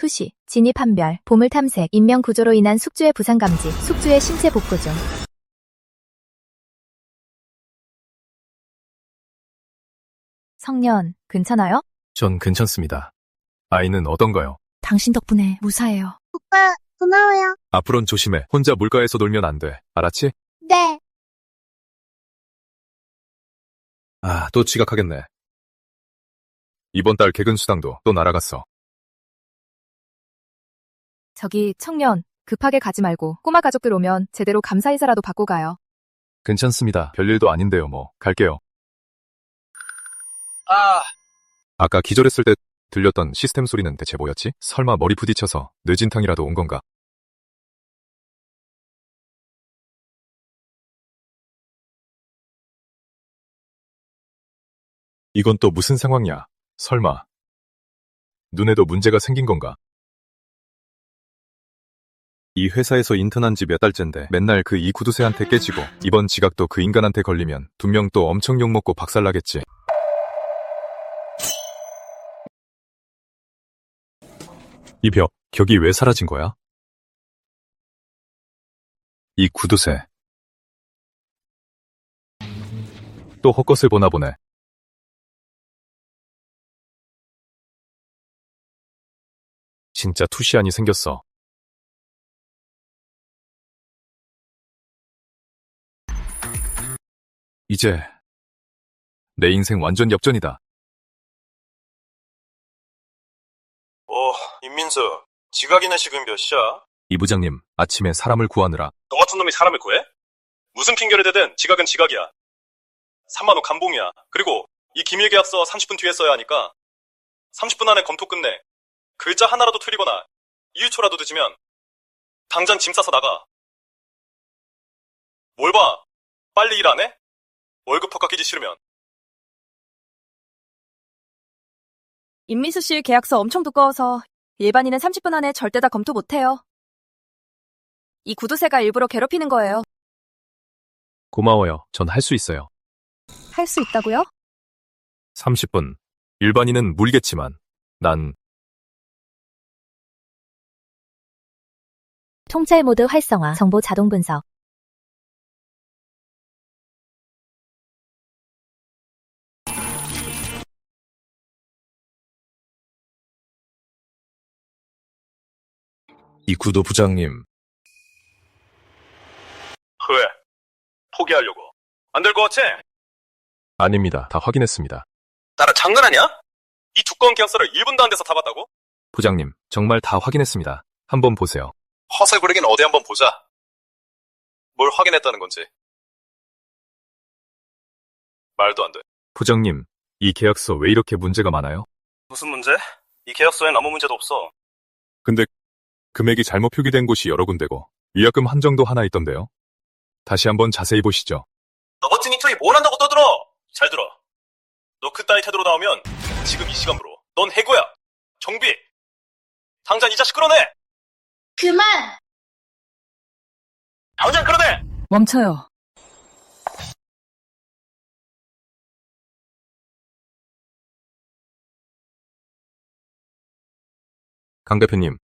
투시, 진입 판별, 보물 탐색, 인명 구조로 인한 숙주의 부상 감지, 숙주의 신체 복구 중. 성년, 괜찮아요? 전 괜찮습니다. 아이는 어떤가요? 당신 덕분에 무사해요. 오빠, 고마워요. 앞으론 조심해. 혼자 물가에서 놀면 안 돼. 알았지? 네. 아, 또 지각하겠네. 이번 달 개근 수당도 또 날아갔어. 저기, 청년, 급하게 가지 말고 꼬마 가족들 오면 제대로 감사 인사라도 받고 가요. 괜찮습니다. 별일도 아닌데요, 뭐. 갈게요. 아까 기절했을 때 들렸던 시스템 소리는 대체 뭐였지? 설마 머리 부딪혀서 뇌진탕이라도 온 건가? 이건 또 무슨 상황이야? 설마 눈에도 문제가 생긴 건가? 이 회사에서 인턴한 지 몇 달째인데 맨날 그 이 구두쇠한테 깨지고 이번 지각도 그 인간한테 걸리면 분명 또 엄청 욕먹고 박살나겠지. 이 격이 왜 사라진 거야? 이 구두쇠. 또 헛것을 보나 보네. 진짜 투시안이 생겼어. 이제 내 인생 완전 역전이다. 임민수, 지각이나 지금 몇 시야? 이 부장님, 아침에 사람을 구하느라. 너 같은 놈이 사람을 구해? 무슨 핑계를 대든 지각은 지각이야. 3만 원 감봉이야. 그리고 이 기밀 계약서 30분 뒤에 써야 하니까 30분 안에 검토 끝내. 글자 하나라도 틀리거나 1초라도 늦으면 당장 짐 싸서 나가. 뭘 봐? 빨리 일 안 해? 월급 더 깎이기 싫으면. 임민수 씨 계약서 엄청 두꺼워서 일반인은 30분 안에 절대 다 검토 못해요. 이 구두쇠가 일부러 괴롭히는 거예요. 고마워요. 전 할 수 있어요. 할 수 있다고요? 30분. 일반인은 물겠지만 난 통찰 모드 활성화, 정보 자동 분석. 이 구도 부장님. 왜? 포기하려고. 안 될 것 같아? 아닙니다. 다 확인했습니다. 나랑 장난하냐? 이 두꺼운 계약서를 1분도 안 돼서 다 봤다고? 부장님, 정말 다 확인했습니다. 한번 보세요. 헛을 부리긴 어디 한번 보자. 뭘 확인했다는 건지. 말도 안 돼. 부장님, 이 계약서 왜 이렇게 문제가 많아요? 무슨 문제? 이 계약서엔 아무 문제도 없어. 근데 금액이 잘못 표기된 곳이 여러 군데고 위약금 한정도 하나 있던데요. 다시 한번 자세히 보시죠. 너 같은 인턴이 뭘 한다고 떠들어! 잘 들어. 너 그따위 태도로 나오면 지금 이 시간부로 넌 해고야. 정비. 당장 이 자식 끌어내. 그만! 당장 끌어내. 멈춰요. 강 대표님,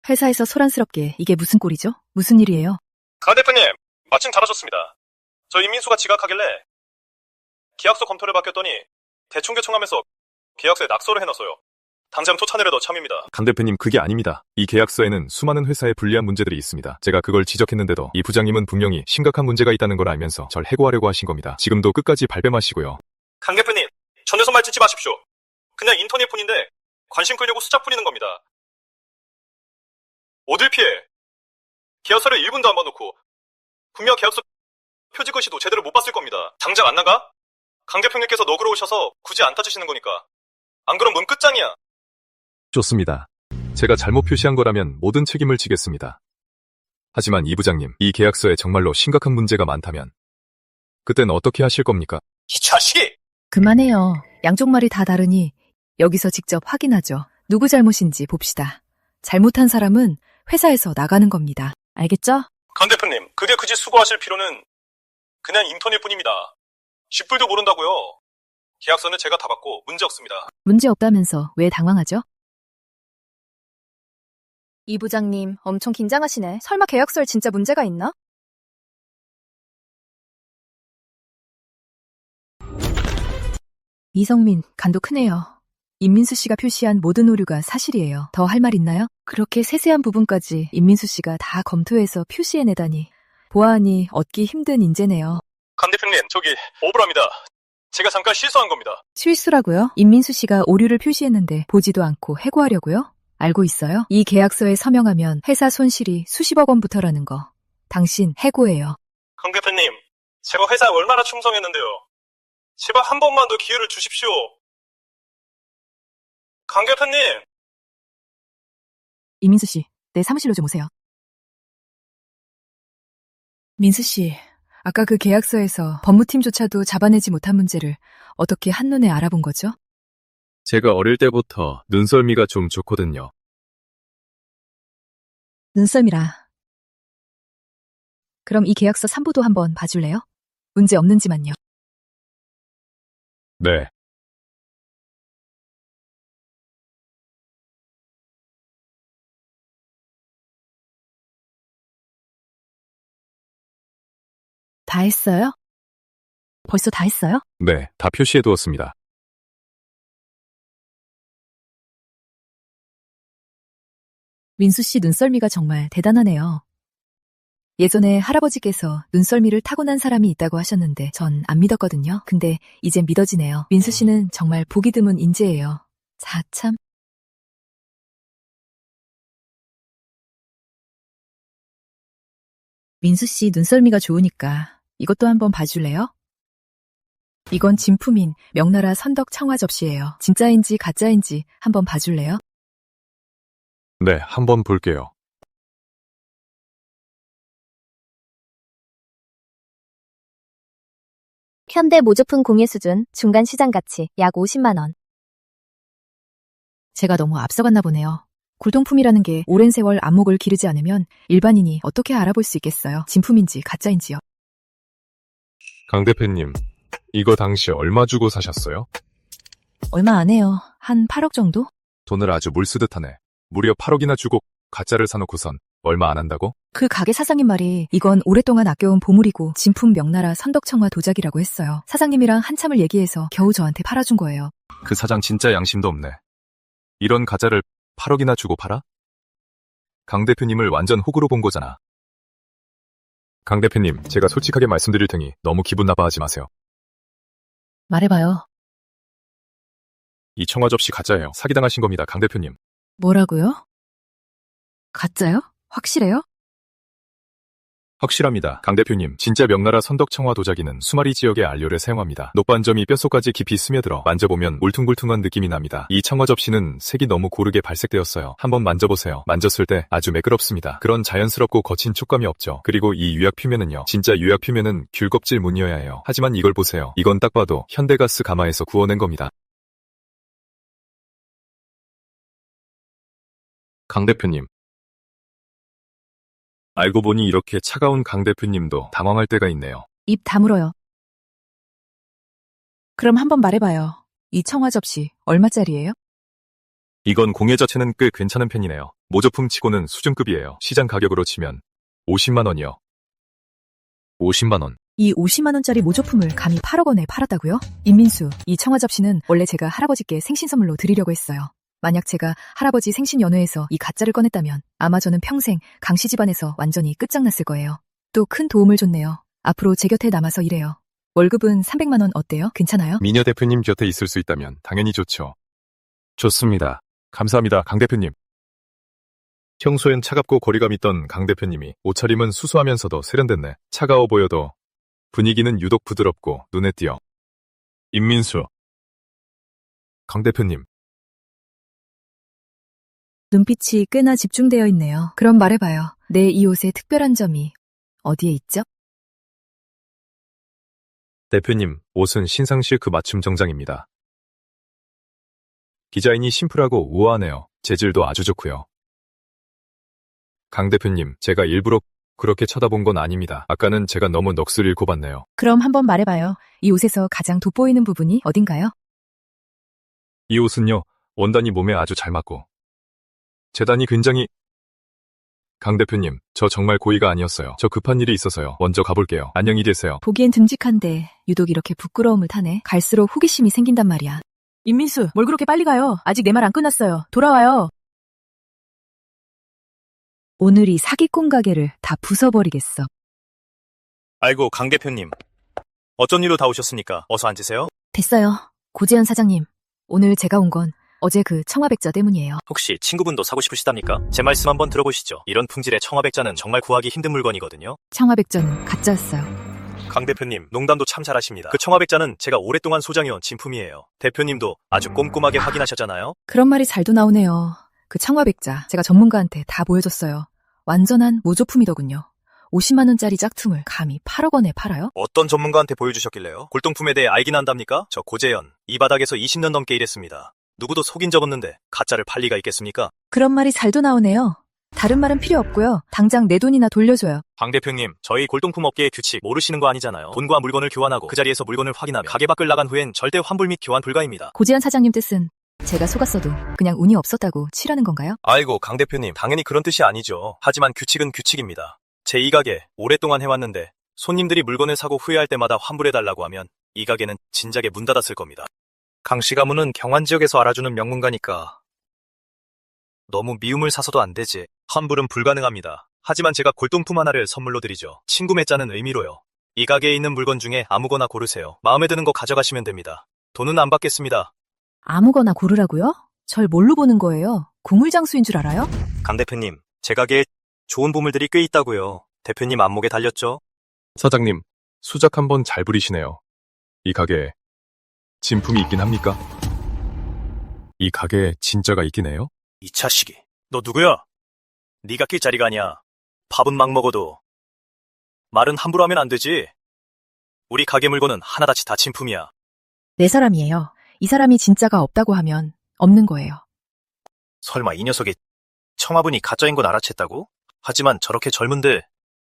회사에서 소란스럽게 이게 무슨 꼴이죠? 무슨 일이에요? 강 대표님, 마침 잘하셨습니다. 저 임민수가 지각하길래 계약서 검토를 맡겼더니 대충대충하면서 계약서에 낙서를 해놨어요. 당장 쫓아내려도 참입니다. 강 대표님 그게 아닙니다. 이 계약서에는 수많은 회사에 불리한 문제들이 있습니다. 제가 그걸 지적했는데도 이 부장님은 분명히 심각한 문제가 있다는 걸 알면서 절 해고하려고 하신 겁니다. 지금도 끝까지 발뺌하시고요. 강 대표님, 전에서 말 듣지 마십시오. 그냥 인턴일 뿐인데 관심 끌려고 수작 부리는 겁니다. 어딜 피해? 계약서를 1분도 안 봐놓고 분명 계약서 표지 글씨도 제대로 못 봤을 겁니다. 당장 안 나가? 강 대표님께서 너그러 오셔서 굳이 안 따지시는 거니까. 안 그럼 넌 끝장이야. 좋습니다. 제가 잘못 표시한 거라면 모든 책임을 지겠습니다. 하지만 이 부장님, 이 계약서에 정말로 심각한 문제가 많다면 그땐 어떻게 하실 겁니까? 이 자식이! 그만해요. 양쪽 말이 다 다르니 여기서 직접 확인하죠. 누구 잘못인지 봅시다. 잘못한 사람은 회사에서 나가는 겁니다. 알겠죠? 강 대표님, 그게 굳이 수고하실 필요는 그냥 인턴일 뿐입니다. 10불도 모른다고요. 계약서는 제가 다 받고 문제 없습니다. 문제 없다면서 왜 당황하죠? 이 부장님 엄청 긴장하시네. 설마 계약서에 진짜 문제가 있나? 이성민, 간도 크네요. 임민수 씨가 표시한 모든 오류가 사실이에요. 더 할 말 있나요? 그렇게 세세한 부분까지 임민수 씨가 다 검토해서 표시해내다니. 보아하니 얻기 힘든 인재네요. 강 대표님, 저기 억울합니다. 제가 잠깐 실수한 겁니다. 실수라고요? 임민수 씨가 오류를 표시했는데 보지도 않고 해고하려고요? 알고 있어요? 이 계약서에 서명하면 회사 손실이 수십억 원부터라는 거. 당신 해고예요. 강 대표님, 제가 회사에 얼마나 충성했는데요. 제발 한 번만 더 기회를 주십시오. 강 대표님! 임민수 씨, 내 사무실로 좀 오세요. 민수 씨, 아까 그 계약서에서 법무팀조차도 잡아내지 못한 문제를 어떻게 한눈에 알아본 거죠? 제가 어릴 때부터 눈썰미가 좀 좋거든요. 눈썰미라. 그럼 이 계약서 3부도 한번 봐줄래요? 문제 없는지만요. 네. 다 했어요? 벌써 다 했어요? 네, 다 표시해두었습니다. 민수 씨 눈썰미가 정말 대단하네요. 예전에 할아버지께서 눈썰미를 타고난 사람이 있다고 하셨는데 전 안 믿었거든요. 근데 이젠 믿어지네요. 민수 씨는 정말 보기 드문 인재예요. 자, 참. 민수 씨 눈썰미가 좋으니까 이것도 한번 봐줄래요? 이건 진품인 명나라 선덕 청화 접시예요. 진짜인지 가짜인지 한번 봐줄래요? 네, 한번 볼게요. 현대 모조품 공예 수준 중간 시장 가치 약 50만 원. 제가 너무 앞서갔나 보네요. 굴동품이라는 게 오랜 세월 안목을 기르지 않으면 일반인이 어떻게 알아볼 수 있겠어요? 진품인지 가짜인지요. 강 대표님, 이거 당시 얼마 주고 사셨어요? 얼마 안 해요. 한 8억 정도? 돈을 아주 물 쓰듯 하네. 무려 8억이나 주고 가짜를 사놓고선 얼마 안 한다고? 그 가게 사장님 말이 이건 오랫동안 아껴온 보물이고 진품 명나라 선덕청화 도자기라고 했어요. 사장님이랑 한참을 얘기해서 겨우 저한테 팔아준 거예요. 그 사장 진짜 양심도 없네. 이런 가짜를 8억이나 주고 팔아? 강 대표님을 완전 호구로 본 거잖아. 강 대표님, 제가 솔직하게 말씀드릴 테니 너무 기분 나빠하지 마세요. 말해봐요. 이 청화 접시 가짜예요. 사기당하신 겁니다, 강 대표님. 뭐라고요? 가짜요? 확실해요? 확실합니다. 강 대표님, 진짜 명나라 선덕청화 도자기는 수마리 지역의 안료를 사용합니다. 녹반점이 뼛속까지 깊이 스며들어 만져보면 울퉁불퉁한 느낌이 납니다. 이 청화 접시는 색이 너무 고르게 발색되었어요. 한번 만져보세요. 만졌을 때 아주 매끄럽습니다. 그런 자연스럽고 거친 촉감이 없죠. 그리고 이 유약 표면은요. 진짜 유약 표면은 귤껍질 무늬여야 해요. 하지만 이걸 보세요. 이건 딱 봐도 현대가스 가마에서 구워낸 겁니다. 강 대표님. 알고 보니 이렇게 차가운 강 대표님도 당황할 때가 있네요. 입 다물어요. 그럼 한번 말해봐요. 이 청화 접시 얼마짜리예요? 이건 공예 자체는 꽤 괜찮은 편이네요. 모조품 치고는 수준급이에요. 시장 가격으로 치면 50만 원이요. 50만 원. 이 50만 원짜리 모조품을 감히 8억 원에 팔았다고요? 임민수, 이 청화 접시는 원래 제가 할아버지께 생신 선물로 드리려고 했어요. 만약 제가 할아버지 생신 연회에서 이 가짜를 꺼냈다면 아마 저는 평생 강씨 집안에서 완전히 끝장났을 거예요. 또 큰 도움을 줬네요. 앞으로 제 곁에 남아서 일해요. 월급은 300만 원 어때요? 괜찮아요? 미녀 대표님 곁에 있을 수 있다면 당연히 좋죠. 좋습니다. 감사합니다, 강 대표님. 평소엔 차갑고 거리감 있던 강 대표님이 옷차림은 수수하면서도 세련됐네. 차가워 보여도 분위기는 유독 부드럽고 눈에 띄어. 임민수. 강 대표님. 눈빛이 꽤나 집중되어 있네요. 그럼 말해봐요. 내 이 옷의 특별한 점이 어디에 있죠? 대표님, 옷은 신상 실크 맞춤 정장입니다. 디자인이 심플하고 우아하네요. 재질도 아주 좋고요. 강 대표님, 제가 일부러 그렇게 쳐다본 건 아닙니다. 아까는 제가 너무 넋을 잃고 봤네요. 그럼 한번 말해봐요. 이 옷에서 가장 돋보이는 부분이 어딘가요? 이 옷은요, 원단이 몸에 아주 잘 맞고 재단이 굉장히 강 대표님, 저 정말 고의가 아니었어요. 저 급한 일이 있어서요. 먼저 가볼게요. 안녕히 계세요. 보기엔 듬직한데 유독 이렇게 부끄러움을 타네. 갈수록 호기심이 생긴단 말이야. 임민수, 뭘 그렇게 빨리 가요? 아직 내 말 안 끝났어요. 돌아와요. 오늘 이 사기꾼 가게를 다 부숴버리겠어. 아이고, 강 대표님. 어쩐 일로 다 오셨습니까? 어서 앉으세요. 됐어요. 고재현 사장님. 오늘 제가 온 건 어제 그 청화백자 때문이에요. 혹시 친구분도 사고 싶으시답니까? 제 말씀 한번 들어보시죠. 이런 품질의 청화백자는 정말 구하기 힘든 물건이거든요. 청화백자는 가짜였어요. 강 대표님, 농담도 참 잘하십니다. 그 청화백자는 제가 오랫동안 소장해온 진품이에요. 대표님도 아주 꼼꼼하게 확인하셨잖아요. 그런 말이 잘도 나오네요. 그 청화백자 제가 전문가한테 다 보여줬어요. 완전한 모조품이더군요. 50만 원짜리 짝퉁을 감히 8억 원에 팔아요? 어떤 전문가한테 보여주셨길래요? 골동품에 대해 알긴 한답니까? 저 고재현, 이 바닥에서 20년 넘게 일했습니다. 누구도 속인 적 없는데 가짜를 팔 리가 있겠습니까? 그런 말이 잘도 나오네요. 다른 말은 필요 없고요. 당장 내 돈이나 돌려줘요. 강 대표님, 저희 골동품 업계의 규칙 모르시는 거 아니잖아요. 돈과 물건을 교환하고 그 자리에서 물건을 확인하며 가게 밖을 나간 후엔 절대 환불 및 교환 불가입니다. 고재현 사장님 뜻은 제가 속았어도 그냥 운이 없었다고 치라는 건가요? 아이고, 강 대표님, 당연히 그런 뜻이 아니죠. 하지만 규칙은 규칙입니다. 제 이 가게 오랫동안 해왔는데 손님들이 물건을 사고 후회할 때마다 환불해달라고 하면 이 가게는 진작에 문 닫았을 겁니다. 강씨 가문은 경환 지역에서 알아주는 명문가니까 너무 미움을 사서도 안 되지. 환불은 불가능합니다. 하지만 제가 골동품 하나를 선물로 드리죠. 친구 맺자는 의미로요. 이 가게에 있는 물건 중에 아무거나 고르세요. 마음에 드는 거 가져가시면 됩니다. 돈은 안 받겠습니다. 아무거나 고르라고요? 절 뭘로 보는 거예요? 고물장수인 줄 알아요? 강 대표님, 제 가게에 좋은 보물들이 꽤 있다고요. 대표님 안목에 달렸죠? 사장님, 수작 한번 잘 부리시네요. 이 가게에 진품이 있긴 합니까? 이 가게에 진짜가 있긴 해요? 이 자식이, 너 누구야? 네가 낄 자리가 아니야. 밥은 막 먹어도 말은 함부로 하면 안 되지. 우리 가게 물건은 하나같이 다 진품이야. 내 사람이에요. 이 사람이 진짜가 없다고 하면 없는 거예요. 설마 이 녀석이 청화분이 가짜인 건 알아챘다고? 하지만 저렇게 젊은데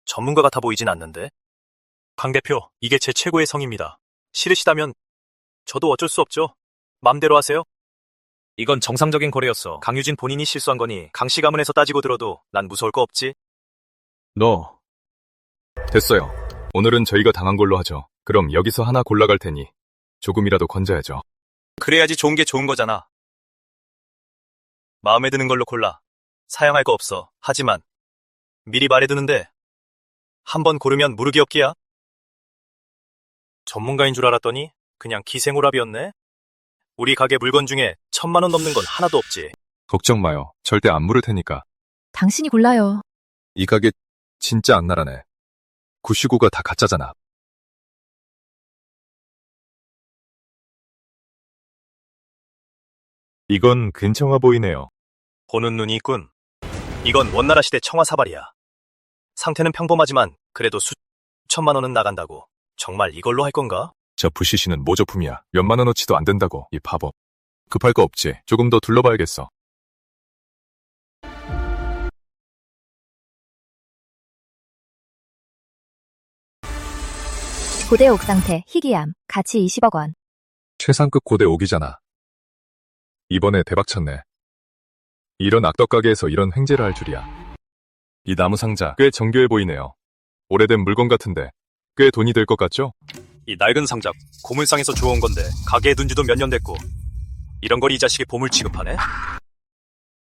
전문가 같아 보이진 않는데. 강 대표, 이게 제 최고의 성입니다. 싫으시다면 저도 어쩔 수 없죠. 맘대로 하세요. 이건 정상적인 거래였어. 강유진 본인이 실수한 거니 강씨 가문에서 따지고 들어도 난 무서울 거 없지. 너. 됐어요. 오늘은 저희가 당한 걸로 하죠. 그럼 여기서 하나 골라갈 테니 조금이라도 건져야죠. 그래야지 좋은 게 좋은 거잖아. 마음에 드는 걸로 골라. 사양할 거 없어. 하지만 미리 말해두는데 한번 고르면 무르기 없기야. 전문가인 줄 알았더니 그냥 기생오랍이었네. 우리 가게 물건 중에 1,000만 원 넘는 건 하나도 없지. 걱정 마요. 절대 안 물을 테니까. 당신이 골라요. 이 가게 진짜 악랄하네. 99가 다 가짜잖아. 이건 근청아 보이네요. 보는 눈이 있군. 이건 원나라 시대 청화 사발이야. 상태는 평범하지만 그래도 수천만 원은 나간다고. 정말 이걸로 할 건가? 저 부시시는 모조품이야. 몇만 원어치도 안 된다고, 이 바보. 급할 거 없지. 조금 더 둘러봐야겠어. 고대 옥상태, 희귀암, 가치 20억 원. 최상급 고대 옥이잖아. 이번에 대박 쳤네. 이런 악덕 가게에서 이런 횡재를 할 줄이야. 이 나무 상자 꽤 정교해 보이네요. 오래된 물건 같은데 꽤 돈이 될 것 같죠? 이 낡은 상자 고물상에서 주워온 건데 가게에 둔 지도 몇 년 됐고 이런 걸 이 자식이 보물 취급하네?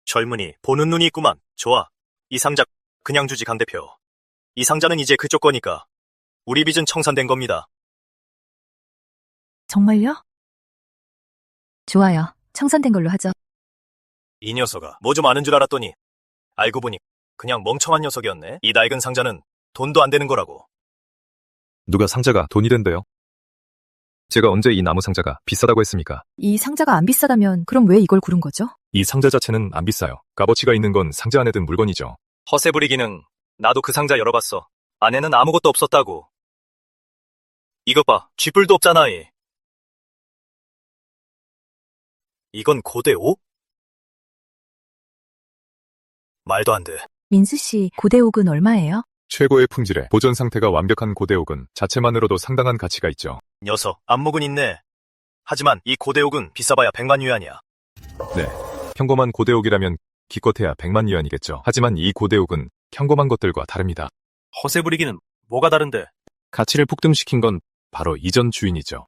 젊은이 보는 눈이 있구만. 좋아. 이 상자 그냥 주지 강 대표. 이 상자는 이제 그쪽 거니까 우리 빚은 청산된 겁니다. 정말요? 좋아요. 청산된 걸로 하죠. 이 녀석아 뭐 좀 아는 줄 알았더니 알고 보니 그냥 멍청한 녀석이었네. 이 낡은 상자는 돈도 안 되는 거라고. 누가 상자가 돈이 된대요? 제가 언제 이 나무 상자가 비싸다고 했습니까? 이 상자가 안 비싸다면 그럼 왜 이걸 고른 거죠? 이 상자 자체는 안 비싸요. 값어치가 있는 건 상자 안에 든 물건이죠. 허세 부리기는 나도 그 상자 열어봤어. 안에는 아무것도 없었다고. 이것 봐. 쥐뿔도 없잖아. 이건 고대 옥? 말도 안 돼. 민수 씨, 고대옥은 얼마예요? 최고의 품질에 보존 상태가 완벽한 고대옥은 자체만으로도 상당한 가치가 있죠. 녀석, 안목은 있네. 하지만 이 고대옥은 비싸봐야 100만 유안이야. 네, 평범한 고대옥이라면 기껏해야 100만 위안이겠죠. 하지만 이 고대옥은 평범한 것들과 다릅니다. 허세 부리기는 뭐가 다른데? 가치를 폭등시킨 건 바로 이전 주인이죠.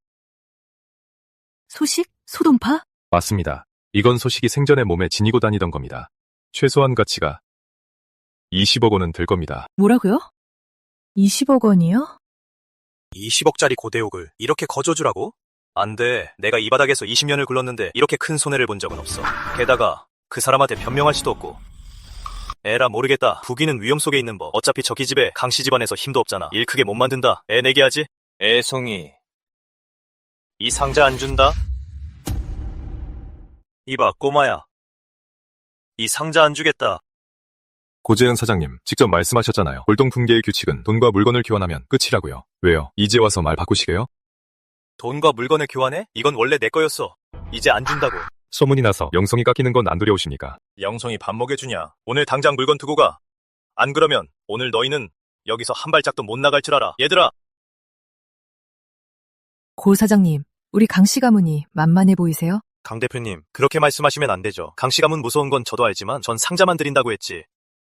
소식? 소동파? 맞습니다. 이건 소식이 생전에 몸에 지니고 다니던 겁니다. 최소한 가치가 20억 원은 될 겁니다. 뭐라고요? 20억 원이요? 20억짜리 고대옥을 이렇게 거저주라고? 안 돼. 내가 이 바닥에서 20년을 굴렀는데 이렇게 큰 손해를 본 적은 없어. 게다가 그 사람한테 변명할 수도 없고. 에라 모르겠다. 부귀는 위험 속에 있는 법. 어차피 저기 집에 강씨 집안에서 힘도 없잖아. 일 크게 못 만든다. 애 내게 하지? 애송이. 이 상자 안 준다? 이봐 꼬마야. 이 상자 안 주겠다. 고재현 사장님, 직접 말씀하셨잖아요. 골동품계의 규칙은 돈과 물건을 교환하면 끝이라고요. 왜요? 이제 와서 말 바꾸시게요? 돈과 물건을 교환해? 이건 원래 내 거였어. 이제 안 준다고. 소문이 나서 영성이 깎이는 건 안 두려우십니까? 영성이 밥 먹여주냐? 오늘 당장 물건 두고 가. 안 그러면 오늘 너희는 여기서 한 발짝도 못 나갈 줄 알아. 얘들아! 고 사장님, 우리 강씨 가문이 만만해 보이세요? 강 대표님, 그렇게 말씀하시면 안 되죠. 강씨 가문 무서운 건 저도 알지만 전 상자만 드린다고 했지.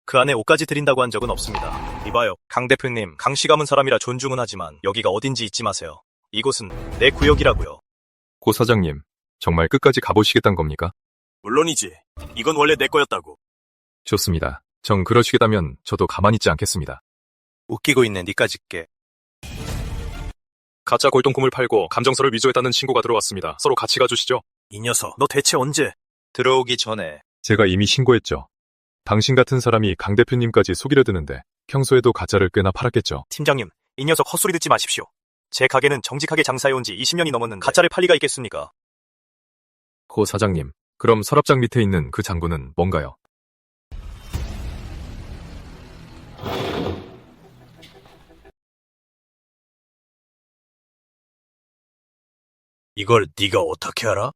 그 안에 옷까지 드린다고 한 적은 없습니다. 이봐요. 강 대표님, 강씨 가문 사람이라 존중은 하지만 여기가 어딘지 잊지 마세요. 이곳은 내 구역이라고요. 고 사장님, 정말 끝까지 가보시겠단 겁니까? 물론이지. 이건 원래 내 거였다고. 좋습니다. 정 그러시겠다면 저도 가만히 있지 않겠습니다. 웃기고 있네 니까짓 게. 가짜 골동품을 팔고 감정서를 위조했다는 신고가 들어왔습니다. 서로 같이 가주시죠. 이 녀석, 너 대체 언제? 들어오기 전에. 제가 이미 신고했죠. 당신 같은 사람이 강 대표님까지 속이려 드는데 평소에도 가짜를 꽤나 팔았겠죠. 팀장님, 이 녀석 헛소리 듣지 마십시오. 제 가게는 정직하게 장사해온 지 20년이 넘었는데 가짜를 팔 리가 있겠습니까? 고 사장님, 그럼 서랍장 밑에 있는 그 장부는 뭔가요? 이걸 네가 어떻게 알아?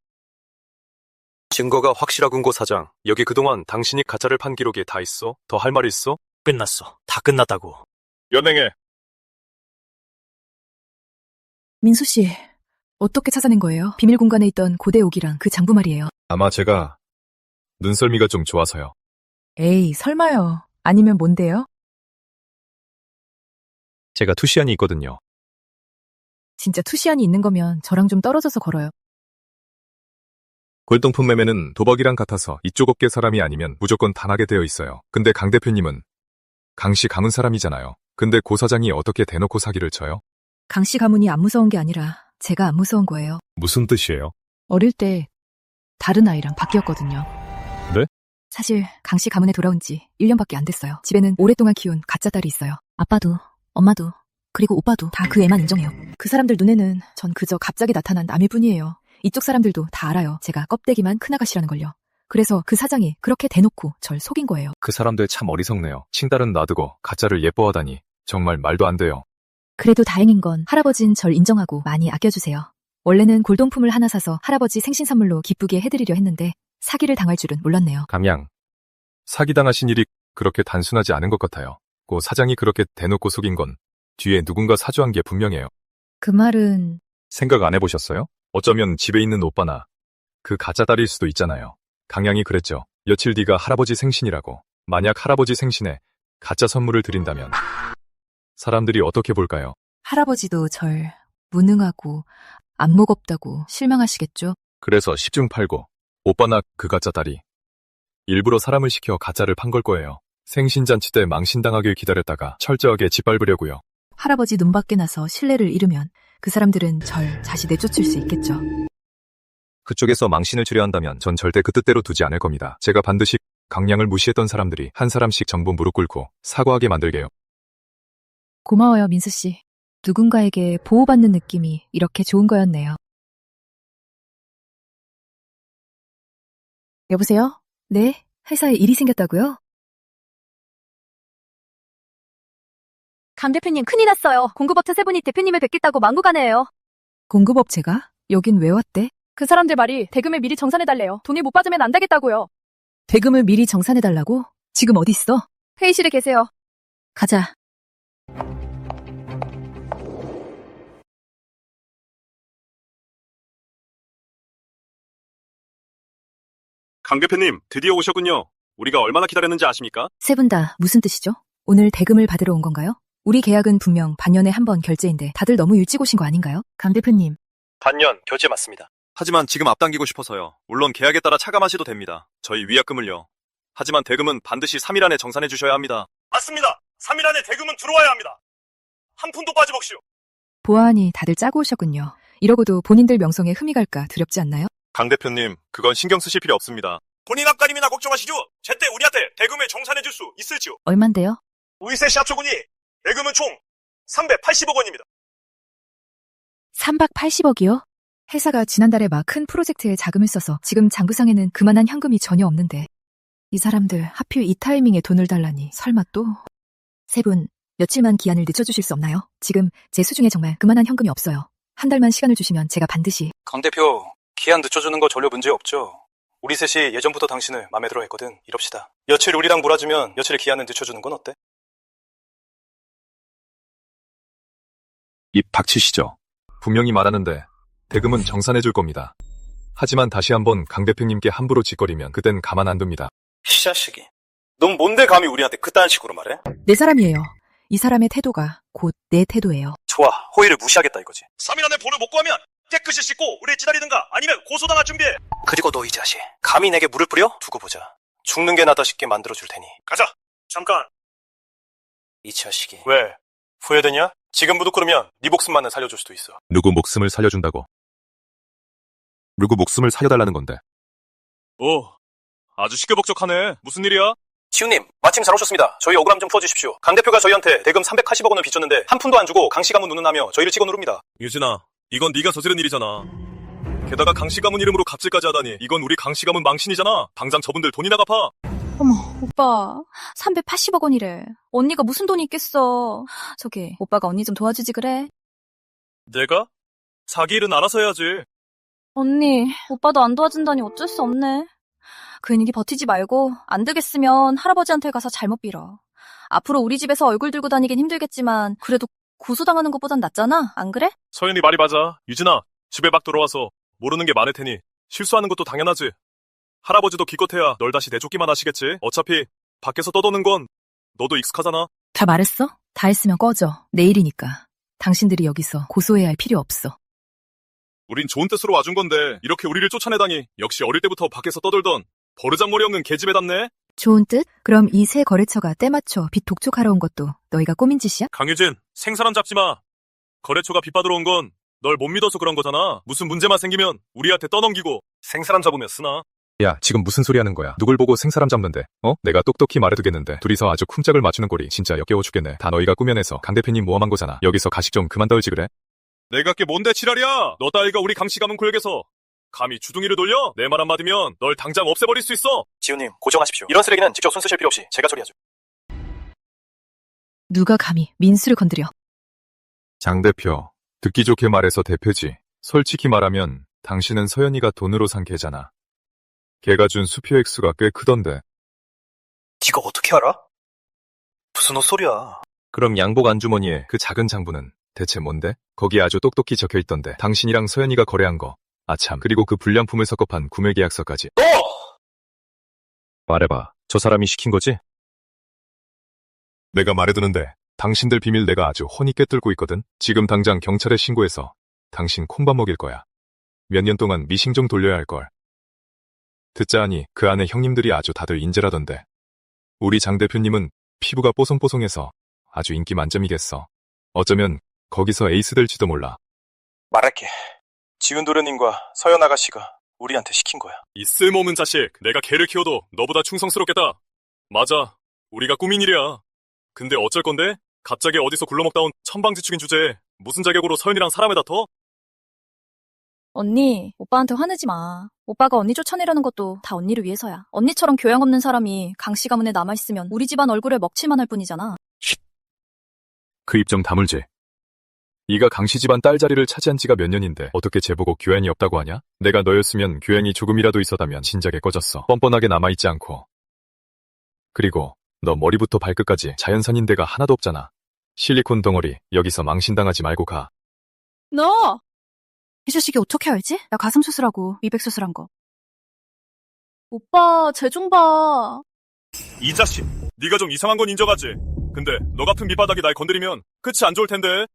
증거가 확실하군 고 사장. 여기 그동안 당신이 가짜를 판 기록이 다 있어? 더 할 말 있어? 끝났어. 다 끝났다고. 연행해. 민수 씨, 어떻게 찾아낸 거예요? 비밀 공간에 있던 고대옥이랑 그 장부 말이에요. 아마 제가 눈썰미가 좀 좋아서요. 에이, 설마요. 아니면 뭔데요? 제가 투시안이 있거든요. 진짜 투시안이 있는 거면 저랑 좀 떨어져서 걸어요. 골동품 매매는 도박이랑 같아서 이쪽 업계 사람이 아니면 무조건 당하게 되어 있어요. 근데 강 대표님은 강씨 가문 사람이잖아요. 근데 고 사장이 어떻게 대놓고 사기를 쳐요? 강씨 가문이 안 무서운 게 아니라 제가 안 무서운 거예요. 무슨 뜻이에요? 어릴 때 다른 아이랑 바뀌었거든요. 네? 사실 강씨 가문에 돌아온 지 1년밖에 안 됐어요. 집에는 오랫동안 키운 가짜 딸이 있어요. 아빠도, 엄마도, 그리고 오빠도 다 그 애만 인정해요. 그 사람들 눈에는 전 그저 갑자기 나타난 남일 뿐이에요. 이쪽 사람들도 다 알아요. 제가 껍데기만 큰아가씨라는 걸요. 그래서 그 사장이 그렇게 대놓고 절 속인 거예요. 그 사람들 참 어리석네요. 친딸은 놔두고 가짜를 예뻐하다니. 정말 말도 안 돼요. 그래도 다행인 건 할아버진 절 인정하고 많이 아껴주세요. 원래는 골동품을 하나 사서 할아버지 생신 선물로 기쁘게 해드리려 했는데 사기를 당할 줄은 몰랐네요. 감양. 사기당하신 일이 그렇게 단순하지 않은 것 같아요. 고 사장이 그렇게 대놓고 속인 건 뒤에 누군가 사주한 게 분명해요. 그 말은 생각 안 해보셨어요? 어쩌면 집에 있는 오빠나 그 가짜 딸일 수도 있잖아요. 강양이 그랬죠. 며칠 뒤가 할아버지 생신이라고. 만약 할아버지 생신에 가짜 선물을 드린다면 사람들이 어떻게 볼까요? 할아버지도 절 무능하고 안목 없다고 실망하시겠죠? 그래서 10중 팔고 오빠나 그 가짜 딸이 일부러 사람을 시켜 가짜를 판 걸 거예요. 생신잔치 때 망신당하길 기다렸다가 철저하게 짓밟으려고요. 할아버지 눈 밖에 나서 신뢰를 잃으면 그 사람들은 절 다시 내쫓을 수 있겠죠. 그쪽에서 망신을 주려 한다면 전 절대 그 뜻대로 두지 않을 겁니다. 제가 반드시 강량을 무시했던 사람들이 한 사람씩 정부 무릎 꿇고 사과하게 만들게요. 고마워요, 민수 씨. 누군가에게 보호받는 느낌이 이렇게 좋은 거였네요. 여보세요? 네, 회사에 일이 생겼다고요? 강 대표님 큰일 났어요. 공급업체 세 분이 대표님을 뵙겠다고 망구가네요. 공급업체가? 여긴 왜 왔대? 그 사람들 말이 대금을 미리 정산해달래요. 돈이 못 받으면 안 되겠다고요. 대금을 미리 정산해달라고? 지금 어디 있어? 회의실에 계세요. 가자. 강 대표님, 드디어 오셨군요. 우리가 얼마나 기다렸는지 아십니까? 세 분 다 무슨 뜻이죠? 오늘 대금을 받으러 온 건가요? 우리 계약은 분명 반년에 한 번 결제인데 다들 너무 일찍 오신 거 아닌가요? 강 대표님. 반년 결제 맞습니다. 하지만 지금 앞당기고 싶어서요. 물론 계약에 따라 차감하셔도 됩니다. 저희 위약금을요. 하지만 대금은 반드시 3일 안에 정산해 주셔야 합니다. 맞습니다. 3일 안에 대금은 들어와야 합니다. 한 푼도 빠짐없이요. 보아하니 다들 짜고 오셨군요. 이러고도 본인들 명성에 흠이 갈까 두렵지 않나요? 강 대표님, 그건 신경 쓰실 필요 없습니다. 본인 앞가림이나 걱정하시죠. 제때 우리한테 대금을 정산해 줄 수 있을지요. 얼만데요? 우이세 시합초군이 대금은 총 380억 원입니다. 380억이요? 회사가 지난달에 막 큰 프로젝트에 자금을 써서 지금 장부상에는 그만한 현금이 전혀 없는데 이 사람들 하필 이 타이밍에 돈을 달라니 설마 또... 세 분 며칠만 기한을 늦춰주실 수 없나요? 지금 제 수중에 정말 그만한 현금이 없어요. 한 달만 시간을 주시면 제가 반드시... 강 대표, 기한 늦춰주는 거 전혀 문제 없죠. 우리 셋이 예전부터 당신을 맘에 들어 했거든. 이럽시다. 며칠 우리랑 몰아주면 며칠의 기한을 늦춰주는 건 어때? 입 닥치시죠. 분명히 말하는데 대금은 정산해 줄 겁니다. 하지만 다시 한번 강 대표님께 함부로 짓거리면 그땐 가만 안 둡니다. 이 자식이. 넌 뭔데 감히 우리한테 그딴 식으로 말해? 내 사람이에요. 이 사람의 태도가 곧 내 태도예요. 좋아, 호의를 무시하겠다 이거지. 3일 안에 본을 못 구하면 깨끗이 씻고 우리 기다리든가 아니면 고소당할 준비해. 그리고 너 이 자식, 감히 내게 물을 뿌려? 두고 보자. 죽는 게 나다 싶게 만들어줄 테니. 가자. 잠깐. 이 자식이. 왜? 후회되냐? 지금 무릎 꿇으면 네 목숨만은 살려줄 수도 있어. 누구 목숨을 살려준다고? 누구 목숨을 살려달라는 건데. 오, 아주 시끌벅적하네. 무슨 일이야? 지훈님, 마침 잘 오셨습니다. 저희 억울함 좀 풀어주십시오. 강 대표가 저희한테 대금 380억 원을 빚줬는데 한 푼도 안 주고 강씨 가문 누는하며 저희를 찍어 누릅니다. 유진아, 이건 네가 저지른 일이잖아. 게다가 강씨 가문 이름으로 갑질까지 하다니 이건 우리 강씨 가문 망신이잖아. 당장 저분들 돈이나 갚아. 어머, 오빠. 380억 원이래. 언니가 무슨 돈이 있겠어. 저기, 오빠가 언니 좀 도와주지 그래? 내가? 자기 일은 알아서 해야지. 언니, 오빠도 안 도와준다니 어쩔 수 없네. 괜히 버티지 말고 안 되겠으면 할아버지한테 가서 잘못 빌어. 앞으로 우리 집에서 얼굴 들고 다니긴 힘들겠지만 그래도 고소당하는 것보단 낫잖아, 안 그래? 서연이 말이 맞아. 유진아, 집에 막 들어와서 모르는 게 많을 테니 실수하는 것도 당연하지. 할아버지도 기껏해야 널 다시 내쫓기만 하시겠지. 어차피 밖에서 떠도는 건 너도 익숙하잖아. 다 말했어? 다 했으면 꺼져. 내일이니까. 당신들이 여기서 고소해야 할 필요 없어. 우린 좋은 뜻으로 와준 건데 이렇게 우리를 쫓아내다니 역시 어릴 때부터 밖에서 떠돌던 버르장머리 없는 계집애 답네. 좋은 뜻? 그럼 이 새 거래처가 때맞춰 빚 독촉하러 온 것도 너희가 꾸민 짓이야? 강유진, 생사람 잡지 마. 거래처가 빚 받으러 온 건 널 못 믿어서 그런 거잖아. 무슨 문제만 생기면 우리한테 떠넘기고 생사람 잡으면 쓰나? 야, 지금 무슨 소리 하는 거야? 누굴 보고 생사람 잡는데? 내가 똑똑히 말해두겠는데 둘이서 아주 쿵짝을 맞추는 꼴이 진짜 역겨워 죽겠네. 다 너희가 꾸며내서 강 대표님 모함한 거잖아. 여기서 가식 좀 그만 떨지 그래? 내가 게 뭔데 지랄이야? 너 따위가 우리 강씨 가문 구역에서 감히 주둥이를 돌려? 내 말 한마디면 널 당장 없애버릴 수 있어. 지훈님, 고정하십시오. 이런 쓰레기는 직접 손 쓰실 필요 없이 제가 처리하죠. 누가 감히 민수를 건드려? 장 대표, 듣기 좋게 말해서 대표지. 솔직히 말하면 당신은 서연이가 돈으로 산 개잖아. 걔가 준 수표 액수가 꽤 크던데. 네가 어떻게 알아? 무슨 헛소리야. 그럼 양복 안주머니에 그 작은 장부는 대체 뭔데? 거기 아주 똑똑히 적혀있던데. 당신이랑 서연이가 거래한 거. 아참, 그리고 그 불량품을 섞어 판 구매 계약서까지. 말해봐. 저 사람이 시킨 거지? 내가 말해두는데 당신들 비밀 내가 아주 훤히 꿰뚫고 있거든. 지금 당장 경찰에 신고해서 당신 콩밥 먹일 거야. 몇 년 동안 미싱 좀 돌려야 할걸. 듣자 하니 그 안에 형님들이 아주 다들 인재라던데. 우리 장 대표님은 피부가 뽀송뽀송해서 아주 인기 만점이겠어. 어쩌면 거기서 에이스 될지도 몰라. 말할게. 지훈 도련님과 서연 아가씨가 우리한테 시킨 거야. 이 쓸모없는 자식, 내가 걔를 키워도 너보다 충성스럽겠다. 맞아, 우리가 꾸민 일이야. 근데 어쩔 건데? 갑자기 어디서 굴러먹다 온 천방지축인 주제에 무슨 자격으로 서연이랑 사람을 다퉈? 언니, 오빠한테 화내지 마. 오빠가 언니 쫓아내려는 것도 다 언니를 위해서야. 언니처럼 교양 없는 사람이 강씨 가문에 남아있으면 우리 집안 얼굴에 먹칠만 할 뿐이잖아. 그 입 좀 다물지. 네가 강씨 집안 딸 자리를 차지한 지가 몇 년인데 어떻게 쟤보고 교양이 없다고 하냐? 내가 너였으면 교양이 조금이라도 있었다면 진작에 꺼졌어. 뻔뻔하게 남아있지 않고. 그리고 너 머리부터 발끝까지 자연산인 데가 하나도 없잖아. 실리콘 덩어리 여기서 망신당하지 말고 가. 너! 이 자식이 어떻게 알지? 나 가슴 수술하고 미백 수술한 거. 오빠, 쟤 좀 봐. 이 자식, 네가 좀 이상한 건 인정하지? 근데 너 같은 밑바닥이 날 건드리면 끝이 안 좋을 텐데.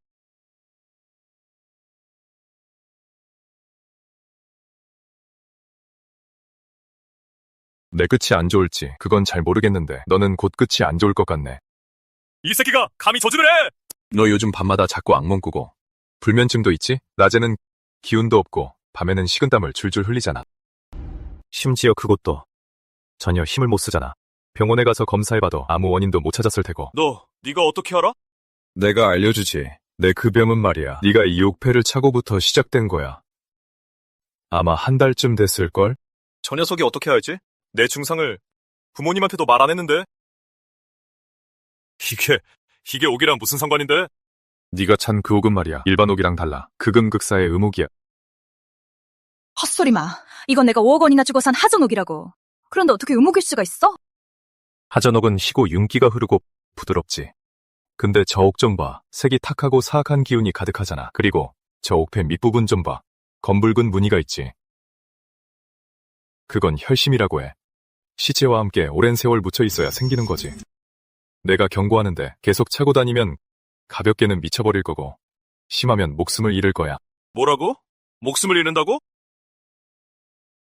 내 끝이 안 좋을지 그건 잘 모르겠는데 너는 곧 끝이 안 좋을 것 같네. 이 새끼가 감히 저지를 해! 너 요즘 밤마다 자꾸 악몽 꾸고 불면증도 있지? 낮에는 기운도 없고 밤에는 식은땀을 줄줄 흘리잖아. 심지어 그것도 전혀 힘을 못 쓰잖아. 병원에 가서 검사해봐도 아무 원인도 못 찾았을 테고. 네가 어떻게 알아? 내가 알려주지. 내 그 병은 말이야. 네가 이 옥패를 차고부터 시작된 거야. 아마 한 달쯤 됐을걸? 저 녀석이 어떻게 알지? 내 증상을 부모님한테도 말 안 했는데. 이게 옥이랑 무슨 상관인데? 네가 찬 그 옥은 말이야. 일반 옥이랑 달라. 극음극사의 음옥이야. 헛소리 마. 이건 내가 5억 원이나 주고 산 하전옥이라고. 그런데 어떻게 음옥일 수가 있어? 하전옥은 희고 윤기가 흐르고 부드럽지. 근데 저 옥 좀 봐. 색이 탁하고 사악한 기운이 가득하잖아. 그리고 저 옥패 밑부분 좀 봐. 검붉은 무늬가 있지. 그건 혈심이라고 해. 시체와 함께 오랜 세월 묻혀 있어야 생기는 거지. 내가 경고하는데 계속 차고 다니면 가볍게는 미쳐버릴 거고 심하면 목숨을 잃을 거야. 뭐라고? 목숨을 잃는다고?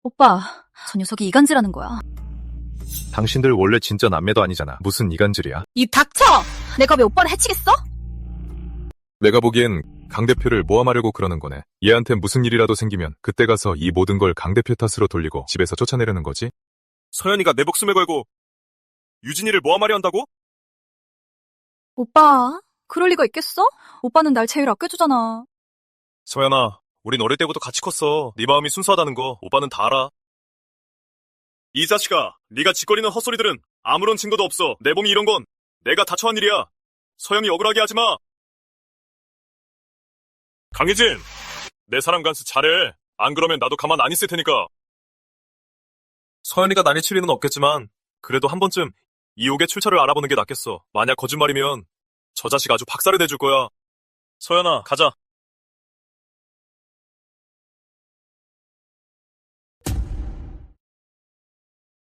오빠, 저 녀석이 이간질하는 거야. 당신들 원래 진짜 남매도 아니잖아. 무슨 이간질이야? 입 닥쳐! 내가 왜 오빠를 해치겠어? 내가 보기엔 강 대표를 모함하려고 그러는 거네. 얘한테 무슨 일이라도 생기면 그때 가서 이 모든 걸 강 대표 탓으로 돌리고 집에서 쫓아내려는 거지? 서연이가 내 목숨을 걸고 유진이를 모함하려 한다고? 오빠, 그럴 리가 있겠어? 오빠는 날 제일 아껴주잖아. 서연아, 우린 어릴 때부터 같이 컸어. 네 마음이 순수하다는 거 오빠는 다 알아. 이 자식아, 네가 짓거리는 헛소리들은 아무런 증거도 없어. 내 몸이 이런 건 내가 다쳐한 일이야. 서영이 억울하게 하지 마. 강혜진, 내 사람 간수 잘해. 안 그러면 나도 가만 안 있을 테니까. 서연이가 난리칠 리는 없겠지만 그래도 한 번쯤 이 옥의 출처를 알아보는 게 낫겠어. 만약 거짓말이면 저 자식 아주 박살을 내줄 거야. 서연아, 가자.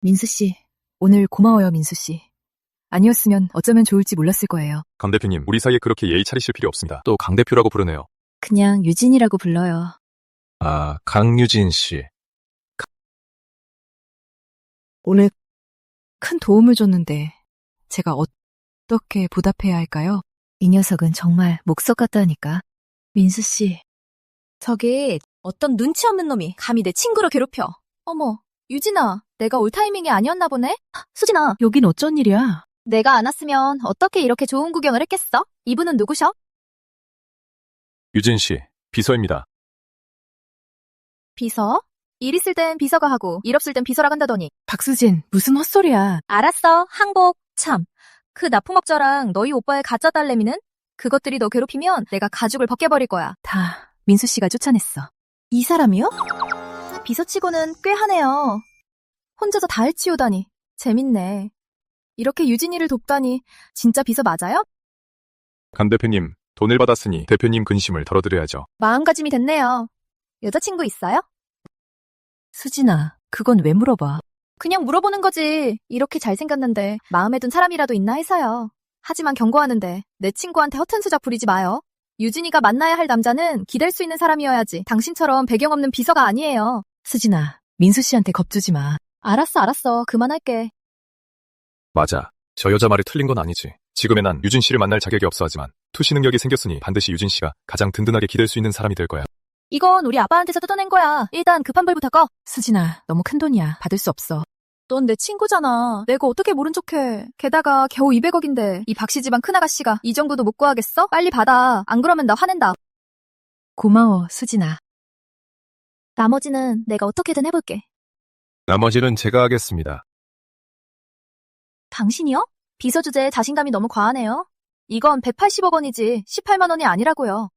민수 씨, 오늘 고마워요, 민수 씨. 아니었으면 어쩌면 좋을지 몰랐을 거예요. 강 대표님, 우리 사이에 그렇게 예의 차리실 필요 없습니다. 또 강 대표라고 부르네요. 그냥 유진이라고 불러요. 아, 강유진 씨. 오늘 큰 도움을 줬는데 제가 어떻게 보답해야 할까요? 이 녀석은 정말 목석 같다니까. 민수 씨, 저기 어떤 눈치 없는 놈이 감히 내 친구를 괴롭혀. 어머, 유진아, 내가 올 타이밍이 아니었나 보네? 수진아, 여긴 어쩐 일이야? 내가 안 왔으면 어떻게 이렇게 좋은 구경을 했겠어? 이분은 누구셔? 유진 씨, 비서입니다. 비서? 일 있을 땐 비서가 하고 일 없을 땐 비서라 간다더니. 박수진, 무슨 헛소리야. 알았어, 항복. 참, 그 납품업자랑 너희 오빠의 가짜 딸내미는? 그것들이 너 괴롭히면 내가 가죽을 벗겨버릴 거야. 다 민수 씨가 쫓아냈어. 이 사람이요? 비서치고는 꽤 하네요. 혼자서 다 해치우다니. 재밌네. 이렇게 유진이를 돕다니 진짜 비서 맞아요? 강 대표님, 돈을 받았으니 대표님 근심을 덜어드려야죠. 마음가짐이 됐네요. 여자친구 있어요? 수진아, 그건 왜 물어봐? 그냥 물어보는 거지. 이렇게 잘생겼는데 마음에 든 사람이라도 있나 해서요. 하지만 경고하는데 내 친구한테 허튼 수작 부리지 마요. 유진이가 만나야 할 남자는 기댈 수 있는 사람이어야지. 당신처럼 배경 없는 비서가 아니에요. 수진아, 민수 씨한테 겁주지 마. 알았어. 그만할게. 맞아. 저 여자 말이 틀린 건 아니지. 지금의 난 유진 씨를 만날 자격이 없어 하지만 투시 능력이 생겼으니 반드시 유진 씨가 가장 든든하게 기댈 수 있는 사람이 될 거야. 이건 우리 아빠한테서 뜯어낸 거야. 일단 급한 불부터 꺼. 수진아, 너무 큰 돈이야. 받을 수 없어. 넌 내 친구잖아. 내가 어떻게 모른 척해. 게다가 겨우 200억인데 이 박씨 집안 큰아가씨가 이 정도도 못 구하겠어? 빨리 받아. 안 그러면 나 화낸다. 고마워, 수진아. 나머지는 내가 어떻게든 해볼게. 나머지는 제가 하겠습니다. 당신이요? 비서 주제에 자신감이 너무 과하네요. 이건 180억 원이지 18만 원이 아니라고요.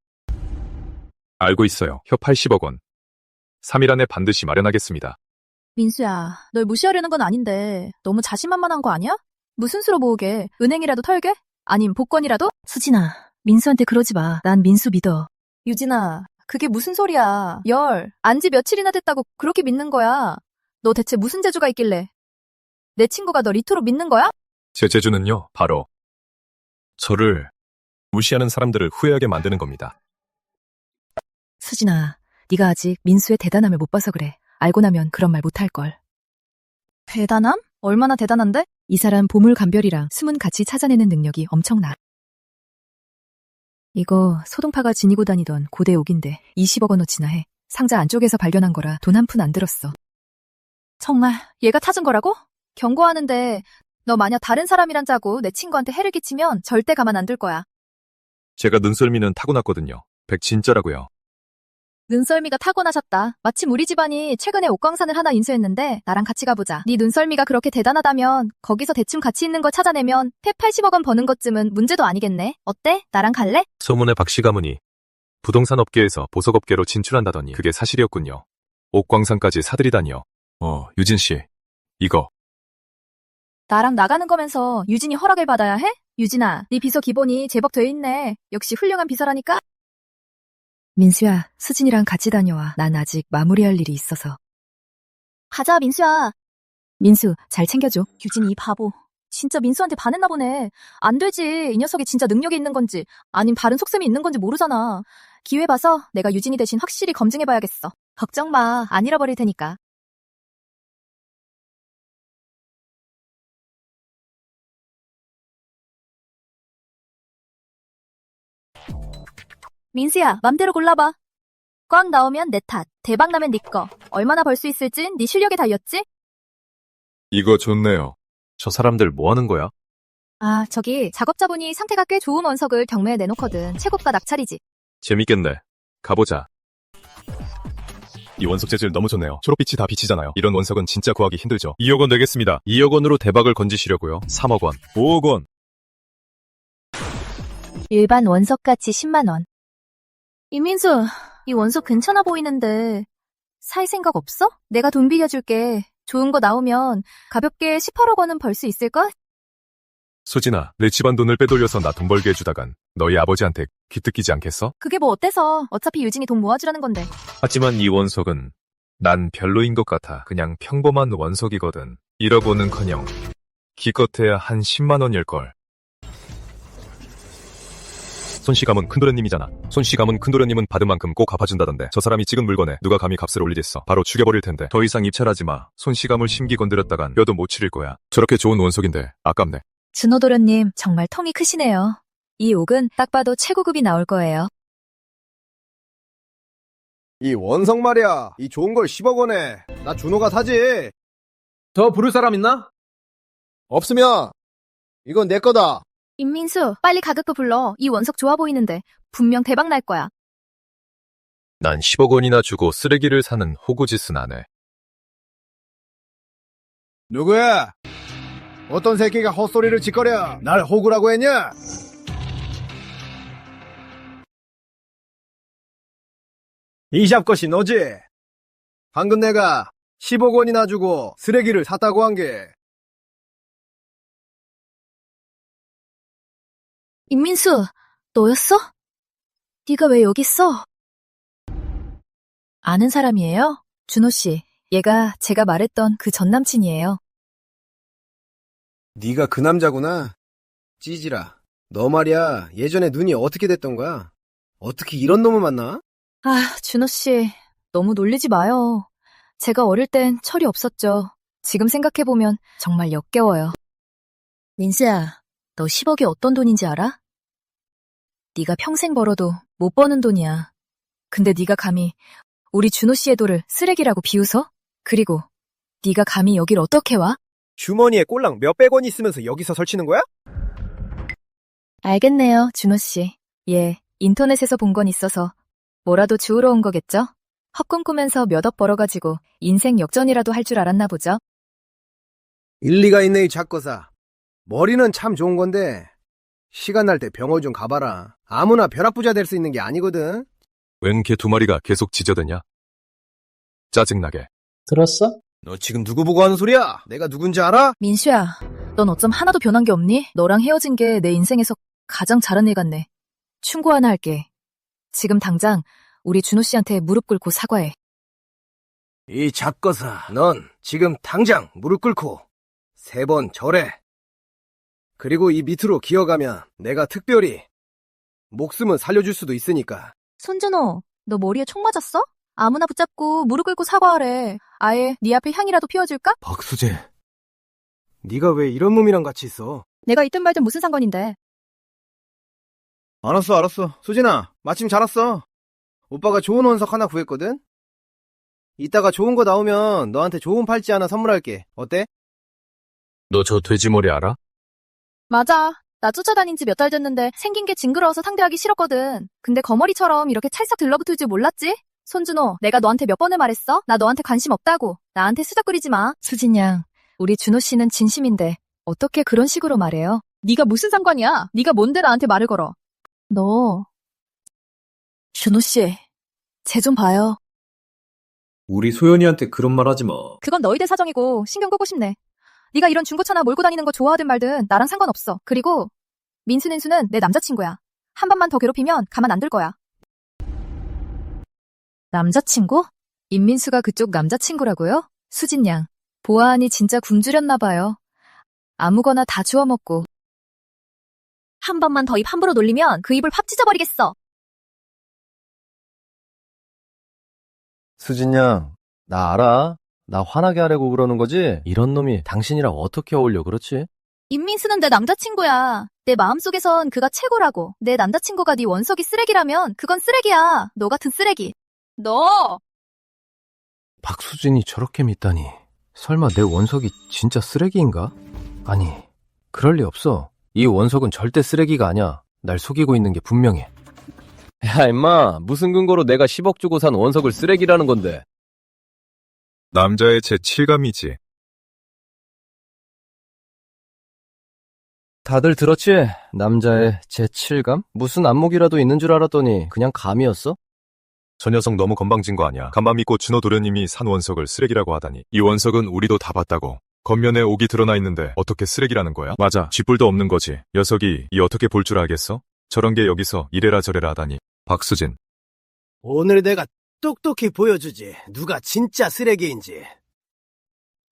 알고 있어요. 혀 80억 원. 3일 안에 반드시 마련하겠습니다. 민수야, 널 무시하려는 건 아닌데 너무 자신만만한 거 아니야? 무슨 수로 모으게? 은행이라도 털게? 아님 복권이라도? 수진아, 민수한테 그러지 마. 난 민수 믿어. 유진아, 그게 무슨 소리야. 안지 며칠이나 됐다고 그렇게 믿는 거야. 너 대체 무슨 재주가 있길래? 내 친구가 널 이토록 믿는 거야? 제 재주는요, 바로 저를 무시하는 사람들을 후회하게 만드는 겁니다. 수진아, 네가 아직 민수의 대단함을 못 봐서 그래. 알고 나면 그런 말 못할걸. 대단함? 얼마나 대단한데? 이 사람 보물감별이랑 숨은 가치 찾아내는 능력이 엄청나. 이거 소동파가 지니고 다니던 고대 옥인데 20억 원어치나 해. 상자 안쪽에서 발견한 거라 돈 한 푼 안 들었어. 정말 얘가 찾은 거라고? 경고하는데 너 만약 다른 사람이란 짜고 내 친구한테 해를 끼치면 절대 가만 안 둘 거야. 제가 눈썰미는 타고났거든요. 백진짜라고요. 눈썰미가 타고나셨다. 마침 우리 집안이 최근에 옥광산을 하나 인수했는데 나랑 같이 가보자. 네 눈썰미가 그렇게 대단하다면 거기서 대충 가치 있는 걸 찾아내면 폐 80억 원 버는 것쯤은 문제도 아니겠네. 어때? 나랑 갈래? 소문의 박씨 가문이 부동산 업계에서 보석업계로 진출한다더니 그게 사실이었군요. 옥광산까지 사들이다니요. 유진 씨, 이거 나랑 나가는 거면서 유진이 허락을 받아야 해? 유진아, 네 비서 기본이 제법 돼 있네. 역시 훌륭한 비서라니까? 민수야, 수진이랑 같이 다녀와. 난 아직 마무리할 일이 있어서. 가자, 민수야. 민수, 잘 챙겨줘. 유진이 이 바보. 진짜 민수한테 반했나 보네. 안 되지. 이 녀석이 진짜 능력이 있는 건지 아님 다른 속셈이 있는 건지 모르잖아. 기회 봐서 내가 유진이 대신 확실히 검증해봐야겠어. 걱정 마. 안 잃어버릴 테니까. 민수야, 맘대로 골라봐. 꽝 나오면 내 탓, 대박 나면 네 거. 얼마나 벌 수 있을진 네 실력에 달렸지? 이거 좋네요. 저 사람들 뭐 하는 거야? 아, 저기 작업자분이 상태가 꽤 좋은 원석을 경매에 내놓거든. 최고가 낙찰이지. 재밌겠네. 가보자. 이 원석 재질 너무 좋네요. 초록빛이 다 빛이잖아요. 이런 원석은 진짜 구하기 힘들죠. 2억 원 내겠습니다. 2억 원으로 대박을 건지시려고요. 3억 원, 5억 원. 일반 원석가치 10만 원. 이민수, 이 원석 괜찮아 보이는데 살 생각 없어? 내가 돈 빌려줄게. 좋은 거 나오면 가볍게 18억 원은 벌 수 있을까? 수진아, 내 집안 돈을 빼돌려서 나 돈 벌게 해주다간 너희 아버지한테 귀뜯기지 않겠어? 그게 뭐 어때서? 어차피 유진이 돈 모아주라는 건데. 하지만 이 원석은 난 별로인 것 같아. 그냥 평범한 원석이거든. 1억 원은커녕 기껏해야 한 10만 원일걸. 손씨가문 큰도련님이잖아. 손씨가문 큰도련님은 받은 만큼 꼭 갚아준다던데. 저 사람이 찍은 물건에 누가 감히 값을 올리겠어. 바로 죽여버릴 텐데. 더 이상 입찰하지 마. 손씨가문 심기 건드렸다간 뼈도 못 치를 거야. 저렇게 좋은 원석인데 아깝네. 준호도련님, 정말 통이 크시네요. 이 옥은 딱 봐도 최고급이 나올 거예요. 이 원석 말이야. 이 좋은 걸 10억 원에. 나 준호가 사지. 더 부를 사람 있나? 없으면 이건 내 거다. 임민수, 빨리 가격표 불러. 이 원석 좋아 보이는데 분명 대박 날 거야. 난 10억 원이나 주고 쓰레기를 사는 호구짓은 안 해. 누구야? 어떤 새끼가 헛소리를 짓거려? 날 호구라고 했냐? 이 잡것이 너지? 방금 내가 10억 원이나 주고 쓰레기를 샀다고 한 게. 임민수, 너였어? 네가 왜 여기 있어? 아는 사람이에요? 준호씨, 얘가 제가 말했던 그 전남친이에요. 네가 그 남자구나. 찌질아. 너 말이야. 예전에 눈이 어떻게 됐던 거야? 어떻게 이런 놈을 만나? 아, 준호씨, 너무 놀리지 마요. 제가 어릴 땐 철이 없었죠. 지금 생각해보면 정말 역겨워요. 민수야, 너 10억이 어떤 돈인지 알아? 네가 평생 벌어도 못 버는 돈이야. 근데 네가 감히 우리 준호씨의 돌을 쓰레기라고 비웃어? 그리고 네가 감히 여길 어떻게 와? 주머니에 꼴랑 몇백 원 있으면서 여기서 설치는 거야? 알겠네요, 준호씨. 예, 인터넷에서 본 건 있어서 뭐라도 주우러 온 거겠죠? 헛꿈 꾸면서 몇 억 벌어가지고 인생 역전이라도 할 줄 알았나 보죠? 일리가 있네, 이 작거사. 머리는 참 좋은 건데 시간 날 때 병원 좀 가봐라. 아무나 벼락부자 될 수 있는 게 아니거든. 웬 개 2마리가 계속 지저대냐? 짜증나게. 들었어? 너 지금 누구 보고 하는 소리야? 내가 누군지 알아? 민수야, 넌 어쩜 하나도 변한 게 없니? 너랑 헤어진 게 내 인생에서 가장 잘한 일 같네. 충고 하나 할게. 지금 당장 우리 준호씨한테 무릎 꿇고 사과해. 이 작거사, 넌 지금 당장 무릎 꿇고 3번 절해. 그리고 이 밑으로 기어가면 내가 특별히 목숨은 살려줄 수도 있으니까. 손준호, 너 머리에 총 맞았어? 아무나 붙잡고 무릎 꿇고 사과하래. 아예 네 앞에 향이라도 피워줄까? 박수재, 네가 왜 이런 놈이랑 같이 있어? 내가 있든 말든 무슨 상관인데. 알았어. 수진아, 마침 잘 왔어. 오빠가 좋은 원석 하나 구했거든? 이따가 좋은 거 나오면 너한테 좋은 팔찌 하나 선물할게. 어때? 너 저 돼지머리 알아? 맞아. 나 쫓아다닌 지 몇 달 됐는데 생긴 게 징그러워서 상대하기 싫었거든. 근데 거머리처럼 이렇게 찰싹 들러붙을 줄 몰랐지? 손준호, 내가 너한테 몇 번을 말했어? 나 너한테 관심 없다고. 나한테 수작거리지 마. 수진 양, 우리 준호 씨는 진심인데 어떻게 그런 식으로 말해요? 네가 무슨 상관이야? 네가 뭔데 나한테 말을 걸어? 너, 준호 씨, 쟤 좀 봐요. 우리 소연이한테 그런 말 하지 마. 그건 너희들 사정이고 신경 끄고 싶네. 네가 이런 중고차나 몰고 다니는 거 좋아하든 말든 나랑 상관없어. 그리고 민수는 내 남자친구야. 한 번만 더 괴롭히면 가만 안 둘 거야. 남자친구? 임민수가 그쪽 남자친구라고요? 수진 양, 보아하니 진짜 굶주렸나 봐요. 아무거나 다 주워먹고. 한 번만 더 입 함부로 놀리면 그 입을 팍 찢어버리겠어. 수진 양, 나 알아. 나 화나게 하려고 그러는 거지? 이런 놈이 당신이랑 어떻게 어울려, 그렇지? 임민수는 내 남자친구야. 내 마음속에선 그가 최고라고. 내 남자친구가 네 원석이 쓰레기라면 그건 쓰레기야. 너 같은 쓰레기. 너! 박수진이 저렇게 믿다니. 설마 내 원석이 진짜 쓰레기인가? 아니, 그럴 리 없어. 이 원석은 절대 쓰레기가 아니야. 날 속이고 있는 게 분명해. 야, 임마, 무슨 근거로 내가 10억 주고 산 원석을 쓰레기라는 건데? 남자의 제 칠감이지. 다들 들었지? 남자의 제7감? 무슨 안목이라도 있는 줄 알았더니 그냥 감이었어? 저 녀석 너무 건방진 거 아니야. 간밤 믿고 준호 도련님이 산 원석을 쓰레기라고 하다니. 이 원석은 우리도 다 봤다고. 겉면에 옥이 드러나 있는데 어떻게 쓰레기라는 거야? 맞아, 쥐뿔도 없는 거지. 녀석이 이 어떻게 볼 줄 알겠어? 저런 게 여기서 이래라 저래라 하다니. 박수진. 오늘 내가 똑똑히 보여주지. 누가 진짜 쓰레기인지.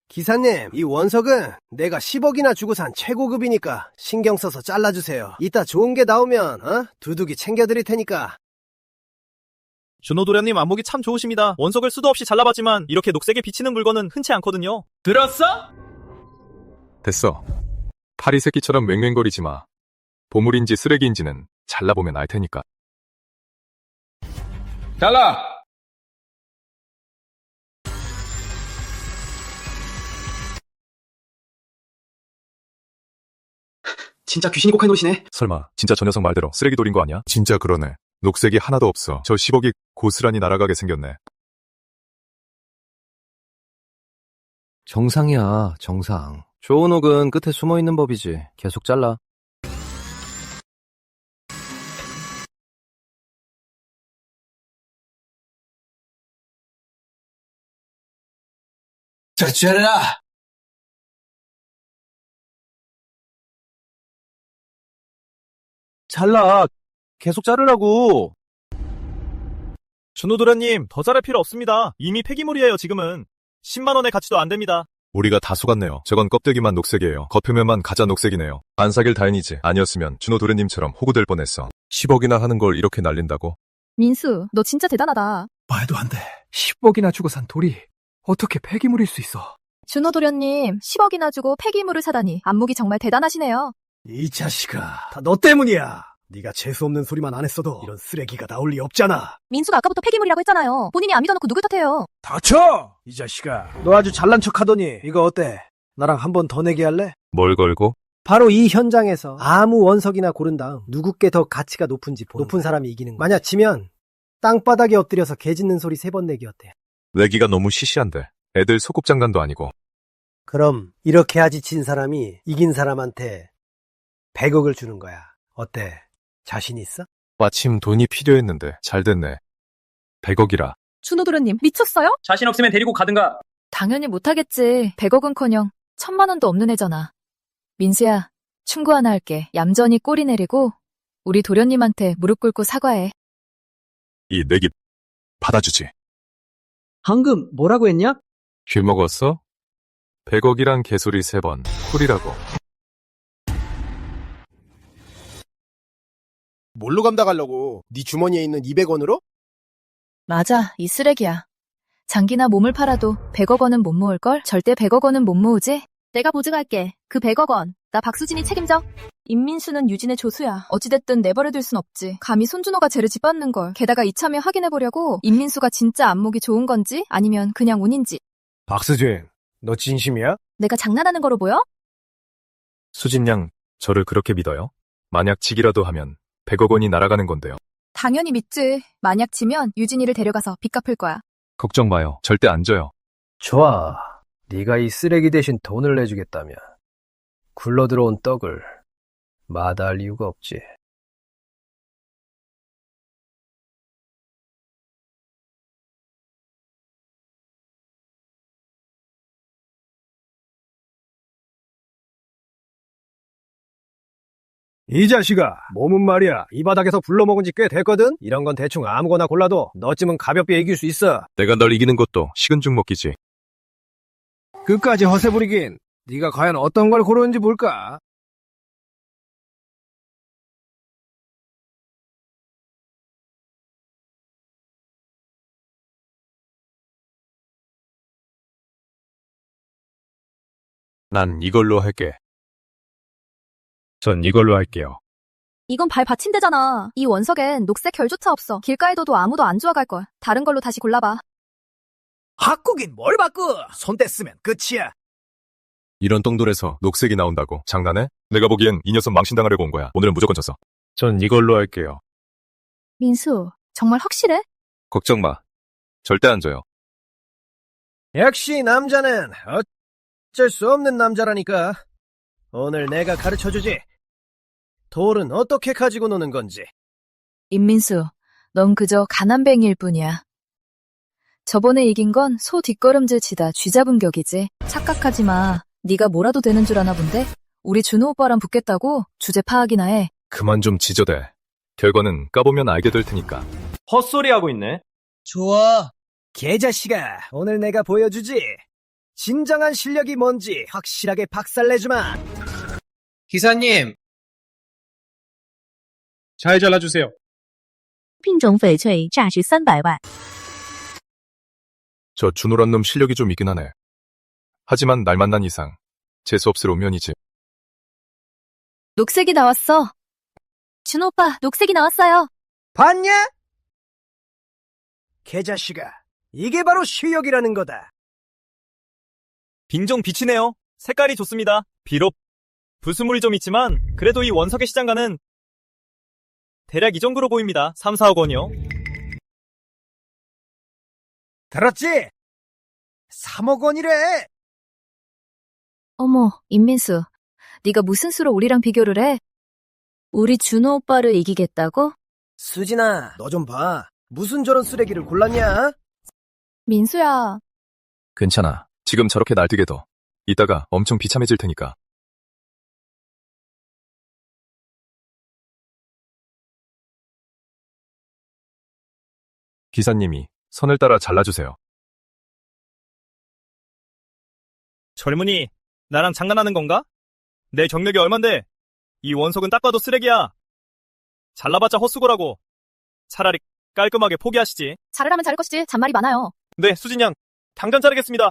기사님, 이 원석은 내가 10억이나 주고 산 최고급이니까 신경 써서 잘라주세요. 이따 좋은 게 나오면 두둑이 챙겨드릴 테니까. 준호 도련님 안목이 참 좋으십니다. 원석을 수도 없이 잘라봤지만 이렇게 녹색에 비치는 물건은 흔치 않거든요. 들었어? 됐어. 파리 새끼처럼 맹맹거리지 마. 보물인지 쓰레기인지는 잘라보면 알 테니까. 잘라! 진짜 귀신이 코카인 노리시네. 설마 진짜 저 녀석 말대로 쓰레기 돌인 거 아니야? 진짜 그러네. 녹색이 하나도 없어. 저 10억이 고스란히 날아가게 생겼네. 정상이야, 정상. 좋은 옥은 끝에 숨어있는 법이지. 계속 잘라. 정신 차려라. 잘라. 계속 자르라고. 준호 도련님 더 자를 필요 없습니다. 이미 폐기물이에요 지금은. 10만 원의 가치도 안 됩니다. 우리가 다 속았네요. 저건 껍데기만 녹색이에요. 겉표면만 가짜 녹색이네요. 안 사길 다행이지. 아니었으면 준호 도련님처럼 호구될 뻔했어. 10억이나 하는 걸 이렇게 날린다고? 민수, 너 진짜 대단하다. 말도 안 돼. 10억이나 주고 산 돌이 어떻게 폐기물일 수 있어? 준호 도련님, 10억이나 주고 폐기물을 사다니 안목이 정말 대단하시네요. 이 자식아, 다 너 때문이야. 네가 재수없는 소리만 안 했어도 이런 쓰레기가 나올 리 없잖아. 민수가 아까부터 폐기물이라고 했잖아요. 본인이 안 믿어놓고 누굴 탓해요. 닥쳐! 이 자식아. 너 아주 잘난 척 하더니 이거 어때? 나랑 한 번 더 내기 할래? 뭘 걸고? 바로 이 현장에서 아무 원석이나 고른 다음 누구께 더 가치가 높은지 높은 사람이 이기는 거야. 만약 지면 땅바닥에 엎드려서 개 짖는 소리 3번 내기 어때? 내기가 너무 시시한데. 애들 소꿉장난도 아니고. 그럼 이렇게 하지 진 사람이 이긴 사람한테 100억을 주는 거야. 어때? 자신 있어? 마침 돈이 필요했는데 잘 됐네. 100억이라. 준호 도련님, 미쳤어요? 자신 없으면 데리고 가든가. 당연히 못하겠지. 100억은커녕 1000만 원도 없는 애잖아. 민수야, 충고 하나 할게. 얌전히 꼬리 내리고 우리 도련님한테 무릎 꿇고 사과해. 이 내기 받아주지. 방금 뭐라고 했냐? 귤 먹었어? 100억이란 개소리 3번. 쿨이라고. 뭘로 감당하려고? 네 주머니에 있는 200원으로? 맞아, 이 쓰레기야. 장기나 몸을 팔아도 100억 원은 못 모을걸? 절대 100억 원은 못 모으지? 내가 보증할게. 그 100억 원. 나 박수진이 책임져. 임민수는 유진의 조수야. 어찌됐든 내버려둘 순 없지. 감히 손준호가 쟤를 짓밟는걸. 게다가 이참에 확인해보려고 임민수가 진짜 안목이 좋은 건지 아니면 그냥 운인지. 박수진, 너 진심이야? 내가 장난하는 거로 보여? 수진 양, 저를 그렇게 믿어요? 만약 지기라도 하면 100억 원이 날아가는 건데요. 당연히 믿지. 만약 지면 유진이를 데려가서 빚 갚을 거야. 걱정 마요. 절대 안 져요. 좋아. 네가 이 쓰레기 대신 돈을 내주겠다면 굴러들어온 떡을 마다할 이유가 없지. 이 자식아, 몸은 말이야 이 바닥에서 굴러먹은 지 꽤 됐거든? 이런 건 대충 아무거나 골라도 너쯤은 가볍게 이길 수 있어. 내가 널 이기는 것도 식은 죽 먹기지. 끝까지 허세 부리긴. 네가 과연 어떤 걸 고르는지 볼까? 난 이걸로 할게. 전 이걸로 할게요. 이건 발 받침대잖아. 이 원석엔 녹색 결조차 없어. 길가에 둬도 아무도 안 좋아갈걸. 다른 걸로 다시 골라봐. 바꾸긴 뭘 바꿔? 손 뗐으면 끝이야. 이런 똥돌에서 녹색이 나온다고. 장난해? 내가 보기엔 이 녀석 망신당하려고 온 거야. 오늘은 무조건 졌어. 전 이걸로 할게요. 민수, 정말 확실해? 걱정 마. 절대 안 져요. 역시 남자는 어쩔 수 없는 남자라니까. 오늘 내가 가르쳐주지. 돌은 어떻게 가지고 노는 건지. 임민수, 넌 그저 가난뱅이일 뿐이야. 저번에 이긴 건 소 뒷걸음질 치다 쥐잡은 격이지. 착각하지 마. 네가 뭐라도 되는 줄 아나 본데? 우리 준호 오빠랑 붙겠다고 주제 파악이나 해. 그만 좀 지저대. 결과는 까보면 알게 될 테니까. 헛소리 하고 있네. 좋아. 개자식아, 오늘 내가 보여주지. 진정한 실력이 뭔지 확실하게 박살내주마. 기사님. 잘 잘라주세요. 品种翡翠价值300万。 저 준호란 놈 실력이 좀 있긴 하네. 하지만 날 만난 이상 재수없을 오면이지. 녹색이 나왔어. 준호 오빠, 녹색이 나왔어요. 봤냐? 개자식아, 이게 바로 실력이라는 거다. 빙종 빛이네요. 색깔이 좋습니다. 비록 불순물이 좀 있지만 그래도 이 원석의 시장가는 대략 이 정도로 보입니다. 3, 4억 원이요. 들었지? 3억 원이래. 어머, 임민수. 네가 무슨 수로 우리랑 비교를 해? 우리 준호 오빠를 이기겠다고? 수진아, 너 좀 봐. 무슨 저런 쓰레기를 골랐냐? 민수야. 괜찮아. 지금 저렇게 날뛰게도 이따가 엄청 비참해질 테니까. 기사님이 선을 따라 잘라주세요. 젊은이, 나랑 장난하는 건가? 내 경력이 얼만데? 이 원석은 딱 봐도 쓰레기야. 잘라봤자 헛수고라고. 차라리 깔끔하게 포기하시지. 자르라면 자를 것이지. 잔말이 많아요. 네, 수진 양. 당장 자르겠습니다.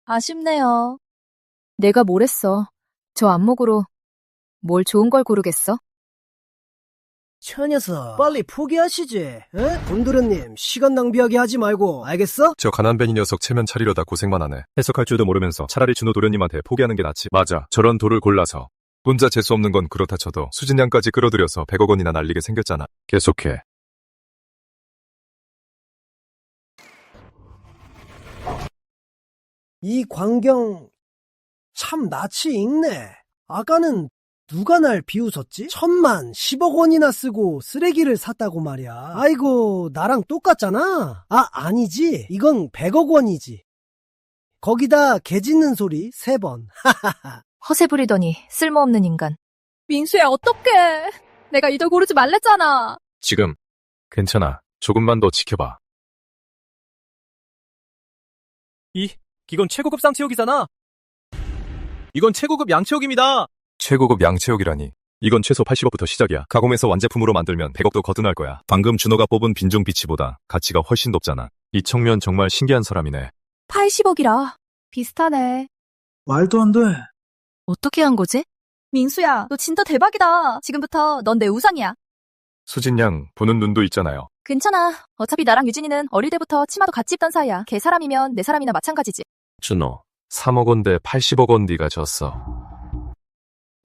아쉽네요. 내가 뭘 했어. 저 안목으로 뭘 좋은 걸 고르겠어? 저 녀석, 빨리 포기하시지. 에? 돈두르님, 시간 낭비하게 하지 말고, 알겠어? 저 가난뱅이 녀석 체면 차리려다 고생만 하네. 해석할 줄도 모르면서 차라리 준호 도련님한테 포기하는 게 낫지. 맞아. 저런 돌을 골라서 혼자 재수 없는 건 그렇다 쳐도 수진 양까지 끌어들여서 100억 원이나 날리게 생겼잖아. 계속해. 이 광경, 참 낯이 익네. 아까는 누가 날 비웃었지? 1000만, 10억 원이나 쓰고 쓰레기를 샀다고 말이야. 아이고, 나랑 똑같잖아. 아, 아니지. 이건 100억 원이지. 거기다 개 짖는 소리 3번. 허세 부리더니 쓸모없는 인간. 민수야, 어떡해. 내가 이걸 고르지 말랬잖아. 지금 괜찮아. 조금만 더 지켜봐. 이건 최고급 쌍체육이잖아. 이건 최고급 양체육입니다. 최고급 양체육이라니. 이건 최소 80억부터 시작이야. 가공해서 완제품으로 만들면 100억도 거듭날 거야. 방금 준호가 뽑은 빈종 비치보다 가치가 훨씬 높잖아. 이 청년 정말 신기한 사람이네. 80억이라. 비슷하네. 말도 안 돼. 어떻게 한 거지? 민수야, 너 진짜 대박이다. 지금부터 넌 내 우상이야. 수진 양 보는 눈도 있잖아요. 괜찮아. 어차피 나랑 유진이는 어릴 때부터 치마도 같이 입던 사이야. 걔 사람이면 내 사람이나 마찬가지지. 준호, 3억 원 대 80억 원 네가 졌어.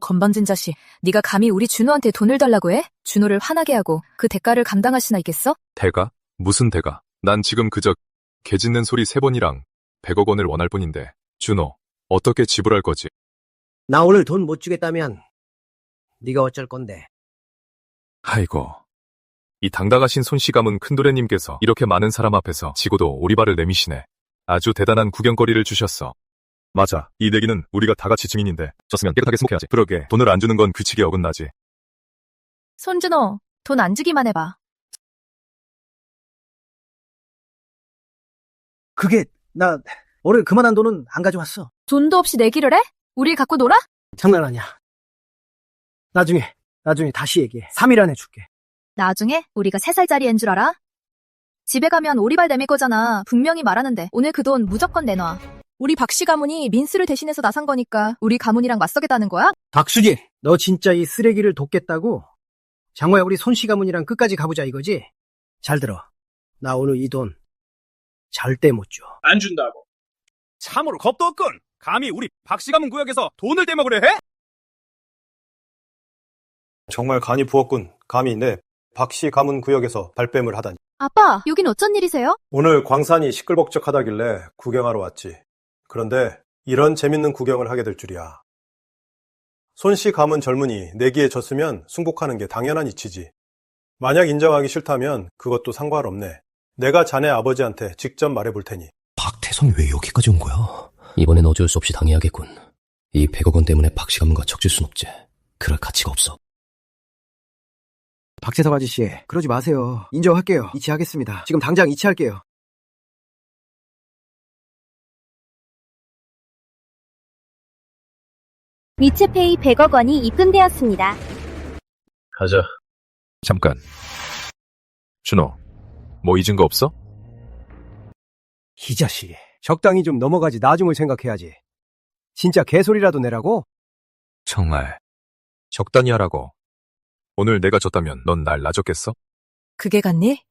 건방진 자식, 네가 감히 우리 준호한테 돈을 달라고 해? 준호를 화나게 하고 그 대가를 감당할 수나 있겠어? 대가? 무슨 대가? 난 지금 그저 개 짖는 소리 3번이랑 100억 원을 원할 뿐인데. 준호, 어떻게 지불할 거지? 나 오늘 돈 못 주겠다면 네가 어쩔 건데. 아이고. 이 당당하신 손씨감은 큰도래님께서 이렇게 많은 사람 앞에서 지고도 오리발을 내미시네. 아주 대단한 구경거리를 주셨어. 맞아. 이 내기는 우리가 다 같이 증인인데 졌으면 깨끗하게 승복해야지. 그러게 돈을 안 주는 건 규칙에 어긋나지. 손준호, 돈 안 주기만 해봐. 그게 나 올해 그만한 돈은 안 가져왔어. 돈도 없이 내기를 해? 우릴 갖고 놀아? 장난 아니야. 나중에 다시 얘기해. 3일 안에 줄게. 나중에 우리가 3살짜리 앤 줄 알아? 집에 가면 오리발 내밀 거잖아. 분명히 말하는데 오늘 그 돈 무조건 내놔. 우리 박씨 가문이 민수를 대신해서 나선 거니까 우리 가문이랑 맞서겠다는 거야? 박수진, 너 진짜 이 쓰레기를 돕겠다고? 장호야, 우리 손씨 가문이랑 끝까지 가보자 이거지? 잘 들어. 나 오늘 이 돈 절대 못 줘. 안 준다고. 참으로 겁도 없군. 감히 우리 박씨 가문 구역에서 돈을 떼먹으려 해? 정말 간이 부었군. 감히 내 박씨 가문 구역에서 발뺌을 하다니. 아빠, 여긴 어쩐 일이세요? 오늘 광산이 시끌벅적하다길래 구경하러 왔지. 그런데 이런 재밌는 구경을 하게 될 줄이야. 손씨 가문 젊은이 내기에 졌으면 승복하는 게 당연한 이치지. 만약 인정하기 싫다면 그것도 상관없네. 내가 자네 아버지한테 직접 말해볼 테니. 박태성이 왜 여기까지 온 거야? 이번엔 어쩔 수 없이 당해야겠군. 이 100억 원 때문에 박씨 가문과 척질 순 없지. 그럴 가치가 없어. 박재석 아저씨, 그러지 마세요. 인정할게요. 이치하겠습니다. 지금 당장 이치할게요. 위챗페이 100억 원이 입금되었습니다. 가자. 잠깐. 준호, 뭐 잊은 거 없어? 이 자식, 적당히 좀 넘어가지 나중을 생각해야지. 진짜 개소리라도 내라고? 정말. 적당히 하라고. 오늘 내가 졌다면 넌 날 놔줬겠어? 그게 같니?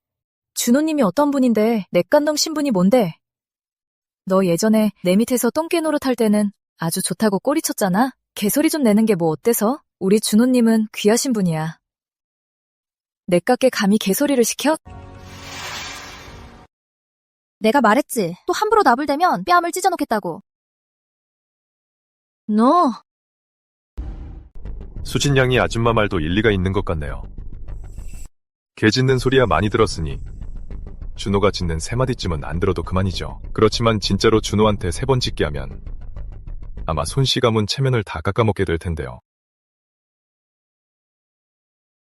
준호님이 어떤 분인데 내깐놈 신분이 뭔데? 너 예전에 내 밑에서 똥개 노릇할 때는 아주 좋다고 꼬리쳤잖아? 개소리 좀 내는 게 뭐 어때서? 우리 준호님은 귀하신 분이야. 내깎게 감히 개소리를 시켜? 내가 말했지. 또 함부로 나불대면 뺨을 찢어놓겠다고. 너 수진 양이 아줌마 말도 일리가 있는 것 같네요. 개 짖는 소리야 많이 들었으니 준호가 짖는 3마디쯤은 안 들어도 그만이죠. 그렇지만 진짜로 준호한테 3번 짖게 하면 아마 손씨 가문 체면을 다 깎아먹게 될 텐데요.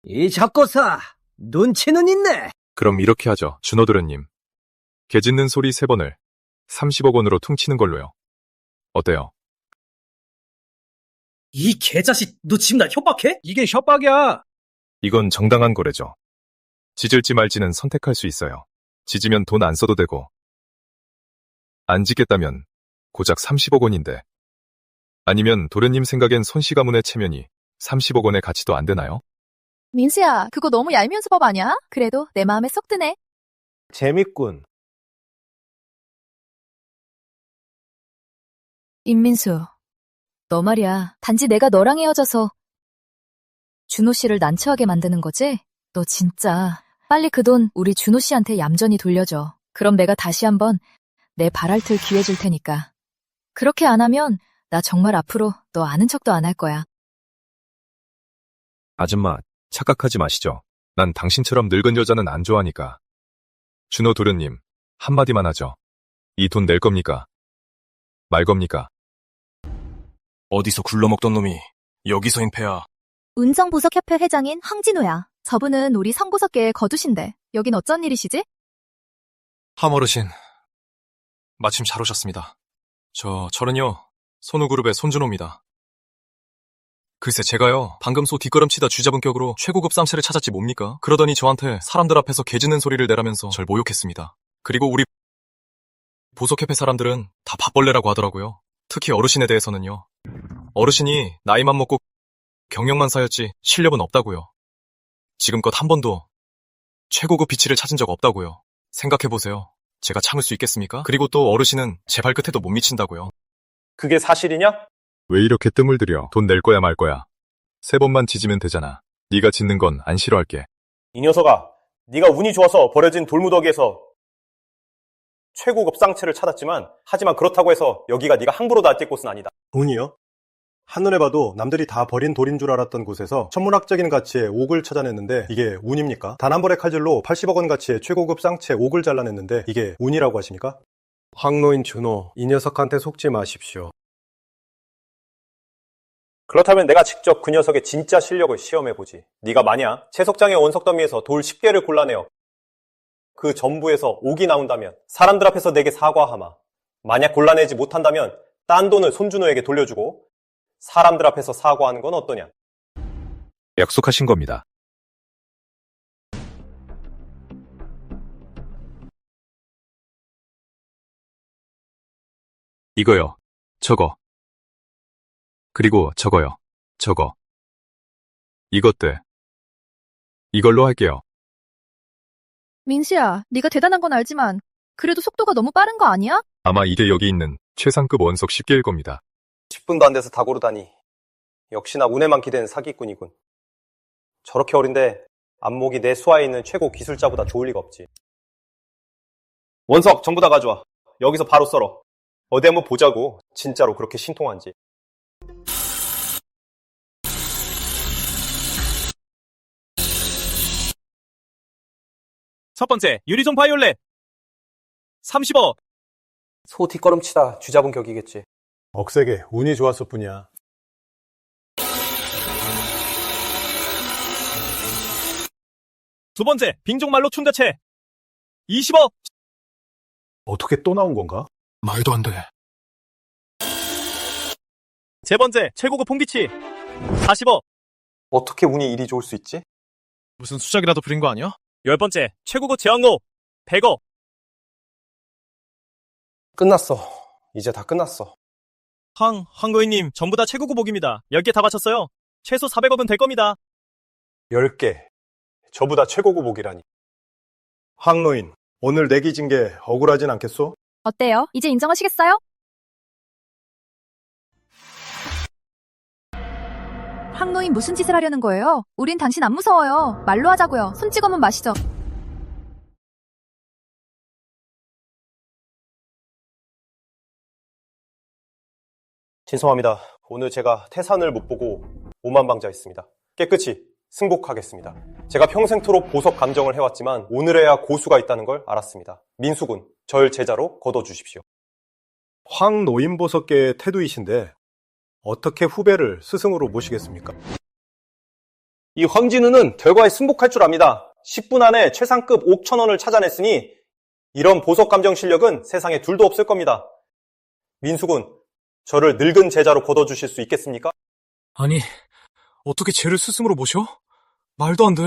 이 잡고사, 눈치는 있네. 그럼 이렇게 하죠. 준호 도련님. 개 짖는 소리 3번을 30억 원으로 퉁치는 걸로요. 어때요? 이 개자식, 너 지금 날 협박해? 이게 협박이야. 이건 정당한 거래죠. 짖을지 말지는 선택할 수 있어요. 짖으면 돈 안 써도 되고 안 짖겠다면 고작 30억 원인데 아니면 도련님 생각엔 손씨 가문의 체면이 30억 원의 가치도 안 되나요? 민수야, 그거 너무 얄미운 수법 아니야? 그래도 내 마음에 쏙 드네. 재밌군. 임민수, 너 말이야. 단지 내가 너랑 헤어져서 준호 씨를 난처하게 만드는 거지? 너 진짜 빨리 그 돈 우리 준호 씨한테 얌전히 돌려줘. 그럼 내가 다시 한번 내 발알 틀 기회 줄 테니까. 그렇게 안 하면 나 정말 앞으로 너 아는 척도 안 할 거야. 아줌마, 착각하지 마시죠. 난 당신처럼 늙은 여자는 안 좋아하니까. 준호 도련님, 한마디만 하죠. 이 돈 낼 겁니까? 말 겁니까? 어디서 굴러먹던 놈이 여기서 인패야. 운정보석협회 회장인 황진호야. 저분은 우리 성보석계의 거두신데 여긴 어쩐 일이시지? 함어르신, 마침 잘 오셨습니다. 저는요, 손우그룹의 손준호입니다. 글쎄 제가요, 방금 소 뒷걸음치다 쥐잡은격으로 최고급 쌍체를 찾았지 뭡니까? 그러더니 저한테 사람들 앞에서 개 짖는 소리를 내라면서 절 모욕했습니다. 그리고 우리 보석협회 사람들은 다 밥벌레라고 하더라고요. 특히 어르신에 대해서는요. 어르신이 나이만 먹고 경력만 쌓였지 실력은 없다고요. 지금껏 한 번도 최고급 비치를 찾은 적 없다고요. 생각해보세요. 제가 참을 수 있겠습니까? 그리고 또 어르신은 제 발끝에도 못 미친다고요. 그게 사실이냐? 왜 이렇게 뜸을 들여? 돈 낼 거야 말 거야? 3번만 지지면 되잖아. 네가 짓는 건 안 싫어할게. 이 녀석아, 네가 운이 좋아서 버려진 돌무더기에서 최고급 쌍체를 찾았지만 하지만 그렇다고 해서 여기가 네가 함부로 놔뛸 곳은 아니다. 운이요? 한눈에 봐도 남들이 다 버린 돌인 줄 알았던 곳에서 천문학적인 가치의 옥을 찾아냈는데 이게 운입니까? 단 한 벌의 칼질로 80억 원 가치의 최고급 쌍체 옥을 잘라냈는데 이게 운이라고 하십니까? 황노인 준호, 이 녀석한테 속지 마십시오. 그렇다면 내가 직접 그 녀석의 진짜 실력을 시험해보지. 네가 만약 채석장의 원석 더미에서 돌 10개를 골라내어 그 전부에서 옥이 나온다면 사람들 앞에서 내게 사과하마. 만약 골라내지 못한다면 딴 돈을 손준호에게 돌려주고 사람들 앞에서 사과하는 건 어떠냐? 약속하신 겁니다. 이거요. 저거. 그리고 저거요. 저거. 이것들. 이걸로 할게요. 민수야, 네가 대단한 건 알지만 그래도 속도가 너무 빠른 거 아니야? 아마 이게 여기 있는 최상급 원석 10개일 겁니다. 10분도 안 돼서 다 고르다니. 역시나 운에만 기댄 사기꾼이군. 저렇게 어린데 안목이 내 수하에 있는 최고 기술자보다 좋을 리가 없지. 원석 전부 다 가져와. 여기서 바로 썰어. 어디 한번 보자고. 진짜로 그렇게 신통한지. 첫 번째, 유리존 바이올렛. 30억. 소 뒷걸음치다 쥐잡은 격이겠지. 억세게 운이 좋았을 뿐이야. 두 번째, 빙종말로 춘대체. 20억. 어떻게 또 나온 건가? 말도 안 돼. 세 번째, 최고급 홍비치. 40억. 어떻게 운이 이리 좋을 수 있지? 무슨 수작이라도 부린 거 아니야? 열 번째, 최고급 제왕로. 100억. 끝났어. 이제 다 끝났어. 황고인님, 전부 다 최고급 옥입니다. 10개 다 바쳤어요. 최소 400억은 될 겁니다. 10개. 저보다 최고급 옥이라니. 황노인, 오늘 내기 진 게 억울하진 않겠소? 어때요? 이제 인정하시겠어요? 황노인 무슨 짓을 하려는 거예요? 우린 당신 안 무서워요. 말로 하자고요. 손 찍어면 마시죠. 죄송합니다. 오늘 제가 태산을 못 보고 오만방자했습니다. 깨끗이 승복하겠습니다. 제가 평생토록 보석 감정을 해왔지만 오늘에야 고수가 있다는 걸 알았습니다. 민수군, 절 제자로 거둬주십시오. 황노인 보석계의 태두이신데 어떻게 후배를 스승으로 모시겠습니까? 이 황진우는 결과에 승복할 줄 압니다. 10분 안에 최상급 옥 1000원을 찾아냈으니 이런 보석 감정 실력은 세상에 둘도 없을 겁니다. 민수군, 저를 늙은 제자로 거둬주실 수 있겠습니까? 아니, 어떻게 쟤를 스승으로 모셔? 말도 안 돼.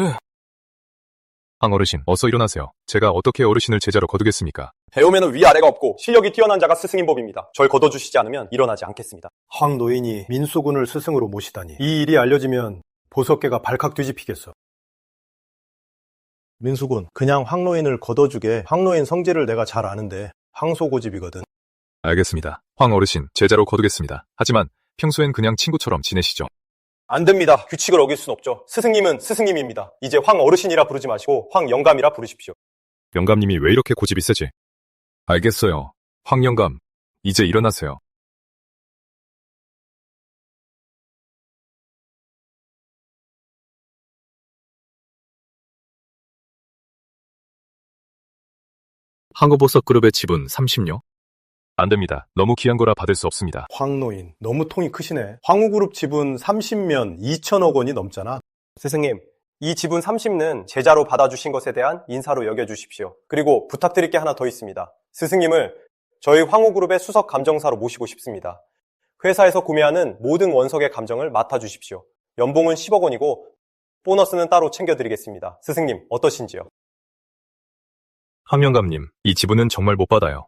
황 어르신, 어서 일어나세요. 제가 어떻게 어르신을 제자로 거두겠습니까? 배움에는 위아래가 없고 실력이 뛰어난 자가 스승인 법입니다. 절 거둬주시지 않으면 일어나지 않겠습니다. 황노인이 민수군을 스승으로 모시다니. 이 일이 알려지면 보석계가 발칵 뒤집히겠어. 민수군, 그냥 황노인을 거둬주게. 황노인 성질을 내가 잘 아는데 황소고집이거든. 알겠습니다. 황 어르신, 제자로 거두겠습니다. 하지만 평소엔 그냥 친구처럼 지내시죠. 안 됩니다. 규칙을 어길 순 없죠. 스승님은 스승님입니다. 이제 황 어르신이라 부르지 마시고 황 영감이라 부르십시오. 영감님이 왜 이렇게 고집이 세지? 알겠어요. 황 영감, 이제 일어나세요. 황호보석 그룹의 지분 30요? 안 됩니다. 너무 귀한 거라 받을 수 없습니다. 황노인, 너무 통이 크시네. 황후그룹 지분 30면 2천억 원이 넘잖아. 스승님, 이 지분 30는 제자로 받아주신 것에 대한 인사로 여겨주십시오. 그리고 부탁드릴 게 하나 더 있습니다. 스승님을 저희 황후그룹의 수석 감정사로 모시고 싶습니다. 회사에서 구매하는 모든 원석의 감정을 맡아주십시오. 연봉은 10억 원이고 보너스는 따로 챙겨드리겠습니다. 스승님, 어떠신지요? 황 영감님, 이 지분은 정말 못 받아요.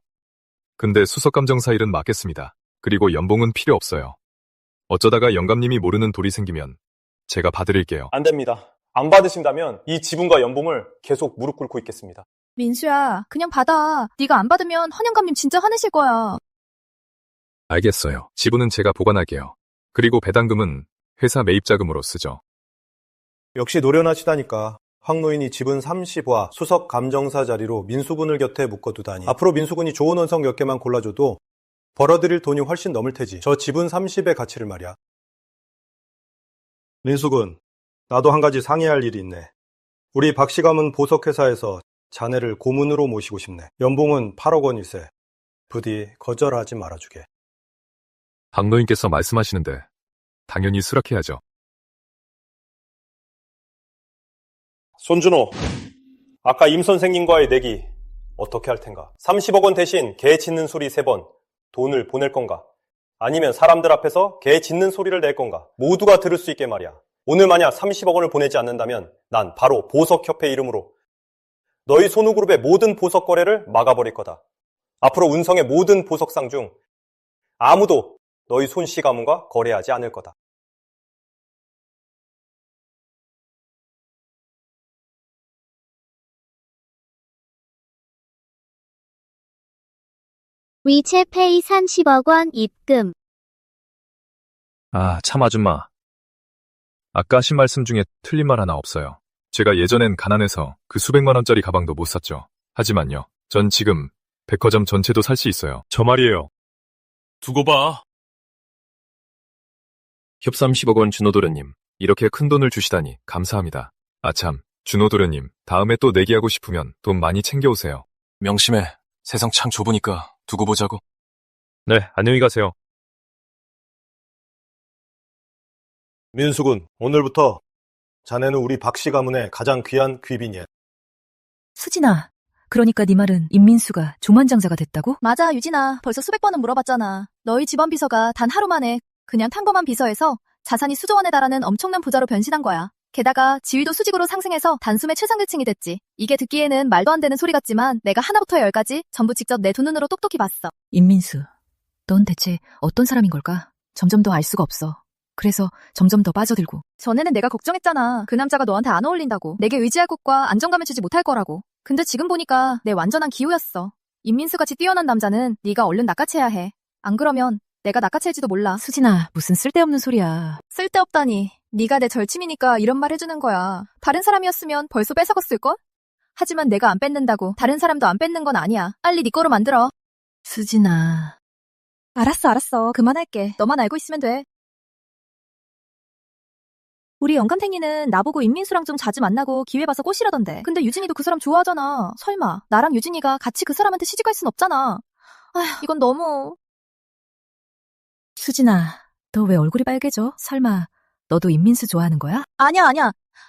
근데 수석감정사 일은 맡겠습니다. 그리고 연봉은 필요 없어요. 어쩌다가 영감님이 모르는 돌이 생기면 제가 봐드릴게요. 안 됩니다. 안 받으신다면 이 지분과 연봉을 계속 무릎 꿇고 있겠습니다. 민수야, 그냥 받아. 네가 안 받으면 헌영감님 진짜 화내실 거야. 알겠어요. 지분은 제가 보관할게요. 그리고 배당금은 회사 매입자금으로 쓰죠. 역시 노련하시다니까. 황 노인이 지분 30화 수석 감정사 자리로 민수군을 곁에 묶어두다니. 앞으로 민수군이 좋은 원석 몇 개만 골라줘도 벌어들일 돈이 훨씬 넘을 테지. 저 지분 30의 가치를 말이야. 민수군, 나도 한 가지 상의할 일이 있네. 우리 박씨 가문 보석회사에서 자네를 고문으로 모시고 싶네. 연봉은 8억 원일세. 부디 거절하지 말아주게. 박노인께서 말씀하시는데 당연히 수락해야죠. 손준호, 아까 임 선생님과의 내기 어떻게 할 텐가? 30억 원 대신 개 짖는 소리 3번 돈을 보낼 건가? 아니면 사람들 앞에서 개 짖는 소리를 낼 건가? 모두가 들을 수 있게 말이야. 오늘 만약 30억 원을 보내지 않는다면 난 바로 보석협회 이름으로 너희 손우그룹의 모든 보석 거래를 막아버릴 거다. 앞으로 운성의 모든 보석상 중 아무도 너희 손씨 가문과 거래하지 않을 거다. 위챗페이 30억 원 입금. 아, 참 아줌마. 아까 하신 말씀 중에 틀린 말 하나 없어요. 제가 예전엔 가난해서 그 수백만 원짜리 가방도 못 샀죠. 하지만요, 전 지금 백화점 전체도 살 수 있어요. 저 말이에요. 두고 봐. 협삼 10억 원 준호도련님, 이렇게 큰 돈을 주시다니 감사합니다. 아참, 준호도련님, 다음에 또 내기하고 싶으면 돈 많이 챙겨오세요. 명심해. 세상 참 좁으니까 두고 보자고. 네, 안녕히 가세요. 민수군, 오늘부터 자네는 우리 박씨 가문의 가장 귀한 귀빈이야. 수진아, 그러니까 네 말은 임민수가 조만장자가 됐다고? 맞아, 유진아. 벌써 수백 번은 물어봤잖아. 너희 집안 비서가 단 하루 만에 그냥 평범한 비서에서 자산이 수조 원에 달하는 엄청난 부자로 변신한 거야. 게다가 지위도 수직으로 상승해서 단숨에 최상위층이 됐지. 이게 듣기에는 말도 안 되는 소리 같지만 내가 하나부터 열까지 전부 직접 내 두 눈으로 똑똑히 봤어. 임민수, 넌 대체 어떤 사람인 걸까? 점점 더 알 수가 없어. 그래서 점점 더 빠져들고. 전에는 내가 걱정했잖아. 그 남자가 너한테 안 어울린다고. 내게 의지할 곳과 안정감을 주지 못할 거라고. 근데 지금 보니까 내 완전한 기우였어. 임민수같이 뛰어난 남자는 네가 얼른 낚아채야 해. 안 그러면 내가 낚아챌지도 몰라. 수진아, 무슨 쓸데없는 소리야. 쓸데없다니. 네가 내 절친이니까 이런 말 해주는 거야. 다른 사람이었으면 벌써 뺏어갔을걸? 하지만 내가 안 뺏는다고 다른 사람도 안 뺏는 건 아니야. 빨리 네 거로 만들어. 수진아. 알았어. 그만할게. 너만 알고 있으면 돼. 우리 영감탱이는 나보고 임민수랑 좀 자주 만나고 기회 봐서 꼬시라던데. 근데 유진이도 그 사람 좋아하잖아. 설마 나랑 유진이가 같이 그 사람한테 시집갈 순 없잖아. 아휴, 이건 너무... 수진아, 너 왜 얼굴이 빨개져? 설마 너도 임민수 좋아하는 거야? 아니야.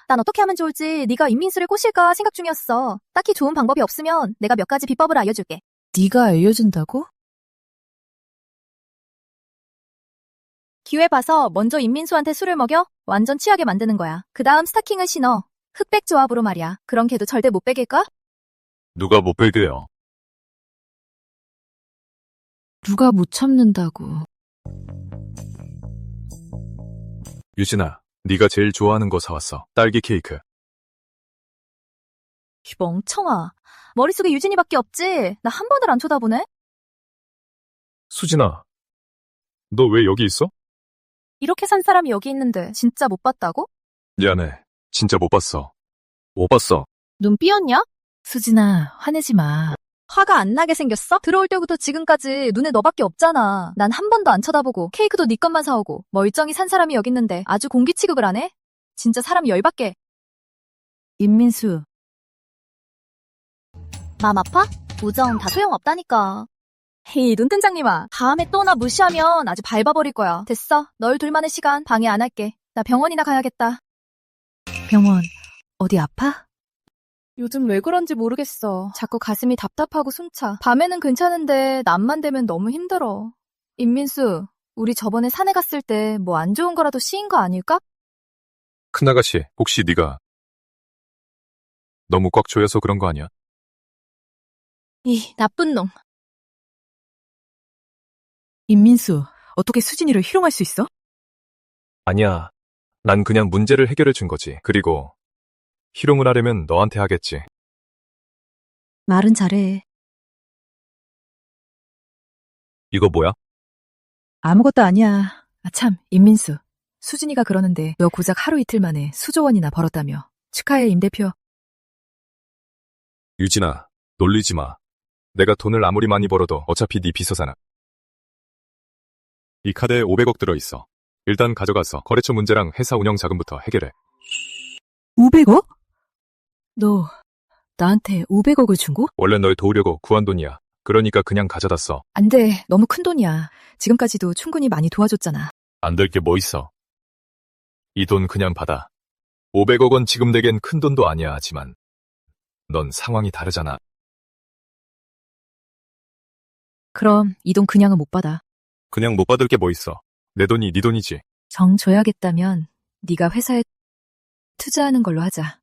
난 어떻게 하면 좋을지 네가 임민수를 꼬실까 생각 중이었어. 딱히 좋은 방법이 없으면 내가 몇 가지 비법을 알려줄게. 네가 알려준다고? 기회 봐서 먼저 임민수한테 술을 먹여 완전 취하게 만드는 거야. 그 다음 스타킹을 신어. 흑백 조합으로 말이야. 그럼 걔도 절대 못 빼길까? 누가 못 빼게요? 누가 못 참는다고. 유진아, 네가 제일 좋아하는 거 사왔어. 딸기 케이크. 이 멍청아. 머릿속에 유진이밖에 없지? 나 한 번을 안 쳐다보네? 수진아, 너 왜 여기 있어? 이렇게 산 사람이 여기 있는데 진짜 못 봤다고? 미안해. 진짜 못 봤어. 못 봤어. 눈 삐었냐? 수진아, 화내지 마. 화가 안 나게 생겼어? 들어올 때부터 지금까지 눈에 너밖에 없잖아. 난 한 번도 안 쳐다보고 케이크도 네 것만 사오고 멀쩡히 산 사람이 여기 있는데 아주 공기 취급을 하네? 진짜 사람 열받게. 임민수. 맘 아파? 우정 다 소용없다니까. 헤이, 눈뜬장님아. 다음에 또 나 무시하면 아주 밟아버릴 거야. 됐어. 널 둘만의 시간 방해 안 할게. 나 병원이나 가야겠다. 병원, 어디 아파? 요즘 왜 그런지 모르겠어. 자꾸 가슴이 답답하고 숨차. 밤에는 괜찮은데 낮만 되면 너무 힘들어. 임민수, 우리 저번에 산에 갔을 때 뭐 안 좋은 거라도 씌인 거 아닐까? 큰아가씨, 혹시 네가 너무 꽉 조여서 그런 거 아니야? 이 나쁜 놈. 임민수, 어떻게 수진이를 희롱할 수 있어? 아니야. 난 그냥 문제를 해결해 준 거지. 그리고 희롱을 하려면 너한테 하겠지. 말은 잘해. 이거 뭐야? 아무것도 아니야. 아, 참, 임민수. 수진이가 그러는데 너 고작 하루 이틀 만에 수조 원이나 벌었다며. 축하해, 임 대표. 유진아, 놀리지 마. 내가 돈을 아무리 많이 벌어도 어차피 네 비서잖아. 이 카드에 500억 들어있어. 일단 가져가서 거래처 문제랑 회사 운영 자금부터 해결해. 500억? 너 나한테 500억을 준 거? 원래 널 도우려고 구한 돈이야. 그러니까 그냥 가져다 써. 안 돼. 너무 큰 돈이야. 지금까지도 충분히 많이 도와줬잖아. 안 될 게 뭐 있어. 이 돈 그냥 받아. 500억 원 지금 내겐 큰 돈도 아니야 하지만 넌 상황이 다르잖아. 그럼 이 돈 그냥은 못 받아. 그냥 못 받을 게 뭐 있어. 내 돈이 네 돈이지. 정 줘야겠다면 네가 회사에 투자하는 걸로 하자.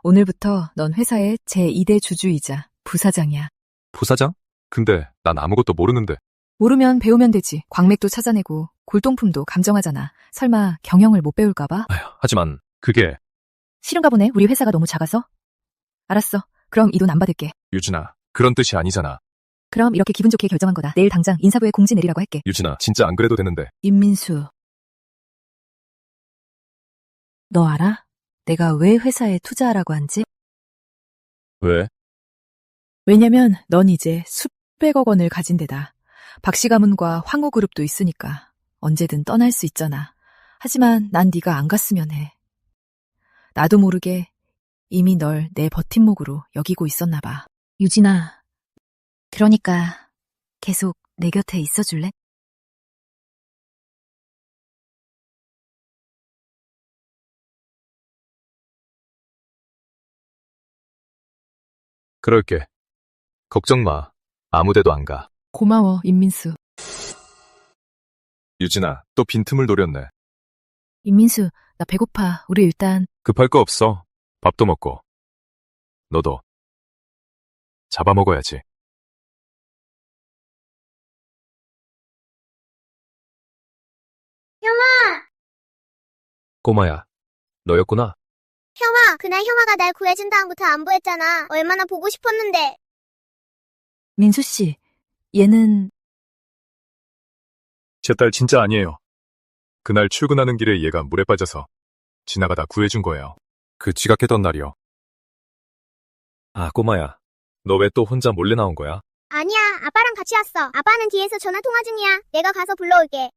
오늘부터 넌 회사의 제2대 주주이자 부사장이야. 부사장? 근데 난 아무것도 모르는데. 모르면 배우면 되지. 광맥도 찾아내고 골동품도 감정하잖아. 설마 경영을 못 배울까 봐? 하지만 그게 싫은가 보네. 우리 회사가 너무 작아서. 알았어. 그럼 이 돈 안 받을게. 유진아, 그런 뜻이 아니잖아. 그럼 이렇게 기분 좋게 결정한 거다. 내일 당장 인사부에 공지 내리라고 할게. 유진아, 진짜 안 그래도 되는데. 임민수. 너 알아? 내가 왜 회사에 투자하라고 한지? 왜? 왜냐면 넌 이제 수백억 원을 가진 데다. 박씨 가문과 황호그룹도 있으니까 언제든 떠날 수 있잖아. 하지만 난 네가 안 갔으면 해. 나도 모르게 이미 널 내 버팀목으로 여기고 있었나 봐. 유진아, 그러니까 계속 내 곁에 있어줄래? 그럴게. 걱정 마. 아무데도 안 가. 고마워, 임민수. 유진아, 또 빈틈을 노렸네. 임민수, 나 배고파. 우리 일단. 급할 거 없어. 밥도 먹고. 너도 잡아먹어야지. 형아! 꼬마야, 너였구나. 형아, 그날 형아가 날 구해준 다음부터 안 보였잖아. 얼마나 보고 싶었는데. 민수 씨, 얘는 제 딸 진짜 아니에요. 그날 출근하는 길에 얘가 물에 빠져서 지나가다 구해준 거예요. 그 지각했던 날이요. 아, 꼬마야. 너 왜 또 혼자 몰래 나온 거야? 아니야, 아빠랑 같이 왔어. 아빠는 뒤에서 전화 통화 중이야. 내가 가서 불러올게.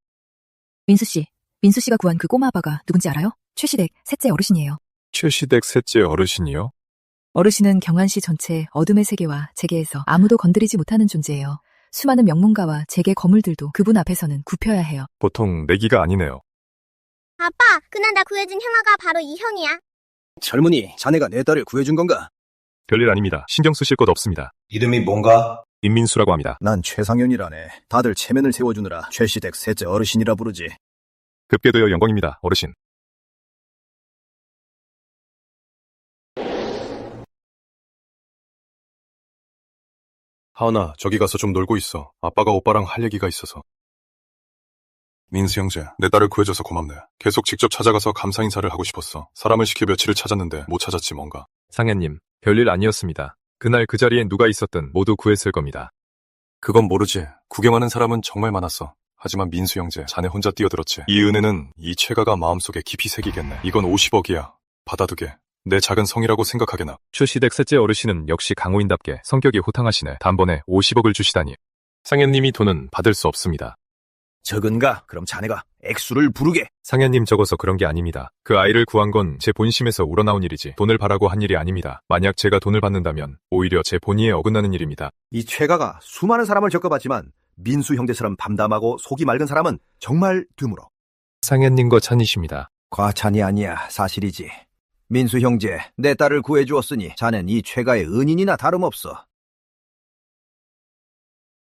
민수 씨, 민수 씨가 구한 그 꼬마 아빠가 누군지 알아요? 최시댁 셋째 어르신이에요. 최시댁 셋째 어르신이요? 어르신은 경안시 전체 어둠의 세계와 재계에서 아무도 건드리지 못하는 존재예요. 수많은 명문가와 재계 거물들도 그분 앞에서는 굽혀야 해요. 보통 내기가 아니네요. 아빠, 그날 나 구해준 형아가 바로 이 형이야. 젊은이, 자네가 내 딸을 구해준 건가? 별일 아닙니다. 신경 쓰실 것 없습니다. 이름이 뭔가? 임민수라고 합니다. 난 최상현이라네. 다들 체면을 세워주느라 최시댁 셋째 어르신이라 부르지. 급게 되어 영광입니다, 어르신. 하은아, 저기 가서 좀 놀고 있어. 아빠가 오빠랑 할 얘기가 있어서. 민수 형제, 내 딸을 구해줘서 고맙네. 계속 직접 찾아가서 감사 인사를 하고 싶었어. 사람을 시켜 며칠을 찾았는데 못 찾았지 뭔가. 상현님, 별일 아니었습니다. 그날 그 자리에 누가 있었든 모두 구했을 겁니다. 그건 모르지. 구경하는 사람은 정말 많았어. 하지만 민수 형제, 자네 혼자 뛰어들었지. 이 은혜는 이 최가가 마음속에 깊이 새기겠네. 이건 50억이야. 받아두게. 내 작은 성이라고 생각하게나. 최시댁 셋째 어르신은 역시 강호인답게 성격이 호탕하시네. 단번에 50억을 주시다니. 상현님이 돈은 받을 수 없습니다. 적은가? 그럼 자네가 액수를 부르게. 상현님 적어서 그런 게 아닙니다. 그 아이를 구한 건 제 본심에서 우러나온 일이지 돈을 바라고 한 일이 아닙니다. 만약 제가 돈을 받는다면 오히려 제 본의에 어긋나는 일입니다. 이 최가가 수많은 사람을 겪어봤지만 민수 형제처럼 담담하고 속이 맑은 사람은 정말 드물어. 상현님과 찬이십니다. 과찬이 아니야, 사실이지. 민수 형제, 내 딸을 구해주었으니 자넨 이 최가의 은인이나 다름없어.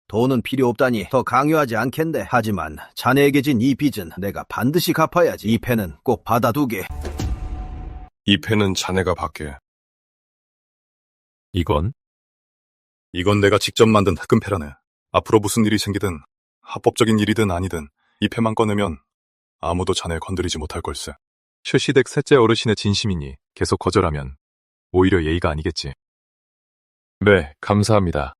돈은 필요 없다니 더 강요하지 않겠네. 하지만 자네에게 진 이 빚은 내가 반드시 갚아야지. 이 패는 꼭 받아두게. 이 패는 자네가 받게. 이건? 이건 내가 직접 만든 특금패라네. 앞으로 무슨 일이 생기든 합법적인 일이든 아니든 이 패만 꺼내면 아무도 자네 건드리지 못할 걸세. 최시댁 셋째 어르신의 진심이니 계속 거절하면 오히려 예의가 아니겠지. 네, 감사합니다.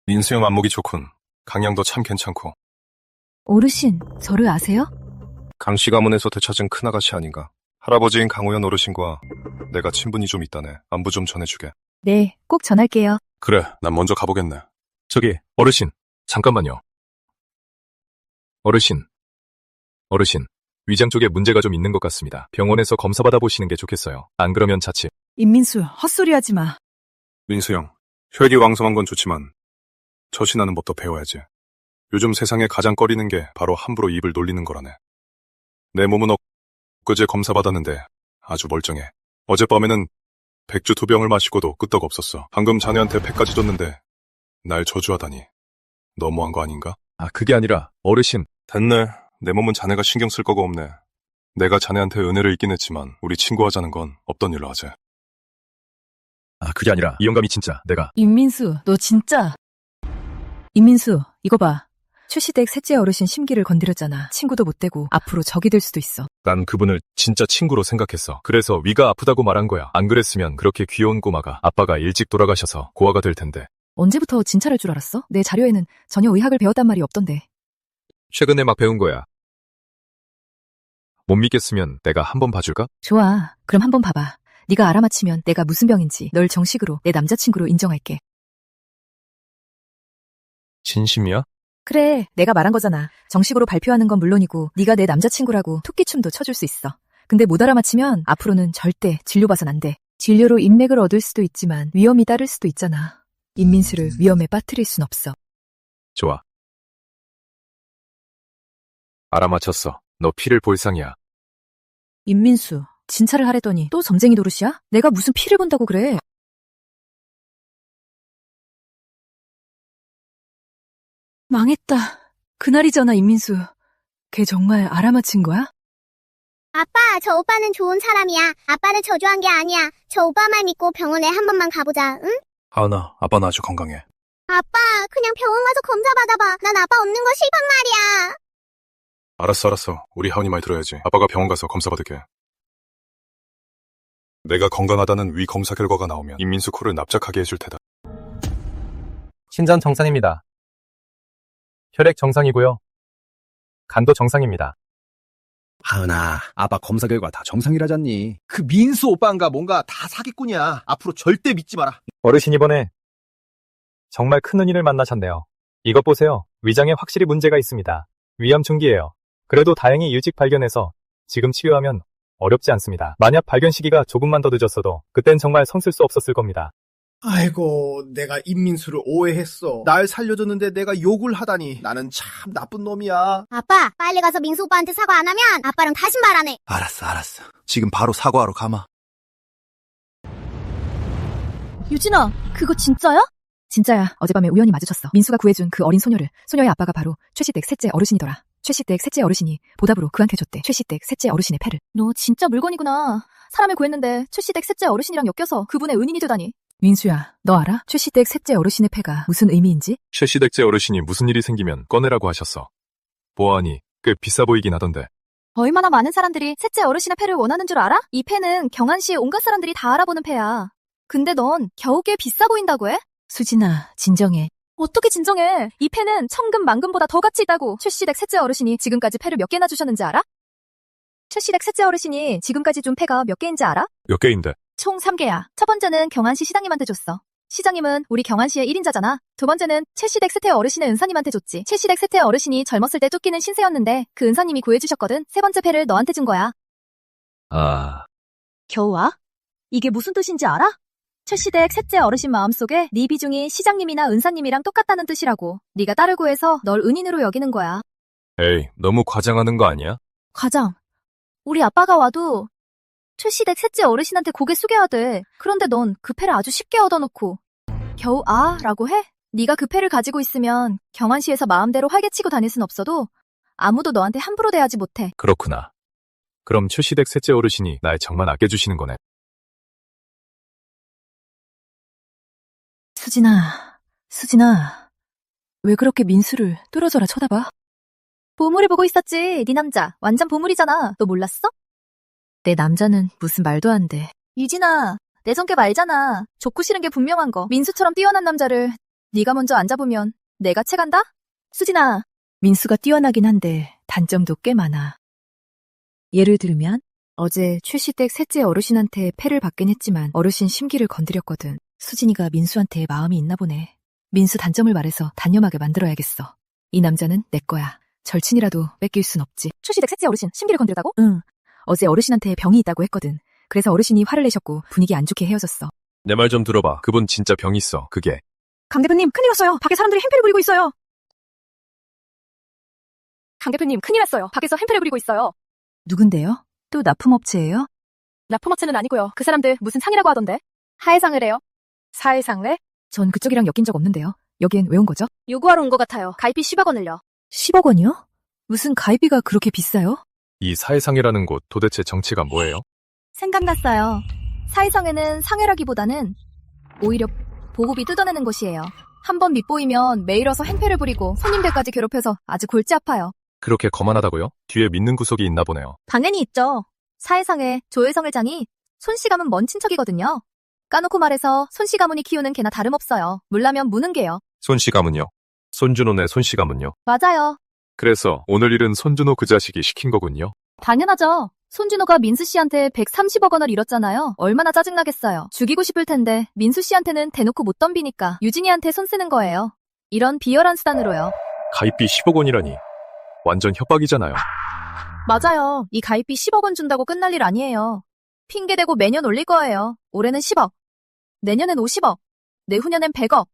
민수형 안목이 좋군. 강양도 참 괜찮고. 어르신, 저를 아세요? 강씨 가문에서 되찾은 큰아가씨 아닌가. 할아버지인 강호연 어르신과 내가 친분이 좀 있다네. 안부 좀 전해주게. 네, 꼭 전할게요. 그래, 난 먼저 가보겠네. 저기, 어르신, 잠깐만요. 어르신, 위장 쪽에 문제가 좀 있는 것 같습니다. 병원에서 검사 받아보시는 게 좋겠어요. 안 그러면 자칫. 임민수, 헛소리하지 마. 민수형, 혈기왕성한 건 좋지만 처신하는 법도 배워야지. 요즘 세상에 가장 꺼리는 게 바로 함부로 입을 놀리는 거라네. 내 몸은 엊그제 검사 받았는데 아주 멀쩡해. 어젯밤에는 백주 2병을 마시고도 끄떡 없었어. 방금 자네한테 패까지 줬는데 날 저주하다니. 너무한 거 아닌가? 아, 그게 아니라 어르신. 됐네. 내 몸은 자네가 신경 쓸 거가 없네. 내가 자네한테 은혜를 있긴 했지만 우리 친구하자는 건 없던 일로 하재. 아, 그게 아니라 이 영감이 진짜 내가. 임민수, 너 진짜. 임민수, 이거 봐. 최시댁 셋째 어르신 심기를 건드렸잖아. 친구도 못 되고 앞으로 적이 될 수도 있어. 난 그분을 진짜 친구로 생각했어. 그래서 위가 아프다고 말한 거야. 안 그랬으면 그렇게 귀여운 꼬마가 아빠가 일찍 돌아가셔서 고아가 될 텐데. 언제부터 진찰할 줄 알았어? 내 자료에는 전혀 의학을 배웠단 말이 없던데. 최근에 막 배운 거야. 못 믿겠으면 내가 한번 봐줄까? 좋아. 그럼 한번 봐봐. 네가 알아맞히면 내가 무슨 병인지 널 정식으로 내 남자친구로 인정할게. 진심이야? 그래, 내가 말한 거잖아. 정식으로 발표하는 건 물론이고 네가 내 남자친구라고 토끼춤도 춰줄 수 있어. 근데 못 알아맞히면 앞으로는 절대 진료 봐선 안 돼. 진료로 인맥을 얻을 수도 있지만 위험이 따를 수도 있잖아. 임민수를 위험에 빠뜨릴 순 없어. 좋아. 알아맞혔어. 너 피를 볼 상이야. 임민수, 진찰을 하래더니 또 점쟁이 노릇이야? 내가 무슨 피를 본다고 그래? 망했다. 그날이잖아, 임민수. 걔 정말 알아맞힌 거야? 아빠, 저 오빠는 좋은 사람이야. 아빠를 저주한 게 아니야. 저 오빠 말 믿고 병원에 한 번만 가보자, 응? 하은아, 아빠는 아주 건강해. 아빠, 그냥 병원 가서 검사 받아봐. 난 아빠 없는 거 싫단 말이야. 알았어. 우리 하은이 말 들어야지. 아빠가 병원 가서 검사 받을게. 내가 건강하다는 위 검사 결과가 나오면 임민수 코를 납작하게 해줄 테다. 신전 정상입니다. 혈액 정상이고요. 간도 정상입니다. 하은아, 아빠 검사 결과 다 정상이라잖니. 그 민수 오빠인가 뭔가 다 사기꾼이야. 앞으로 절대 믿지 마라. 어르신 이번에 정말 큰 은인을 만나셨네요. 이것 보세요. 위장에 확실히 문제가 있습니다. 위암 중기예요. 그래도 다행히 일찍 발견해서 지금 치료하면 어렵지 않습니다. 만약 발견 시기가 조금만 더 늦었어도 그땐 정말 성쓸 수 없었을 겁니다. 아이고, 내가 임민수를 오해했어. 날 살려줬는데 내가 욕을 하다니. 나는 참 나쁜 놈이야. 아빠, 빨리 가서 민수 오빠한테 사과 안 하면 아빠랑 다신 말 안 해. 알았어. 지금 바로 사과하러 가마. 유진아, 그거 진짜야? 진짜야. 어젯밤에 우연히 마주쳤어. 민수가 구해준 그 어린 소녀를. 소녀의 아빠가 바로 최시댁 셋째 어르신이더라. 최시댁 셋째 어르신이 보답으로 그한테 줬대. 최시댁 셋째 어르신의 패를. 너 진짜 물건이구나. 사람을 구했는데 최시댁 셋째 어르신이랑 엮여서 그분의 은인이 되다니. 민수야, 너 알아? 최시댁 셋째 어르신의 패가 무슨 의미인지? 최시댁째 어르신이 무슨 일이 생기면 꺼내라고 하셨어. 보아하니 꽤 비싸 보이긴 하던데. 얼마나 많은 사람들이 셋째 어르신의 패를 원하는 줄 알아? 이 패는 경안시의 온갖 사람들이 다 알아보는 패야. 근데 넌 겨우 꽤 비싸 보인다고 해? 수진아, 진정해. 어떻게 진정해? 이 패는 천금 만금보다 더 가치 있다고. 최시댁 셋째 어르신이 지금까지 패를 몇 개나 주셨는지 알아? 최시댁 셋째 어르신이 지금까지 준 패가 몇 개인지 알아? 몇 개인데? 총 3개야. 첫 번째는 경안시 시장님한테 줬어. 시장님은 우리 경안시의 1인자잖아. 두 번째는 최시댁 셋째 어르신의 은사님한테 줬지. 최시댁 셋째 어르신이 젊었을 때 쫓기는 신세였는데 그 은사님이 구해주셨거든. 세 번째 패를 너한테 준 거야. 겨우 와? 이게 무슨 뜻인지 알아? 최시댁 셋째 어르신 마음속에 네 비중이 시장님이나 은사님이랑 똑같다는 뜻이라고. 네가 딸을 구해서 널 은인으로 여기는 거야. 에이, 너무 과장하는 거 아니야? 과장. 우리 아빠가 와도 출시댁 셋째 어르신한테 고개 숙여야 돼. 그런데 넌 그 패를 아주 쉽게 얻어놓고 겨우 라고 해? 네가 그 패를 가지고 있으면 경환시에서 마음대로 활개치고 다닐 순 없어도 아무도 너한테 함부로 대하지 못해. 그렇구나. 그럼 출시댁 셋째 어르신이 날 정말 아껴주시는 거네. 수진아, 왜 그렇게 민수를 뚫어져라 쳐다봐? 보물을 보고 있었지. 네 남자 완전 보물이잖아. 너 몰랐어? 내 남자는 무슨 말도 안 돼. 유진아, 내 성격 알잖아. 좋고 싫은 게 분명한 거. 민수처럼 뛰어난 남자를 네가 먼저 안 잡으면 내가 채간다? 수진아. 민수가 뛰어나긴 한데 단점도 꽤 많아. 예를 들면 어제 출시댁 셋째 어르신한테 패를 받긴 했지만 어르신 심기를 건드렸거든. 수진이가 민수한테 마음이 있나 보네. 민수 단점을 말해서 단념하게 만들어야겠어. 이 남자는 내 거야. 절친이라도 뺏길 순 없지. 출시댁 셋째 어르신 심기를 건드렸다고? 응. 어제 어르신한테 병이 있다고 했거든. 그래서 어르신이 화를 내셨고 분위기 안 좋게 헤어졌어. 내 말 좀 들어봐. 그분 진짜 병 있어. 그게. 강 대표님, 큰일 났어요. 밖에 사람들이 행패를 부리고 있어요. 강 대표님, 큰일 났어요. 밖에서 행패를 부리고 있어요. 누군데요? 또 납품업체예요? 납품업체는 아니고요. 그 사람들 무슨 상이라고 하던데? 하해상회래요. 사해상회? 전 그쪽이랑 엮인 적 없는데요. 여기엔 왜 온 거죠? 요구하러 온 것 같아요. 가입비 10억 원을요. 10억 원이요? 무슨 가입비가 그렇게 비싸요? 이 사해상이라는 곳 도대체 정체가 뭐예요? 생각났어요. 사회상회는 상회라기보다는 오히려 보호비 뜯어내는 곳이에요. 한번 밑보이면 매일 와서 행패를 부리고 손님들까지 괴롭혀서 아주 골치 아파요. 그렇게 거만하다고요? 뒤에 믿는 구석이 있나 보네요. 당연히 있죠. 사회상회 조혜성 회장이 손씨 가문 먼 친척이거든요. 까놓고 말해서 손씨 가문이 키우는 개나 다름없어요. 물라면 무는 개요. 손씨 가문요? 손준호네 손씨 가문요? 맞아요. 그래서 오늘 일은 손준호 그 자식이 시킨 거군요. 당연하죠. 손준호가 민수 씨한테 130억 원을 잃었잖아요. 얼마나 짜증나겠어요. 죽이고 싶을 텐데 민수 씨한테는 대놓고 못 덤비니까 유진이한테 손 쓰는 거예요. 이런 비열한 수단으로요. 가입비 10억 원이라니. 완전 협박이잖아요. 맞아요. 이 가입비 10억 원 준다고 끝날 일 아니에요. 핑계대고 매년 올릴 거예요. 올해는 10억, 내년엔 50억, 내후년엔 100억.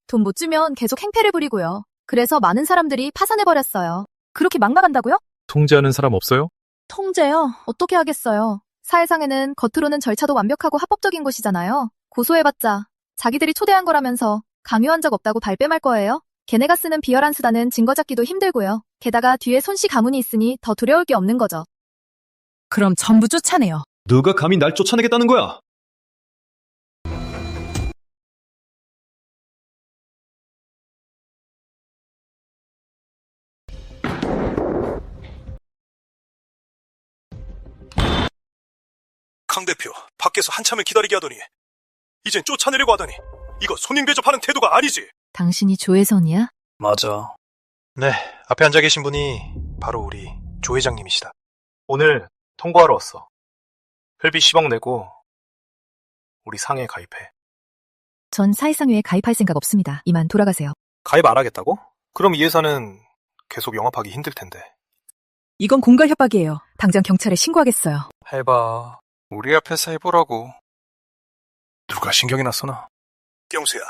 돈 못 주면 계속 행패를 부리고요. 그래서 많은 사람들이 파산해버렸어요. 그렇게 막 나간다고요? 통제하는 사람 없어요? 통제요? 어떻게 하겠어요. 사회상에는 겉으로는 절차도 완벽하고 합법적인 곳이잖아요. 고소해봤자 자기들이 초대한 거라면서 강요한 적 없다고 발뺌할 거예요. 걔네가 쓰는 비열한 수단은 증거 잡기도 힘들고요. 게다가 뒤에 손씨 가문이 있으니 더 두려울 게 없는 거죠. 그럼 전부 쫓아내요. 누가 감히 날 쫓아내겠다는 거야? 강 대표, 밖에서 한참을 기다리게 하더니 이젠 쫓아내려고 하다니 이거 손님 대접하는 태도가 아니지. 당신이 조혜선이야? 맞아. 네, 앞에 앉아 계신 분이 바로 우리 조 회장님이시다. 오늘 통보하러 왔어. 회비 10억 내고 우리 상회에 가입해. 전 사회상회에 가입할 생각 없습니다. 이만 돌아가세요. 가입 안 하겠다고? 그럼 이 회사는 계속 영업하기 힘들 텐데. 이건 공갈 협박이에요. 당장 경찰에 신고하겠어요. 해봐. 우리 앞에서 해보라고. 누가 신경이 났어나? 경수야,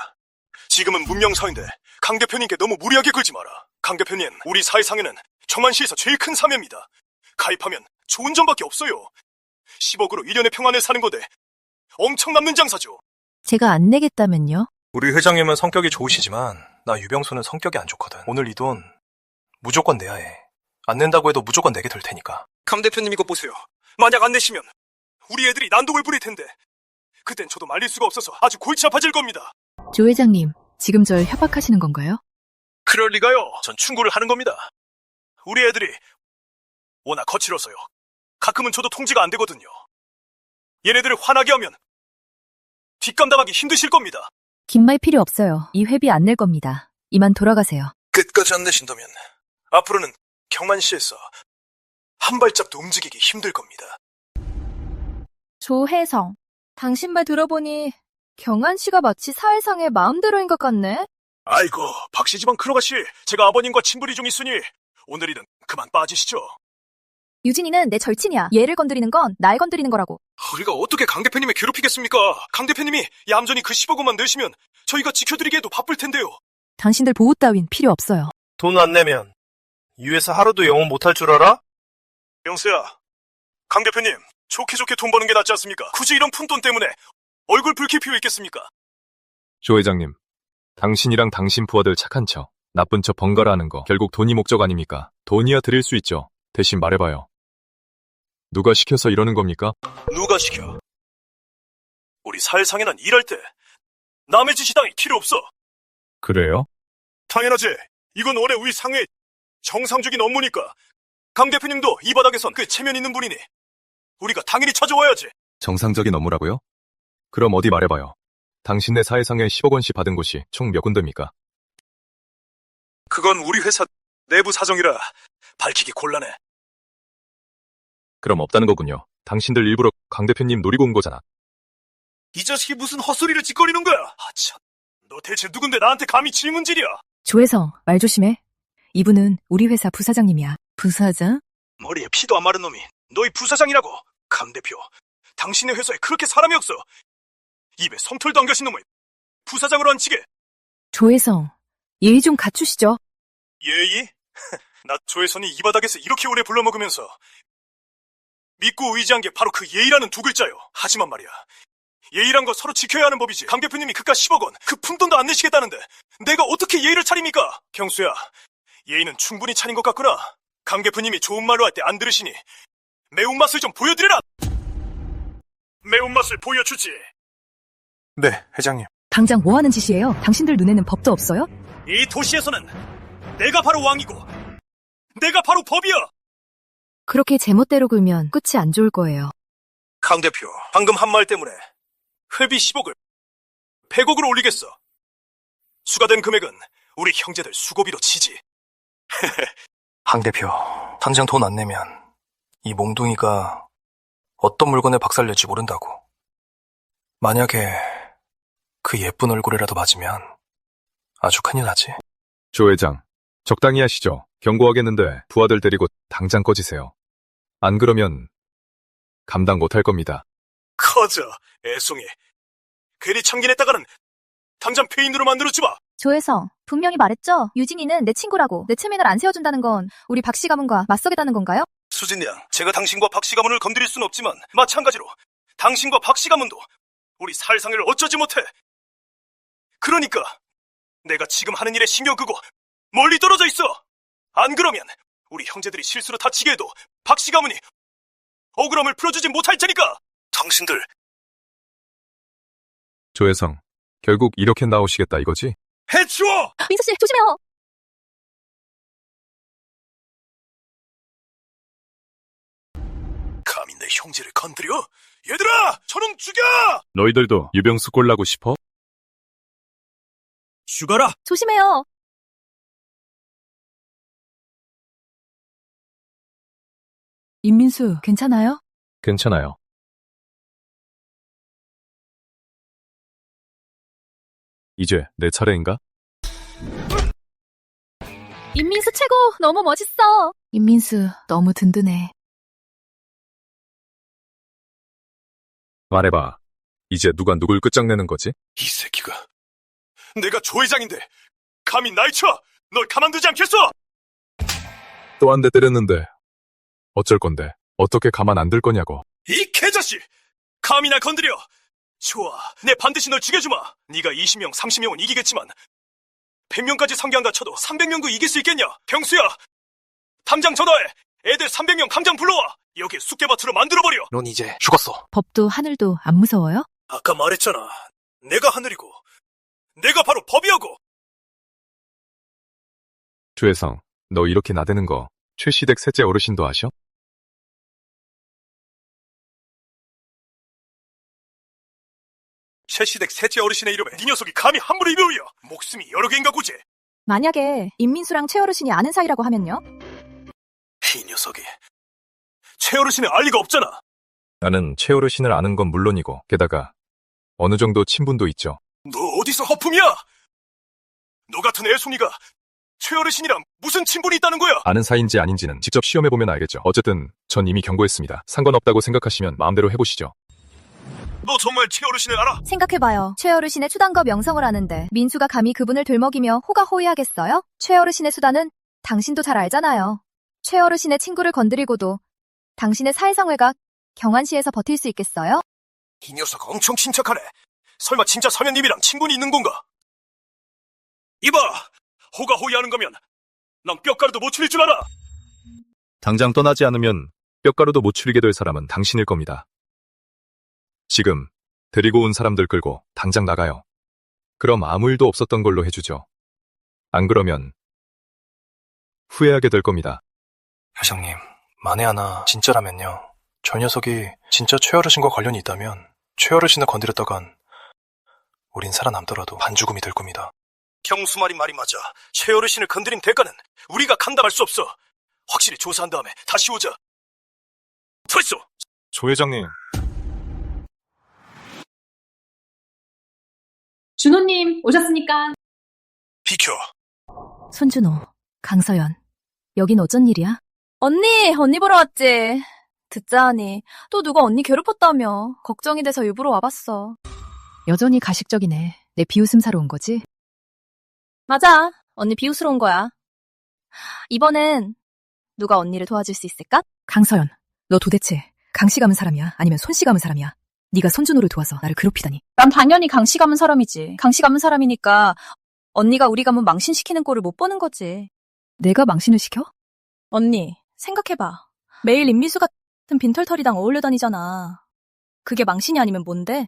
지금은 문명사인데 강 대표님께 너무 무리하게 굴지 마라. 강 대표님, 우리 사회상회는 청안시에서 제일 큰 사회입니다. 가입하면 좋은 점밖에 없어요. 10억으로 1년의 평안을 사는 건데 엄청 남는 장사죠. 제가 안 내겠다면요? 우리 회장님은 성격이 좋으시지만 나 유병수는 성격이 안 좋거든. 오늘 이 돈 무조건 내야 해. 안 낸다고 해도 무조건 내게 될 테니까. 강 대표님 이거 보세요. 만약 안 내시면 우리 애들이 난독을 부릴 텐데 그땐 저도 말릴 수가 없어서 아주 골치 아파질 겁니다. 조 회장님, 지금 절 협박하시는 건가요? 그럴 리가요. 전 충고를 하는 겁니다. 우리 애들이 워낙 거칠어서요. 가끔은 저도 통제가 안 되거든요. 얘네들을 화나게 하면 뒷감당하기 힘드실 겁니다. 긴 말 필요 없어요. 이 회비 안 낼 겁니다. 이만 돌아가세요. 끝까지 안 내신다면 앞으로는 경만시에서 한 발짝도 움직이기 힘들 겁니다. 조혜성, 당신 말 들어보니 경한 씨가 마치 사회상의 마음대로인 것 같네? 아이고, 박씨 집안 큰아가씨, 제가 아버님과 친분이 좀 있으니 오늘 일은 그만 빠지시죠. 유진이는 내 절친이야. 얘를 건드리는 건 날 건드리는 거라고. 우리가 어떻게 강 대표님을 괴롭히겠습니까? 강 대표님이 얌전히 그 10억 원만 내시면 저희가 지켜드리기에도 바쁠 텐데요. 당신들 보호 따윈 필요 없어요. 돈 안 내면 이 회사 하루도 영업 못할 줄 알아? 영수야, 강 대표님, 좋게 좋게 돈 버는 게 낫지 않습니까? 굳이 이런 푼돈 때문에 얼굴 붉힐 필요 있겠습니까? 조 회장님, 당신이랑 당신 부하들 착한 척, 나쁜 척 번갈아 하는 거 결국 돈이 목적 아닙니까? 돈이야 드릴 수 있죠. 대신 말해봐요. 누가 시켜서 이러는 겁니까? 누가 시켜? 우리 사회상에는 일할 때 남의 지시당이 필요 없어. 그래요? 당연하지. 이건 원래 우리 상회의 정상적인 업무니까. 강 대표님도 이 바닥에선 그 체면 있는 분이니 우리가 당연히 찾아와야지. 정상적인 업무라고요? 그럼 어디 말해봐요. 당신네 사회상에 10억 원씩 받은 곳이 총 몇 군데입니까? 그건 우리 회사 내부 사정이라 밝히기 곤란해. 그럼 없다는 거군요. 당신들 일부러 강 대표님 노리고 온 거잖아. 이 자식이 무슨 헛소리를 짓거리는 거야? 아 참, 너 대체 누군데 나한테 감히 질문질이야? 조혜성, 말 조심해. 이분은 우리 회사 부사장님이야. 부사장? 머리에 피도 안 마른 놈이 너희 부사장이라고. 강 대표, 당신의 회사에 그렇게 사람이 없어. 입에 솜털도 안 가신 놈을 부사장으로 앉히게. 조혜성, 예의 좀 갖추시죠. 예의? 나 조혜선이 이 바닥에서 이렇게 오래 불러먹으면서 믿고 의지한 게 바로 그 예의라는 두 글자요. 하지만 말이야, 예의란 거 서로 지켜야 하는 법이지. 강 대표님이 그깟 10억 원, 그 푼돈도 안 내시겠다는데 내가 어떻게 예의를 차립니까? 경수야, 예의는 충분히 차린 것 같구나. 강 대표님이 좋은 말로 할 때 안 들으시니 매운맛을 좀 보여드리라. 매운맛을 보여주지. 네, 회장님. 당장 뭐 하는 짓이에요? 당신들 눈에는 법도 없어요? 이 도시에서는 내가 바로 왕이고 내가 바로 법이야. 그렇게 제멋대로 굴면 끝이 안 좋을 거예요. 강 대표, 방금 한 말 때문에 회비 10억을 100억으로 올리겠어. 추가된 금액은 우리 형제들 수고비로 치지. 강 대표, 당장 돈 안 내면 이 몽둥이가 어떤 물건에 박살낼지 모른다고. 만약에 그 예쁜 얼굴이라도 맞으면 아주 큰일 나지. 조 회장, 적당히 하시죠. 경고하겠는데 부하들 데리고 당장 꺼지세요. 안 그러면 감당 못할 겁니다. 커져, 애송이. 괜히 참견했다가는 당장 폐인으로 만들었지 마. 조혜성, 분명히 말했죠? 유진이는 내 친구라고. 내 체면을 안 세워준다는 건 우리 박씨 가문과 맞서겠다는 건가요? 수진 양, 제가 당신과 박씨 가문을 건드릴 수는 없지만 마찬가지로 당신과 박씨 가문도 우리 살상을 어쩌지 못해. 그러니까 내가 지금 하는 일에 신경 끄고 멀리 떨어져 있어. 안 그러면 우리 형제들이 실수로 다치게 해도 박씨 가문이 억울함을 풀어주지 못할 테니까. 당신들. 조혜성, 결국 이렇게 나오시겠다 이거지? 해치워! 민수씨, 조심해요! 감히 내 형제를 건드려? 얘들아! 저놈 죽여! 너희들도 유병수 꼴나고 싶어? 죽어라! 조심해요! 임민수, 괜찮아요? 괜찮아요. 이제 내 차례인가? 임민수 최고! 너무 멋있어! 임민수, 너무 든든해. 말해봐. 이제 누가 누굴 끝장내는 거지? 이 새끼가 내가 조 회장인데 감히 날 쳐! 널 가만두지 않겠어! 또 한 대 때렸는데 어쩔 건데? 어떻게 가만 안 둘 거냐고. 이 개자식! 감히 날 건드려! 좋아, 내 반드시 널 죽여주마. 네가 20명, 30명은 이기겠지만 100명까지 상대한다 쳐도 300명도 이길 수 있겠냐? 경수야! 당장 전화해! 애들 300명 당장 불러와! 여기 쑥대밭으로 만들어버려! 넌 이제 죽었어. 법도 하늘도 안 무서워요? 아까 말했잖아. 내가 하늘이고 내가 바로 법이하고. 조혜성, 너 이렇게 나대는 거 최시댁 셋째 어르신도 아셔? 최시댁 셋째 어르신의 이름에 네 녀석이 감히 함부로 입에 올려! 목숨이 여러 개인가 보지? 만약에 임민수랑 최 어르신이 아는 사이라고 하면요? 이 녀석이 최 어르신을 알 리가 없잖아. 나는 최 어르신을 아는 건 물론이고 게다가 어느 정도 친분도 있죠. 너 어디서 허풍이야? 너 같은 애송이가 최 어르신이랑 무슨 친분이 있다는 거야? 아는 사이인지 아닌지는 직접 시험해보면 알겠죠. 어쨌든 전 이미 경고했습니다. 상관없다고 생각하시면 마음대로 해보시죠. 너 정말 최 어르신을 알아? 생각해봐요. 최 어르신의 수단과 명성을 아는데 민수가 감히 그분을 들먹이며 호가호위하겠어요? 최 어르신의 수단은 당신도 잘 알잖아요. 최 어르신의 친구를 건드리고도 당신의 사회상회가 경환시에서 버틸 수 있겠어요? 이 녀석 엄청 침착하네. 설마 진짜 성현님이랑 친분이 있는 건가? 이봐! 호가호위하는 거면 난 뼈가루도 못 추릴 줄 알아! 당장 떠나지 않으면 뼈가루도 못 추리게 될 사람은 당신일 겁니다. 지금 데리고 온 사람들 끌고 당장 나가요. 그럼 아무 일도 없었던 걸로 해주죠. 안 그러면 후회하게 될 겁니다. 회장님, 만에 하나 진짜라면요. 저 녀석이 진짜 최어르신과 관련이 있다면 최어르신을 건드렸다간 우린 살아남더라도 반죽음이 될 겁니다. 경수 말이 맞아. 최어르신을 건드린 대가는 우리가 감당할 수 없어. 확실히 조사한 다음에 다시 오자. 됐어! 조 회장님. 준호님, 오셨습니까? 비켜. 손준호, 강서연, 여긴 어쩐 일이야? 언니 보러 왔지. 듣자 하니 또 누가 언니 괴롭혔다며. 걱정이 돼서 일부러 와봤어. 여전히 가식적이네. 내 비웃음 사러 온 거지? 맞아. 언니 비웃으러 온 거야. 이번엔 누가 언니를 도와줄 수 있을까? 강서연, 너 도대체 강씨 감은 사람이야? 아니면 손씨 감은 사람이야? 네가 손준호를 도와서 나를 괴롭히다니. 난 당연히 강씨 감은 사람이지. 강씨 감은 사람이니까 언니가 우리 가문 망신시키는 꼴을 못 보는 거지. 내가 망신을 시켜? 언니, 생각해봐. 매일 임미수 같은 빈털터리랑 어울려 다니잖아. 그게 망신이 아니면 뭔데?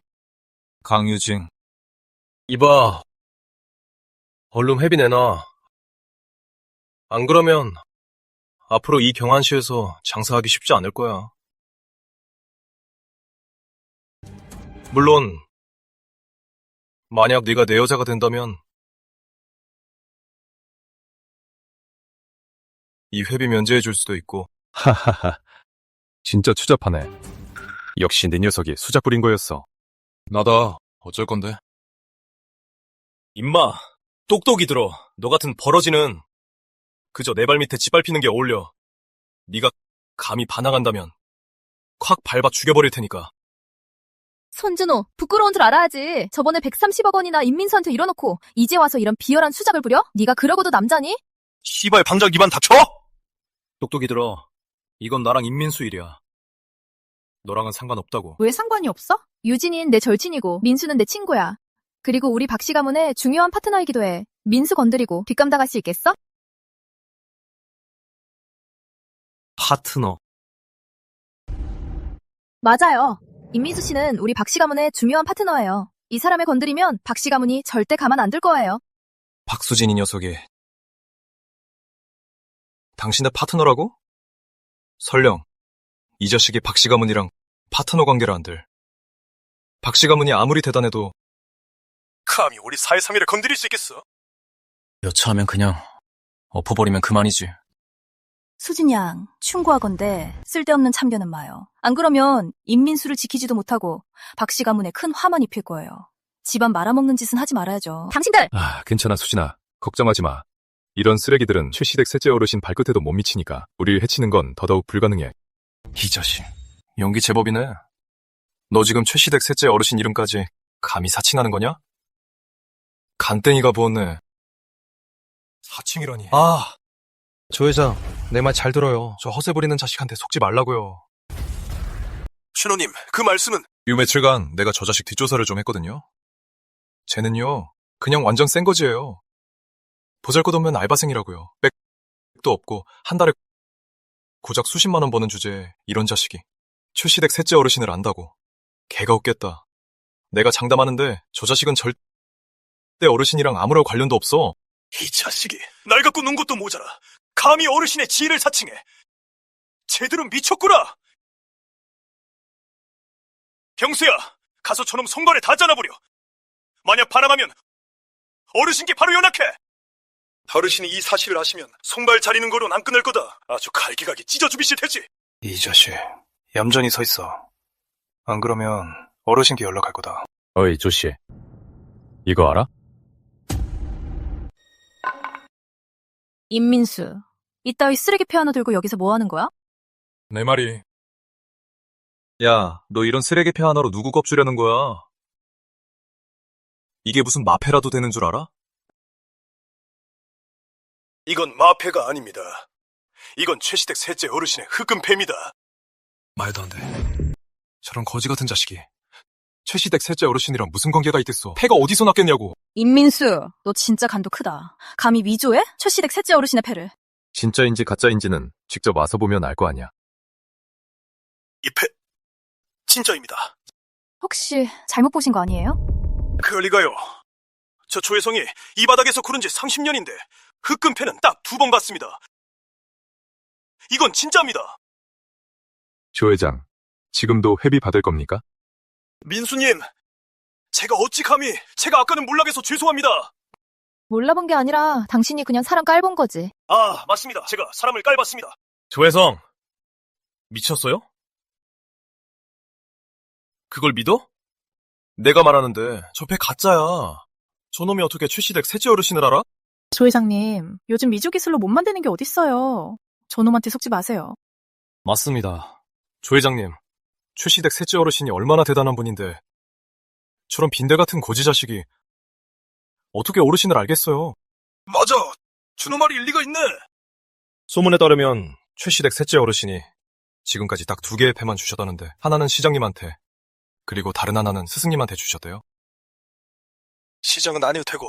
강유징. 이봐. 얼른 회비 내놔. 안 그러면 앞으로 이 경안시에서 장사하기 쉽지 않을 거야. 물론 만약 네가 내 여자가 된다면 이 회비 면제해 줄 수도 있고. 하하하. 진짜 추잡하네. 역시 내 녀석이 수작 부린 거였어. 나다. 어쩔 건데? 임마, 똑똑이 들어. 너 같은 버러지는 그저 내 발 밑에 짓밟히는 게 어울려. 네가 감히 반항한다면 콱 밟아 죽여버릴 테니까. 손준호, 부끄러운 줄 알아야지. 저번에 130억 원이나 임민수한테 이뤄놓고 이제 와서 이런 비열한 수작을 부려? 네가 그러고도 남자니? 씨발 방장 입안 닥쳐! 똑똑이 들어. 이건 나랑 임민수 일이야. 너랑은 상관없다고. 왜 상관이 없어? 유진이는 내 절친이고 민수는 내 친구야. 그리고 우리 박씨 가문의 중요한 파트너이기도 해. 민수 건드리고 뒷감당할 수 있겠어? 파트너. 맞아요. 임민수 씨는 우리 박씨 가문의 중요한 파트너예요. 이 사람을 건드리면 박씨 가문이 절대 가만 안 둘 거예요. 박수진 이 녀석이 당신의 파트너라고? 설령 이 자식이 박씨 가문이랑 파트너 관계를 한들 박씨 가문이 아무리 대단해도 감히 우리 사회상의를 건드릴 수 있겠어? 여차하면 그냥 엎어버리면 그만이지. 수진 양, 충고하건대 쓸데없는 참견은 마요. 안 그러면 임민수를 지키지도 못하고 박씨 가문에 큰 화만 입힐 거예요. 집안 말아먹는 짓은 하지 말아야죠. 당신들! 괜찮아, 수진아. 걱정하지 마. 이런 쓰레기들은 최시댁 셋째 어르신 발끝에도 못 미치니까 우리를 해치는 건 더더욱 불가능해. 이 자식, 연기 제법이네. 너 지금 최시댁 셋째 어르신 이름까지 감히 사칭하는 거냐? 간땡이가 부었네. 사칭이라니. 조 회장, 내 말 잘 들어요. 저 허세 부리는 자식한테 속지 말라고요. 신호님, 그 말씀은... 요 며칠간 내가 저 자식 뒷조사를 좀 했거든요. 쟤는요, 그냥 완전 센거지예요. 보잘것없는 알바생이라고요. 백도 없고 한 달에 고작 수십만 원 버는 주제에 이런 자식이 최시댁 셋째 어르신을 안다고. 개가 웃겠다. 내가 장담하는데 저 자식은 절대 어르신이랑 아무런 관련도 없어. 이 자식이 날 갖고 논 것도 모자라 감히 어르신의 지위를 사칭해. 쟤들은 미쳤구나. 경수야, 가서 저놈 손발에 다 잘라버려. 만약 반항하면 어르신께 바로 연락해. 어르신이 이 사실을 아시면 손발 자리는 거로는 안 끝날 거다. 아주 갈기갈기 찢어 죽이실 테지. 이 자식, 얌전히 서 있어. 안 그러면 어르신께 연락할 거다. 어이, 조씨. 이거 알아? 임민수, 이따위 쓰레기패 하나 들고 여기서 뭐 하는 거야? 내 말이. 야, 너 이런 쓰레기패 하나로 누구 겁주려는 거야? 이게 무슨 마패라도 되는 줄 알아? 이건 마패가 아닙니다. 이건 최시댁 셋째 어르신의 흑금패입니다. 말도 안 돼. 저런 거지 같은 자식이 최시댁 셋째 어르신이랑 무슨 관계가 있겠어? 패가 어디서 났겠냐고. 임민수, 너 진짜 간도 크다. 감히 위조해? 최시댁 셋째 어르신의 패를. 진짜인지 가짜인지는 직접 와서 보면 알 거 아니야. 이 패, 진짜입니다. 혹시 잘못 보신 거 아니에요? 그럴 리가요. 저 조혜성이 이 바닥에서 구른 지 30년인데 흑금 패는 딱 2번 봤습니다. 이건 진짜입니다. 조 회장, 지금도 회비 받을 겁니까? 민수님, 제가 어찌 감히, 제가 아까는 몰락해서 죄송합니다. 몰라본 게 아니라 당신이 그냥 사람 깔본 거지. 아, 맞습니다. 제가 사람을 깔봤습니다. 조혜성, 미쳤어요? 그걸 믿어? 내가 말하는데 저 배 가짜야. 저놈이 어떻게 최시댁 셋째 어르신을 알아? 조 회장님, 요즘 미주 기술로 못 만드는 게 어딨어요. 저놈한테 속지 마세요. 맞습니다. 조 회장님, 최시댁 셋째 어르신이 얼마나 대단한 분인데 저런 빈대 같은 거지 자식이 어떻게 어르신을 알겠어요? 맞아. 준호 말이 일리가 있네. 소문에 따르면 최시댁 셋째 어르신이 지금까지 딱 2개의 패만 주셨다는데 하나는 시장님한테 그리고 다른 하나는 스승님한테 주셨대요. 시장은 아닐 테고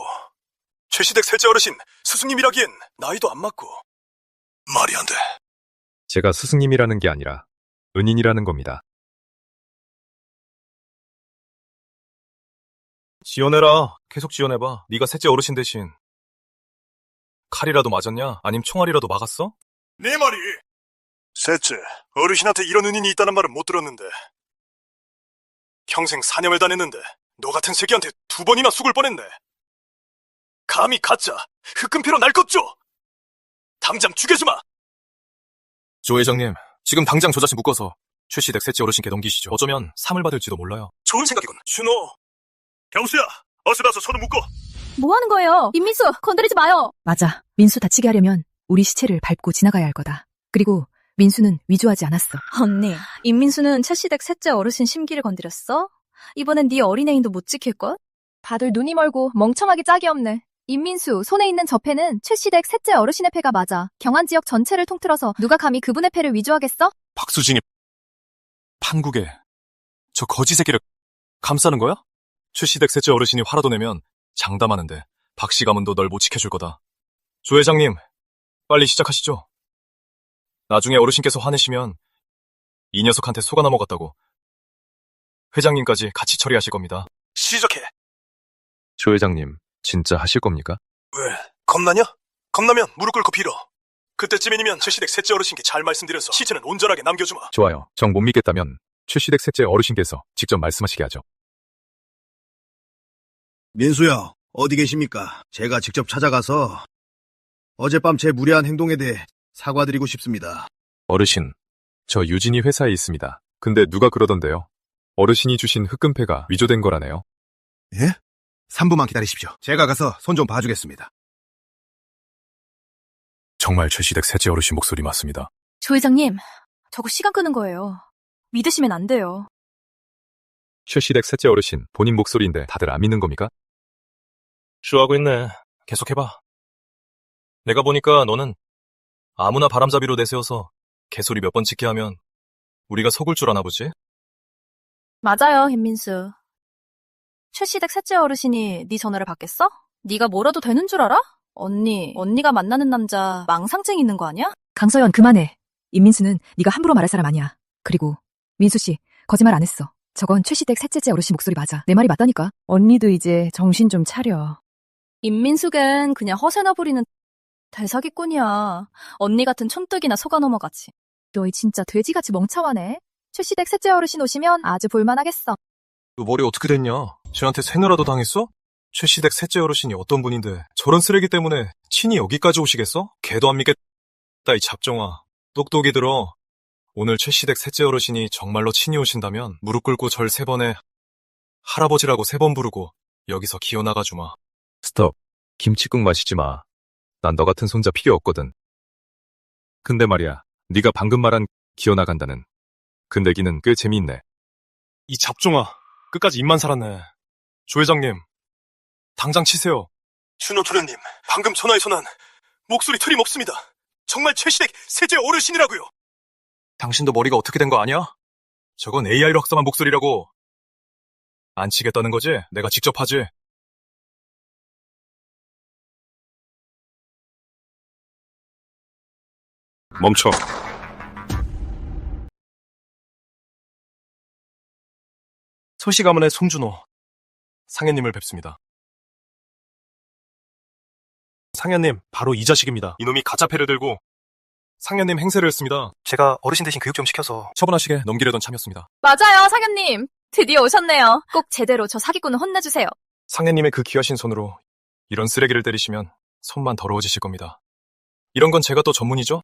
최시댁 셋째 어르신 스승님이라기엔 나이도 안 맞고 말이 안 돼. 제가 스승님이라는 게 아니라 은인이라는 겁니다. 지어내라. 계속 지어내봐. 네가 셋째 어르신 대신 칼이라도 맞았냐? 아님 총알이라도 막았어? 네 말이. 셋째, 어르신한테 이런 은인이 있다는 말은 못 들었는데 평생 사념을 다녔는데 너 같은 새끼한테 2번이나 속을 뻔했네. 감히 가짜 흑금피로 날 껐죠? 당장 죽여주마. 조 회장님, 지금 당장 저 자식 묶어서 최시댁 셋째 어르신께 넘기시죠. 어쩌면 상을 받을지도 몰라요. 좋은 생각이군. 준호, 경수야, 어서 나서 손을 묶어. 뭐 하는 거예요? 임민수, 건드리지 마요. 맞아. 민수 다치게 하려면 우리 시체를 밟고 지나가야 할 거다. 그리고 민수는 위조하지 않았어. 언니, 임민수는 최시댁 셋째 어르신 심기를 건드렸어? 이번엔 네 어린애인도 못 지킬걸? 다들 눈이 멀고 멍청하기 짝이 없네. 임민수, 손에 있는 저 패는 최시댁 셋째 어르신의 패가 맞아. 경안 지역 전체를 통틀어서 누가 감히 그분의 패를 위조하겠어? 박수진이 판국에 저 거지 새끼를 감싸는 거야? 최시댁 셋째 어르신이 화라도 내면 장담하는데 박씨 가문도 널 못 지켜줄 거다. 조 회장님, 빨리 시작하시죠. 나중에 어르신께서 화내시면 이 녀석한테 속아 넘어갔다고 회장님까지 같이 처리하실 겁니다. 시작해. 조 회장님, 진짜 하실 겁니까? 왜? 겁나냐? 겁나면 무릎 꿇고 빌어. 그때쯤이면 최시댁 셋째 어르신께 잘 말씀드려서 시체는 온전하게 남겨주마. 좋아요. 정 못 믿겠다면 최시댁 셋째 어르신께서 직접 말씀하시게 하죠. 민수야, 어디 계십니까? 제가 직접 찾아가서 어젯밤 제 무례한 행동에 대해 사과드리고 싶습니다. 어르신, 저 유진이 회사에 있습니다. 근데 누가 그러던데요? 어르신이 주신 흑금패가 위조된 거라네요. 예? 3분만 기다리십시오. 제가 가서 손 좀 봐주겠습니다. 정말 최시댁 셋째 어르신 목소리 맞습니다. 조 회장님, 저거 시간 끄는 거예요. 믿으시면 안 돼요. 최시댁 셋째 어르신 본인 목소리인데 다들 안 믿는 겁니까? 쇼하고 있네. 계속해봐. 내가 보니까 너는 아무나 바람잡이로 내세워서 개소리 몇 번 찍게 하면 우리가 속을 줄 아나 보지? 맞아요, 임민수. 최시댁 셋째 어르신이 네 전화를 받겠어? 네가 뭐라도 되는 줄 알아? 언니가 만나는 남자 망상증 있는 거 아니야? 강서연, 그만해. 임민수는 네가 함부로 말할 사람 아니야. 그리고 민수 씨, 거짓말 안 했어. 저건 최시댁 셋째 어르신 목소리 맞아. 내 말이 맞다니까. 언니도 이제 정신 좀 차려. 임민숙은 그냥 허세나 부리는 대사기꾼이야. 언니 같은 촌뜨기나 속아 넘어가지. 너희 진짜 돼지같이 멍청하네. 최시댁 셋째 어르신 오시면 아주 볼만하겠어. 너 머리 어떻게 됐냐? 쟤한테 세뇌라도 당했어? 최시댁 셋째 어르신이 어떤 분인데 저런 쓰레기 때문에 친히 여기까지 오시겠어? 걔도 안 믿겠다 이 잡종아. 똑똑이 들어. 오늘 최시댁 셋째 어르신이 정말로 친히 오신다면 무릎 꿇고 절 3번에 할아버지라고 3번 부르고 여기서 기어나가 주마. 스톱. 김치국 마시지 마. 난 너 같은 손자 필요 없거든. 근데 말이야, 네가 방금 말한 기어나간다는 그 내기는 꽤 재미있네. 이 잡종아, 끝까지 입만 살았네. 조 회장님, 당장 치세요. 준호 도련님, 방금 전화에 전한 목소리 틀림없습니다. 정말 최시댁 셋째 어르신이라고요. 당신도 머리가 어떻게 된 거 아니야? 저건 AI로 학습한 목소리라고. 안 치겠다는 거지? 내가 직접 하지. 멈춰. 소시 가문의 송준호. 상현님을 뵙습니다. 상현님, 바로 이 자식입니다. 이놈이 가짜패를 들고 상현님 행세를 했습니다. 제가 어르신 대신 교육 좀 시켜서 처분하시게 넘기려던 참이었습니다. 맞아요, 상현님. 드디어 오셨네요. 꼭 제대로 저 사기꾼을 혼내주세요. 상현님의 그 귀하신 손으로 이런 쓰레기를 때리시면 손만 더러워지실 겁니다. 이런 건 제가 또 전문이죠?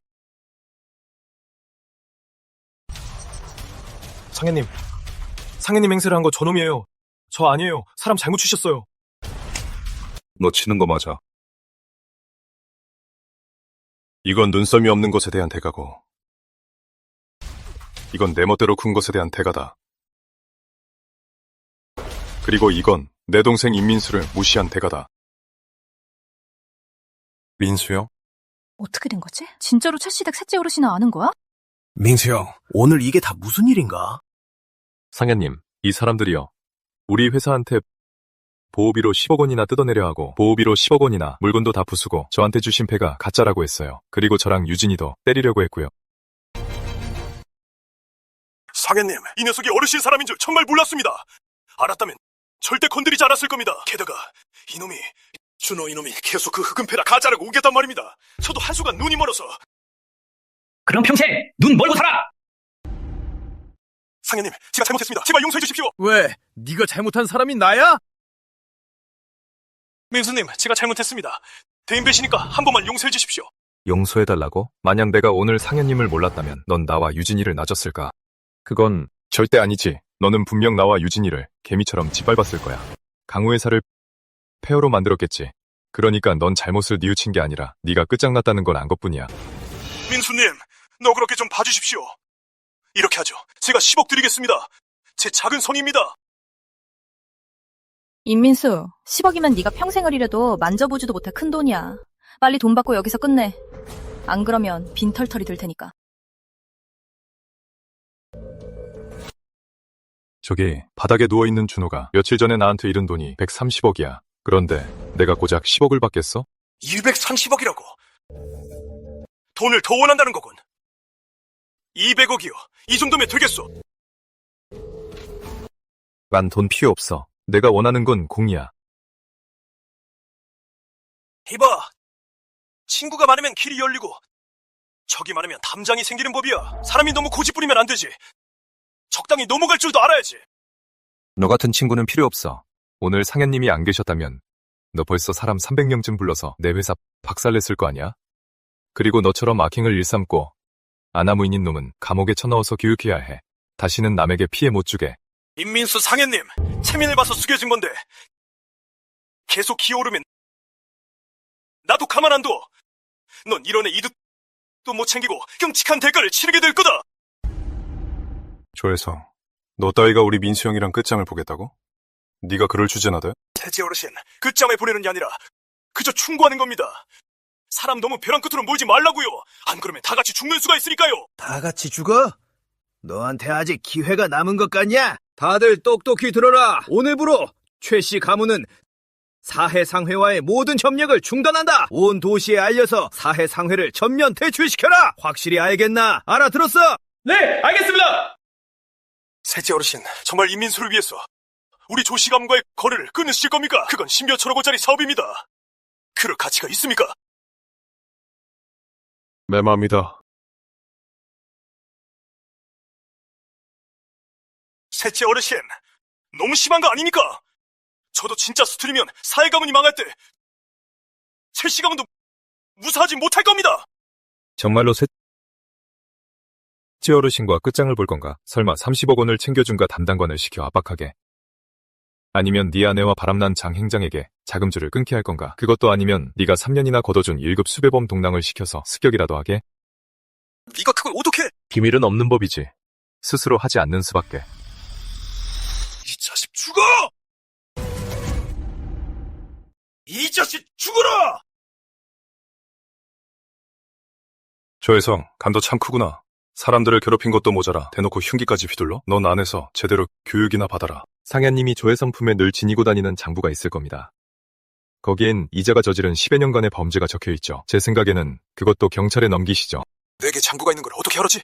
상현님 행세를 한 거 저놈이에요. 저 아니에요. 사람 잘못 치셨어요. 너 치는 거 맞아. 이건 눈썰미 없는 것에 대한 대가고, 이건 내 멋대로 군 것에 대한 대가다. 그리고 이건 내 동생 임민수를 무시한 대가다. 민수 형? 어떻게 된 거지? 진짜로 최시댁 셋째 어르신은 아는 거야? 민수 형, 오늘 이게 다 무슨 일인가? 상현님, 이 사람들이요. 우리 회사한테 보호비로 10억 원이나 뜯어내려 하고 보호비로 10억 원이나 물건도 다 부수고 저한테 주신 패가 가짜라고 했어요. 그리고 저랑 유진이도 때리려고 했고요. 상현님, 이 녀석이 어르신 사람인 줄 정말 몰랐습니다. 알았다면 절대 건드리지 않았을 겁니다. 게다가 준호 이놈이 계속 그 흑은 패라 가짜라고 우겼단 말입니다. 저도 한순간 눈이 멀어서. 그럼 평생 눈 멀고 살아! 상현님, 제가 잘못했습니다. 제발 용서해 주십시오. 왜? 네가 잘못한 사람이 나야? 민수님, 제가 잘못했습니다. 대인 배시니까 한 번만 용서해 주십시오. 용서해달라고? 만약 내가 오늘 상현님을 몰랐다면 넌 나와 유진이를 놔줬을까? 그건 절대 아니지. 너는 분명 나와 유진이를 개미처럼 짓밟았을 거야. 강우 회사를 폐허로 만들었겠지. 그러니까 넌 잘못을 뉘우친 게 아니라 네가 끝장났다는 걸 안 것뿐이야. 민수님, 너그럽게 좀 봐주십시오. 이렇게 하죠. 제가 10억 드리겠습니다. 제 작은 성의입니다. 임민수, 10억이면 네가 평생을 일해도 만져보지도 못할 큰 돈이야. 빨리 돈 받고 여기서 끝내. 안 그러면 빈털털이 들 테니까. 저기 바닥에 누워있는 준호가 며칠 전에 나한테 잃은 돈이 130억이야. 그런데 내가 고작 10억을 받겠어? 230억이라고. 돈을 더 원한다는 거군. 200억이요. 이 정도면 되겠소. 난 돈 필요 없어. 내가 원하는 건 공이야. 이봐, 친구가 많으면 길이 열리고 적이 많으면 담장이 생기는 법이야. 사람이 너무 고집부리면 안 되지. 적당히 넘어갈 줄도 알아야지. 너 같은 친구는 필요 없어. 오늘 상현님이 안 계셨다면 너 벌써 사람 300명쯤 불러서 내 회사 박살냈을 거 아니야? 그리고 너처럼 악행을 일삼고 아나무인인 놈은 감옥에 쳐넣어서 교육해야 해. 다시는 남에게 피해 못 주게. 임민수 상현님, 체면을 봐서 숙여진 건데 계속 기어오르면 나도 가만 안 둬. 넌 이런애 이득도 못 챙기고 끔찍한 대가를 치르게 될 거다. 조혜성, 너 따위가 우리 민수 형이랑 끝장을 보겠다고? 네가 그럴 주제나 돼? 셋째 어르신, 끝장을 보내는 게 아니라 그저 충고하는 겁니다. 사람 너무 벼랑 끝으로 몰지 말라고요. 안 그러면 다 같이 죽는 수가 있으니까요. 다 같이 죽어? 너한테 아직 기회가 남은 것 같냐? 다들 똑똑히 들어라. 오늘부로 최씨 가문은 사해상회와의 모든 협력을 중단한다. 온 도시에 알려서 사해상회를 전면 퇴출시켜라. 확실히 알겠나? 알아들었어? 네, 알겠습니다! 셋째 어르신, 정말 임민수를 위해서 우리 조씨 가문과의 거래를 끊으실 겁니까? 그건 십몇천억 원짜리 사업입니다. 그럴 가치가 있습니까? 내 맘이다. 셋째 어르신, 너무 심한 거 아닙니까? 저도 진짜 수틀이면 사해 가문이 망할 때 최씨 가문도 무사하지 못할 겁니다. 정말로 셋째 어르신과 끝장을 볼 건가? 설마 30억 원을 챙겨준가 담당관을 시켜 압박하게? 아니면 네 아내와 바람난 장 행장에게 자금줄을 끊게 할 건가? 그것도 아니면 네가 3년이나 걷어준 1급 수배범 동랑을 시켜서 습격이라도 하게? 네가 그걸 어떻게? 비밀은 없는 법이지. 스스로 하지 않는 수밖에. 이 자식 죽어! 이 자식 죽어라! 조혜성, 간도 참 크구나. 사람들을 괴롭힌 것도 모자라 대놓고 흉기까지 휘둘러? 넌 안에서 제대로 교육이나 받아라. 상현님이 조회선품에 늘 지니고 다니는 장부가 있을 겁니다. 거기엔 이자가 저지른 10여 년간의 범죄가 적혀있죠. 제 생각에는 그것도 경찰에 넘기시죠. 내게 장부가 있는 걸 어떻게 알았지?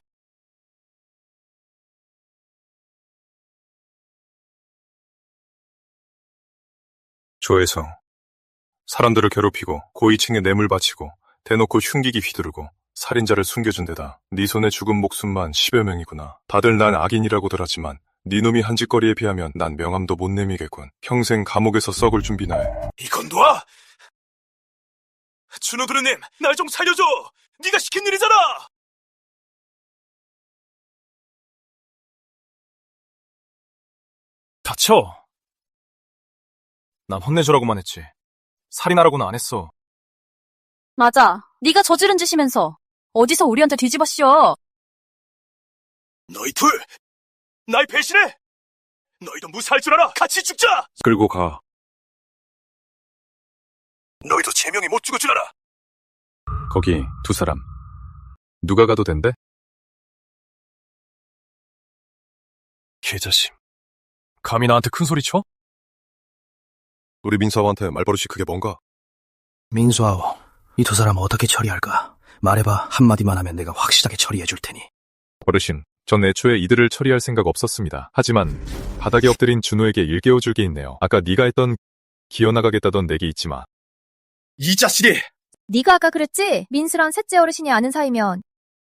조혜성. 사람들을 괴롭히고 고위층에 뇌물 바치고 대놓고 흉기기 휘두르고 살인자를 숨겨준 데다 네 손에 죽은 목숨만 10여 명이구나. 다들 난 악인이라고들 하지만 네 놈이 한 짓거리에 비하면 난 명함도 못 내미겠군. 평생 감옥에서 썩을 준비나 해. 이건 놔! 준호그루님, 날 좀 살려줘! 네가 시킨 일이잖아! 닥쳐! 난 혼내주라고만 했지. 살인하라고는 안 했어. 맞아. 네가 저지른 짓이면서 어디서 우리한테 뒤집어 씌워. 너희 둘! 날 배신해! 너희도 무사할 줄 알아! 같이 죽자! 끌고 가. 너희도 제명에 못 죽을 줄 알아! 거기 두 사람. 누가 가도 된대? 개자식. 감히 나한테 큰 소리 쳐? 우리 민수아한테 말버릇이 그게 뭔가? 민수아오, 이 두 사람 어떻게 처리할까? 말해봐. 한마디만 하면 내가 확실하게 처리해줄 테니. 어르신, 전 애초에 이들을 처리할 생각 없었습니다. 하지만 바닥에 엎드린 준호에게 일깨워줄 게 있네요. 아까 네가 했던 기어나가겠다던 내게 잊지 마. 이 자식이! 네가 아까 그랬지? 민수랑 셋째 어르신이 아는 사이면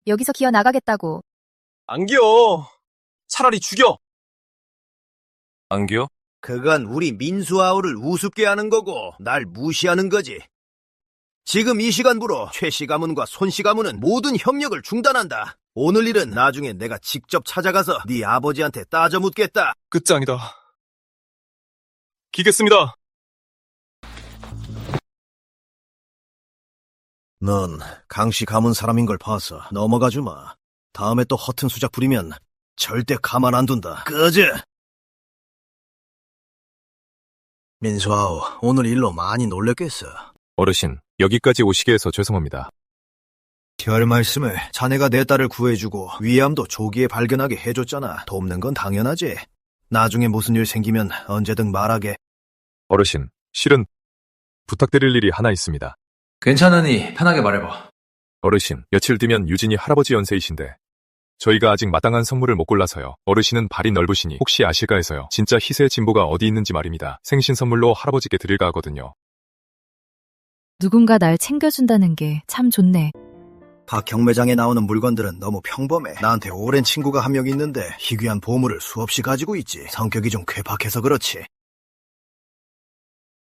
여기서 기어 나가겠다고. 안 기어. 차라리 죽여. 안 기어? 그건 우리 민수아오를 우습게 하는 거고 날 무시하는 거지. 지금 이 시간부로 최씨 가문과 손씨 가문은 모든 협력을 중단한다. 오늘 일은 나중에 내가 직접 찾아가서 네 아버지한테 따져 묻겠다. 끝장이다. 기겠습니다. 넌 강씨 가문 사람인 걸 봐서 넘어가 주마. 다음에 또 허튼 수작 부리면 절대 가만 안 둔다. 꺼져! 민수아오, 오늘 일로 많이 놀랬겠어. 어르신, 여기까지 오시게 해서 죄송합니다. 별 말씀을. 자네가 내 딸을 구해주고 위암도 조기에 발견하게 해줬잖아. 돕는 건 당연하지. 나중에 무슨 일 생기면 언제든 말하게. 어르신, 실은 부탁드릴 일이 하나 있습니다. 괜찮으니 편하게 말해봐. 어르신, 며칠 뒤면 유진이 할아버지 연세이신데 저희가 아직 마땅한 선물을 못 골라서요. 어르신은 발이 넓으시니 혹시 아실까 해서요. 진짜 희세의 진보가 어디 있는지 말입니다. 생신 선물로 할아버지께 드릴까 하거든요. 누군가 날 챙겨준다는 게 참 좋네. 박 경매장에 나오는 물건들은 너무 평범해. 나한테 오랜 친구가 한 명 있는데 희귀한 보물을 수없이 가지고 있지. 성격이 좀 괴팍해서 그렇지.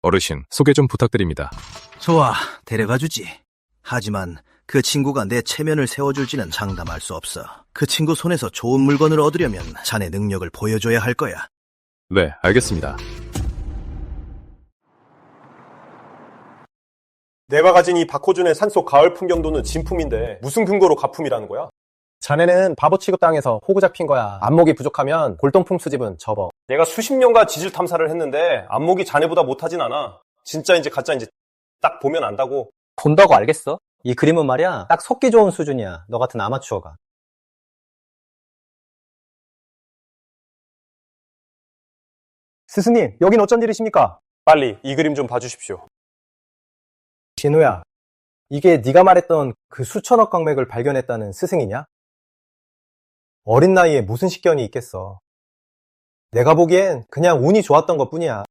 어르신, 소개 좀 부탁드립니다. 좋아, 데려가주지. 하지만 그 친구가 내 체면을 세워줄지는 장담할 수 없어. 그 친구 손에서 좋은 물건을 얻으려면 자네 능력을 보여줘야 할 거야. 네, 알겠습니다. 내가 가진 이 박호준의 산속 가을 풍경도는 진품인데 무슨 근거로 가품이라는 거야? 자네는 바보 취급당해서 호구 잡힌 거야. 안목이 부족하면 골동품 수집은 접어. 내가 수십 년간 지질 탐사를 했는데 안목이 자네보다 못하진 않아. 진짜인지 가짜인지 딱 보면 안다고. 본다고 알겠어? 이 그림은 말이야 딱 속기 좋은 수준이야. 너 같은 아마추어가. 스승님, 여긴 어쩐 일이십니까? 빨리 이 그림 좀 봐주십시오. 진우야, 이게 네가 말했던 그 수천억 광맥을 발견했다는 스승이냐? 어린 나이에 무슨 식견이 있겠어. 내가 보기엔 그냥 운이 좋았던 것뿐이야.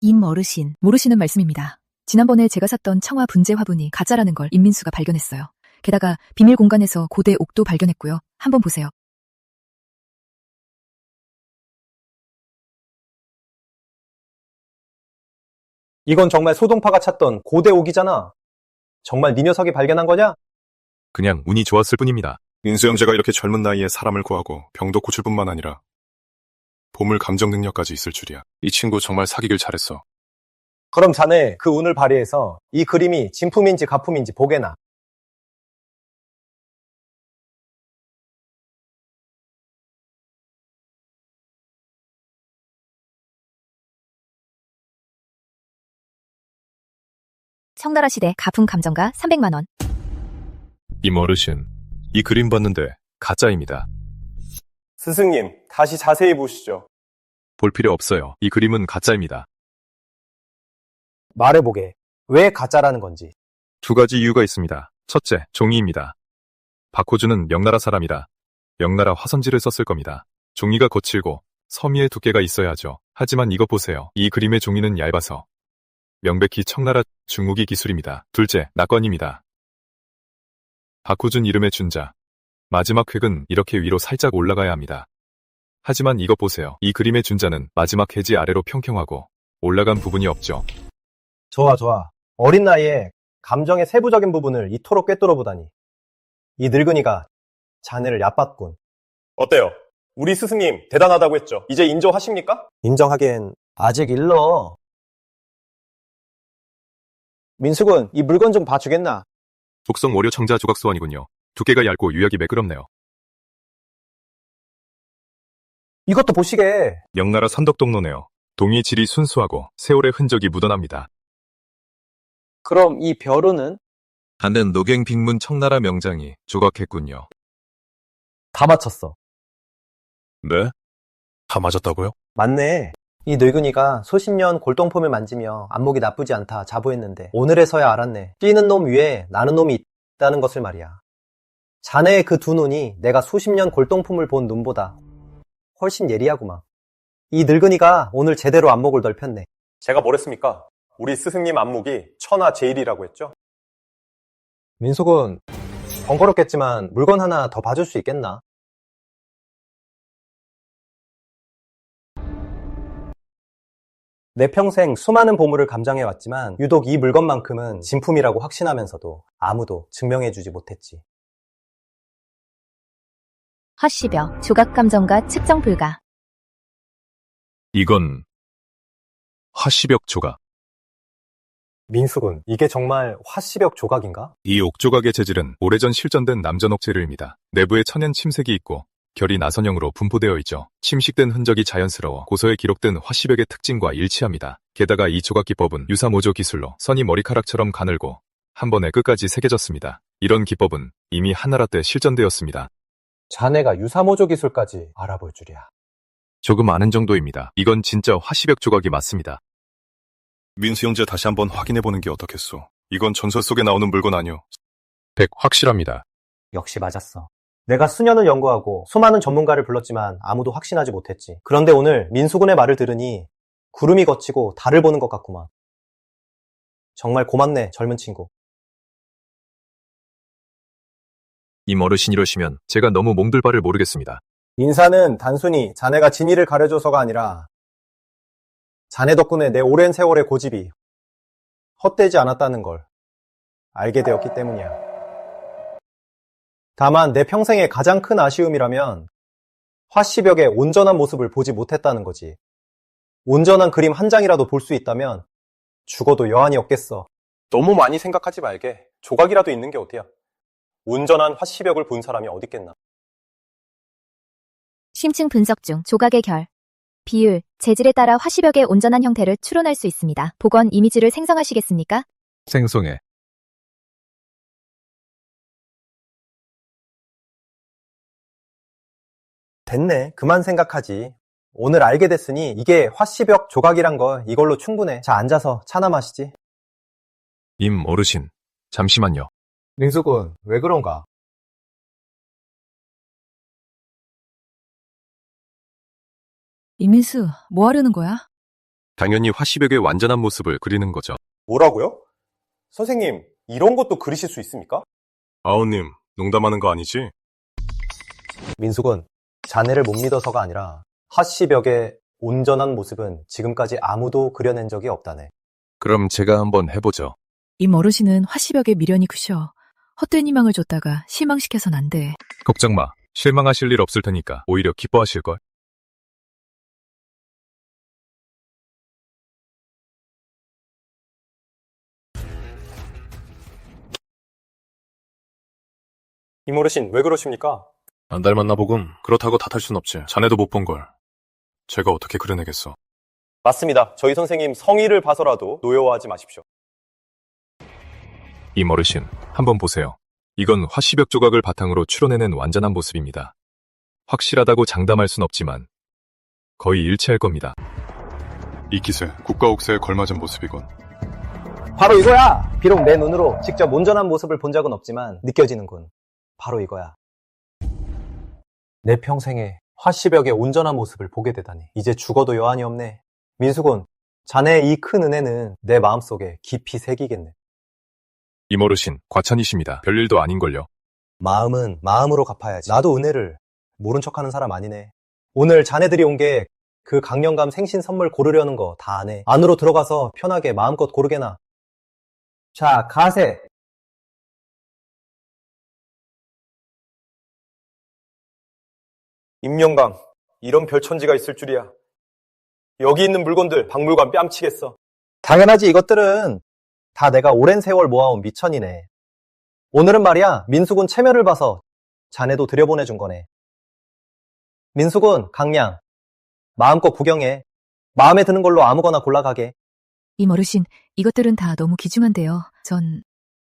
임 어르신, 모르시는 말씀입니다. 지난번에 제가 샀던 청화 분재 화분이 가짜라는 걸 임민수가 발견했어요. 게다가 비밀 공간에서 고대 옥도 발견했고요. 한번 보세요. 이건 정말 소동파가 찾던 고대 옥이잖아. 정말 네 녀석이 발견한 거냐? 그냥 운이 좋았을 뿐입니다. 인수 형제가 이렇게 젊은 나이에 사람을 구하고 병도 고칠 뿐만 아니라 보물 감정 능력까지 있을 줄이야. 이 친구 정말 사귀길 잘했어. 그럼 자네 그 운을 발휘해서 이 그림이 진품인지 가품인지 보게나. 청나라 시대 가품 감정가 300만 원. 임 어르신, 이 그림 봤는데 가짜입니다. 스승님, 다시 자세히 보시죠. 볼 필요 없어요. 이 그림은 가짜입니다. 말해보게. 왜 가짜라는 건지. 두 가지 이유가 있습니다. 첫째, 종이입니다. 박호준은 명나라 사람이라 명나라 화선지를 썼을 겁니다. 종이가 거칠고 서미의 두께가 있어야 하죠. 하지만 이것 보세요. 이 그림의 종이는 얇아서 명백히 청나라 중후기 기술입니다. 둘째, 낙관입니다. 박호준 이름의 준자. 마지막 획은 이렇게 위로 살짝 올라가야 합니다. 하지만 이것 보세요. 이 그림의 준자는 마지막 해지 아래로 평평하고 올라간 부분이 없죠. 좋아. 어린 나이에 감정의 세부적인 부분을 이토록 꿰뚫어 보다니. 이 늙은이가 자네를 얕봤군. 어때요? 우리 스승님 대단하다고 했죠. 이제 인정하십니까? 인정하기엔 아직 일러. 민수군, 이 물건 좀 봐주겠나? 독성 월요 청자 조각 소환이군요. 두께가 얇고 유약이 매끄럽네요. 이것도 보시게. 명나라 선덕동로네요. 동의 질이 순수하고 세월의 흔적이 묻어납니다. 그럼 이 벼루는? 하는 노갱 빅문 청나라 명장이 조각했군요. 다 맞췄어. 네? 다 맞았다고요? 맞네. 이 늙은이가 수십 년 골동품을 만지며 안목이 나쁘지 않다 자부했는데 오늘에서야 알았네. 뛰는 놈 위에 나는 놈이 있다는 것을 말이야. 자네의 그 두 눈이 내가 수십 년 골동품을 본 눈보다 훨씬 예리하구만. 이 늙은이가 오늘 제대로 안목을 넓혔네. 제가 뭐랬습니까? 우리 스승님 안목이 천하 제일이라고 했죠? 민수군, 번거롭겠지만 물건 하나 더 봐줄 수 있겠나? 내 평생 수많은 보물을 감장해왔지만 유독 이 물건만큼은 진품이라고 확신하면서도 아무도 증명해주지 못했지. 화씨벽, 조각감정가 측정 불가. 이건 화씨벽 조각. 민수군, 이게 정말 화씨벽 조각인가? 이 옥조각의 재질은 오래전 실전된 남전옥 재료입니다. 내부에 천연 침색이 있고 결이 나선형으로 분포되어 있죠. 침식된 흔적이 자연스러워 고서에 기록된 화씨벽의 특징과 일치합니다. 게다가 이 조각 기법은 유사모조 기술로 선이 머리카락처럼 가늘고 한 번에 끝까지 새겨졌습니다. 이런 기법은 이미 한나라 때 실전되었습니다. 자네가 유사모조 기술까지 알아볼 줄이야. 조금 아는 정도입니다. 이건 진짜 화씨벽 조각이 맞습니다. 민수 형제 다시 한번 확인해보는 게 어떻겠소? 이건 전설 속에 나오는 물건 아니오. 100 확실합니다. 역시 맞았어. 내가 수년을 연구하고 수많은 전문가를 불렀지만 아무도 확신하지 못했지. 그런데 오늘 민수군의 말을 들으니 구름이 걷히고 달을 보는 것 같구만. 정말 고맙네, 젊은 친구. 임 어르신 이러시면 제가 너무 몽들 바를 모르겠습니다. 인사는 단순히 자네가 진의를 가려줘서가 아니라 자네 덕분에 내 오랜 세월의 고집이 헛되지 않았다는 걸 알게 되었기 때문이야. 다만 내 평생의 가장 큰 아쉬움이라면 화씨벽의 온전한 모습을 보지 못했다는 거지. 온전한 그림 한 장이라도 볼 수 있다면 죽어도 여한이 없겠어. 너무 많이 생각하지 말게. 조각이라도 있는 게 어때요? 온전한 화씨벽을 본 사람이 어딨겠나. 심층 분석 중 조각의 결, 비율, 재질에 따라 화씨벽의 온전한 형태를 추론할 수 있습니다. 복원 이미지를 생성하시겠습니까? 생성해. 됐네. 그만 생각하지. 오늘 알게 됐으니 이게 화씨벽 조각이란 거 이걸로 충분해. 자, 앉아서 차나 마시지. 임 어르신, 잠시만요. 민수군, 왜 그런가? 이민수, 뭐 하려는 거야? 당연히 화씨벽의 완전한 모습을 그리는 거죠. 뭐라고요? 선생님, 이런 것도 그리실 수 있습니까? 아우님, 농담하는 거 아니지? 민수군, 자네를 못 믿어서가 아니라 화씨벽의 온전한 모습은 지금까지 아무도 그려낸 적이 없다네. 그럼 제가 한번 해보죠. 임 어르신은 화씨벽에 미련이 크셔. 헛된 희망을 줬다가 실망시켜선 안 돼. 걱정 마. 실망하실 일 없을 테니까 오히려 기뻐하실걸. 이모르신 왜 그러십니까? 안 닮았나 보군. 그렇다고 탓할 순 없지. 자네도 못 본 걸. 제가 어떻게 그려내겠어. 맞습니다. 저희 선생님 성의를 봐서라도 노여워하지 마십시오. 임 어르신, 한번 보세요. 이건 화시벽 조각을 바탕으로 추론해낸 완전한 모습입니다. 확실하다고 장담할 순 없지만 거의 일치할 겁니다. 이 기세, 국가옥새에 걸맞은 모습이군. 바로 이거야! 비록 내 눈으로 직접 온전한 모습을 본 적은 없지만 느껴지는군. 바로 이거야. 내 평생에 화시벽의 온전한 모습을 보게 되다니. 이제 죽어도 여한이 없네. 민수군, 자네의 이 큰 은혜는 내 마음속에 깊이 새기겠네. 임어르신, 과찬이십니다. 별일도 아닌걸요. 마음은 마음으로 갚아야지. 나도 은혜를 모른 척하는 사람 아니네. 오늘 자네들이 온 게 그 강령감 생신 선물 고르려는 거 다 아네. 안으로 들어가서 편하게 마음껏 고르게나. 자, 가세. 임영강, 이런 별천지가 있을 줄이야. 여기 있는 물건들 박물관 뺨치겠어. 당연하지. 이것들은 다 내가 오랜 세월 모아온 미천이네. 오늘은 말이야, 민수군 체면을 봐서 자네도 들여보내준 거네. 민수군, 강량, 마음껏 구경해. 마음에 드는 걸로 아무거나 골라가게. 임어르신, 이것들은 다 너무 귀중한데요.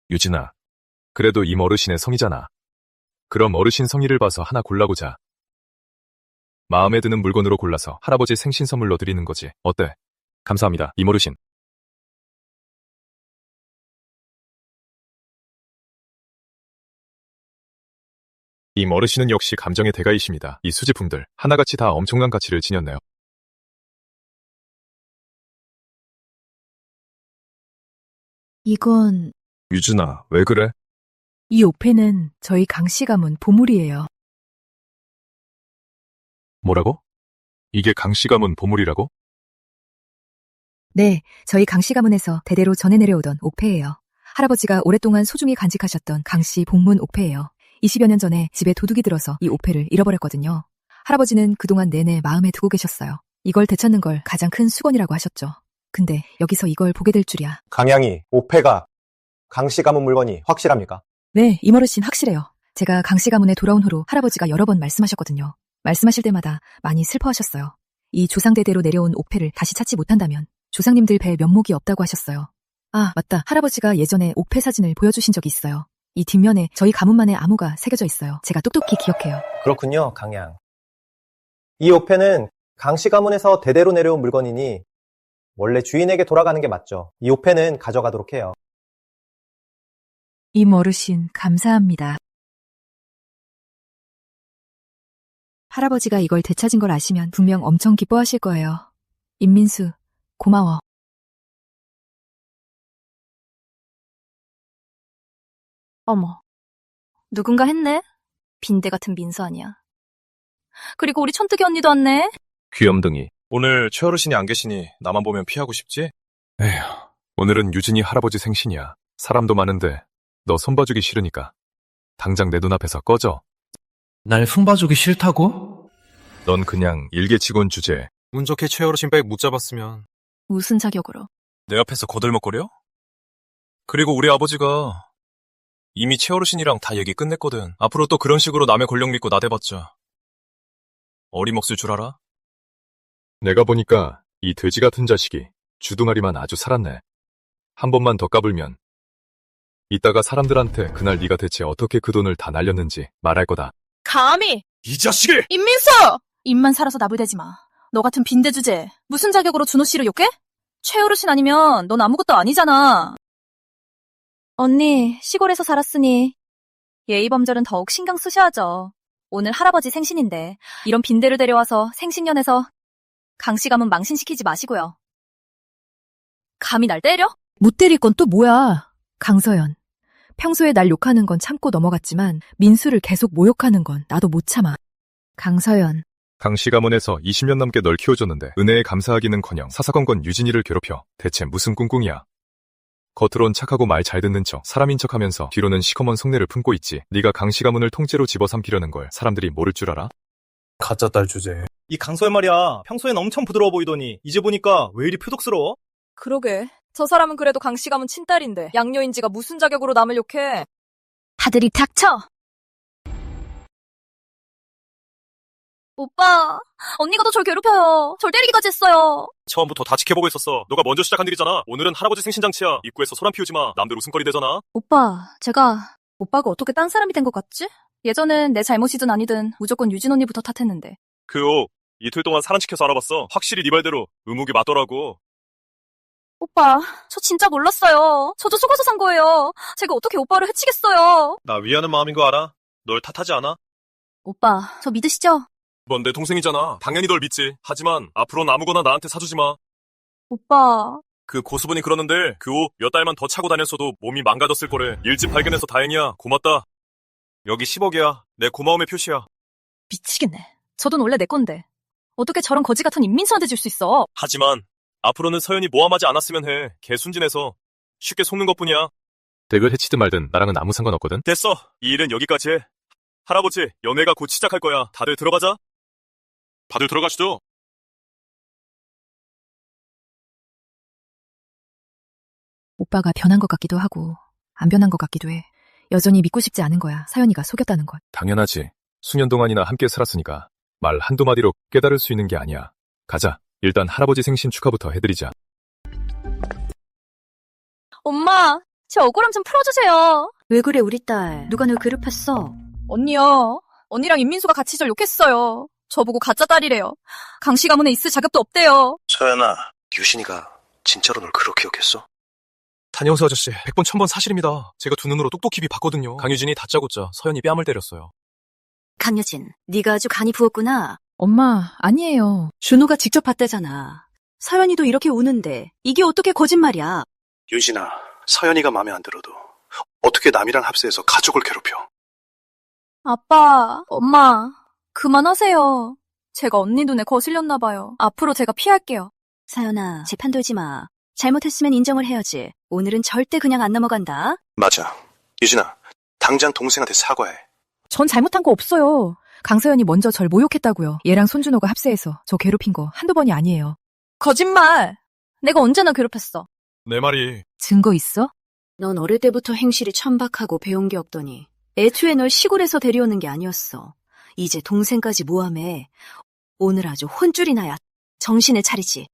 유진아, 그래도 임어르신의 성이잖아. 그럼 어르신 성의를 봐서 하나 골라보자. 마음에 드는 물건으로 골라서 할아버지 생신 선물로 드리는 거지. 어때? 감사합니다, 임어르신. 임어르신은 역시 감정의 대가이십니다. 이 수집품들 하나같이 다 엄청난 가치를 지녔네요. 이건 유진아, 왜 그래? 이 옥패는 저희 강씨 가문 보물이에요. 뭐라고? 이게 강씨 가문 보물이라고? 네, 저희 강씨 가문에서 대대로 전해 내려오던 옥패예요. 할아버지가 오랫동안 소중히 간직하셨던 강씨 복문 옥패예요. 20여 년 전에 집에 도둑이 들어서 이 옥패를 잃어버렸거든요. 할아버지는 그동안 내내 마음에 두고 계셨어요. 이걸 되찾는 걸 가장 큰 수건이라고 하셨죠. 근데 여기서 이걸 보게 될 줄이야. 강양이, 옥패가 강씨 가문 물건이 확실합니까? 네, 임어르신 확실해요. 제가 강씨 가문에 돌아온 후로 할아버지가 여러 번 말씀하셨거든요. 말씀하실 때마다 많이 슬퍼하셨어요. 이 조상대대로 내려온 옥패를 다시 찾지 못한다면 조상님들 뵐 면목이 없다고 하셨어요. 아, 맞다. 할아버지가 예전에 옥패 사진을 보여주신 적이 있어요. 이 뒷면에 저희 가문만의 암호가 새겨져 있어요. 제가 똑똑히 기억해요. 그렇군요, 강양. 이 옥패는 강씨 가문에서 대대로 내려온 물건이니 원래 주인에게 돌아가는 게 맞죠. 이 옥패는 가져가도록 해요. 임어르신, 감사합니다. 할아버지가 이걸 되찾은 걸 아시면 분명 엄청 기뻐하실 거예요. 임민수, 고마워. 어머, 누군가 했네? 빈대 같은 민수 아니야. 그리고 우리 촌뜨기 언니도 왔네? 귀염둥이. 오늘 최어르신이 안 계시니 나만 보면 피하고 싶지? 에휴, 오늘은 유진이 할아버지 생신이야. 사람도 많은데 너 손봐주기 싫으니까 당장 내 눈앞에서 꺼져. 날 손봐주기 싫다고? 넌 그냥 일개치곤 주제. 운 좋게 최어르신 백 못 잡았으면 무슨 자격으로? 내 앞에서 거들먹거려? 그리고 우리 아버지가 이미 최어르신이랑 다 얘기 끝냈거든. 앞으로 또 그런 식으로 남의 권력 믿고 나대봤자 어리먹을 줄 알아? 내가 보니까 이 돼지 같은 자식이 주둥아리만 아주 살았네. 한 번만 더 까불면 이따가 사람들한테 그날 네가 대체 어떻게 그 돈을 다 날렸는지 말할 거다. 감히! 이 자식이! 임민수! 입만 살아서 나불대지 마. 너 같은 빈대 주제 무슨 자격으로 준호 씨를 욕해? 최어르신 아니면 넌 아무것도 아니잖아. 언니, 시골에서 살았으니 예의범절은 더욱 신경 쓰셔야죠. 오늘 할아버지 생신인데 이런 빈대를 데려와서 생신년에서 강씨 가문 망신시키지 마시고요. 감히 날 때려? 못 때릴 건 또 뭐야? 강서연. 평소에 날 욕하는 건 참고 넘어갔지만 민수를 계속 모욕하는 건 나도 못 참아. 강서연. 강씨 가문에서 20년 넘게 널 키워줬는데 은혜에 감사하기는커녕 사사건건 유진이를 괴롭혀. 대체 무슨 꿍꿍이야? 겉으론 착하고 말 잘 듣는 척, 사람인 척하면서 뒤로는 시커먼 속내를 품고 있지. 네가 강씨 가문을 통째로 집어삼키려는 걸 사람들이 모를 줄 알아? 가짜 딸 주제. 이 강서연 말이야. 평소엔 엄청 부드러워 보이더니 이제 보니까 왜 이리 표독스러워? 그러게. 저 사람은 그래도 강씨 가문 친딸인데 양녀인지가 무슨 자격으로 남을 욕해. 다들이 닥쳐! 오빠, 언니가 더 절 괴롭혀요. 절 때리기까지 했어요. 처음부터 다 지켜보고 있었어. 너가 먼저 시작한 일이잖아. 오늘은 할아버지 생신장치야. 입구에서 소란 피우지 마. 남들 웃음거리 되잖아. 오빠, 제가 오빠가 어떻게 딴 사람이 된 것 같지? 예전엔 내 잘못이든 아니든 무조건 유진 언니부터 탓했는데. 그 옷 이틀 동안 사람시켜서 알아봤어. 확실히 네 말대로 의묵이 맞더라고. 오빠, 저 진짜 몰랐어요. 저도 속아서 산 거예요. 제가 어떻게 오빠를 해치겠어요. 나 위하는 마음인 거 알아? 널 탓하지 않아? 오빠, 저 믿으시죠? 넌 내 동생이잖아. 당연히 널 믿지. 하지만 앞으로는 아무거나 나한테 사주지 마. 오빠. 그 고수분이 그러는데 그 옷 몇 달만 더 차고 다녔어도 몸이 망가졌을 거래. 일찍 발견해서 다행이야. 고맙다. 여기 10억이야. 내 고마움의 표시야. 미치겠네. 저 돈 원래 내 건데. 어떻게 저런 거지 같은 임민수한테 줄 수 있어? 하지만 앞으로는 서연이 모함하지 않았으면 해. 개 순진해서 쉽게 속는 것뿐이야. 댁을 해치든 말든 나랑은 아무 상관없거든. 됐어. 이 일은 여기까지 해. 할아버지, 연애가 곧 시작할 거야. 다들 들어가자. 다들 들어가시죠. 오빠가 변한 것 같기도 하고 안 변한 것 같기도 해. 여전히 믿고 싶지 않은 거야. 서연이가 속였다는 것. 당연하지. 수년 동안이나 함께 살았으니까 말 한두 마디로 깨달을 수 있는 게 아니야. 가자. 일단 할아버지 생신 축하부터 해드리자. 엄마, 제 억울함 좀 풀어주세요. 왜 그래 우리 딸. 누가 널 괴롭혔어? 언니요. 언니랑 임민수가 같이 절 욕했어요. 저보고 가짜 딸이래요. 강씨 가문에 있을 자격도 없대요. 서연아, 유진이가 진짜로 널 그렇게 욕했어? 단영수 아저씨, 100번 1000번 사실입니다. 제가 두 눈으로 똑똑히 봤거든요. 강유진이 다짜고짜 서연이 뺨을 때렸어요. 강유진, 네가 아주 간이 부었구나. 엄마, 아니에요. 준호가 직접 봤대잖아. 서연이도 이렇게 우는데 이게 어떻게 거짓말이야? 유진아, 서연이가 마음에 안 들어도 어떻게 남이랑 합세해서 가족을 괴롭혀? 아빠, 엄마, 그만하세요. 제가 언니 눈에 거슬렸나 봐요. 앞으로 제가 피할게요. 서연아, 재판 돌지 마. 잘못했으면 인정을 해야지. 오늘은 절대 그냥 안 넘어간다. 맞아. 유진아, 당장 동생한테 사과해. 전 잘못한 거 없어요. 강서연이 먼저 절 모욕했다고요. 얘랑 손준호가 합세해서 저 괴롭힌 거 한두 번이 아니에요. 거짓말! 내가 언제나 괴롭혔어. 내 말이. 증거 있어? 넌 어릴 때부터 행실이 천박하고 배운 게 없더니 애초에 널 시골에서 데려오는 게 아니었어. 이제 동생까지 모함해. 오늘 아주 혼쭐이 나야. 정신을 차리지.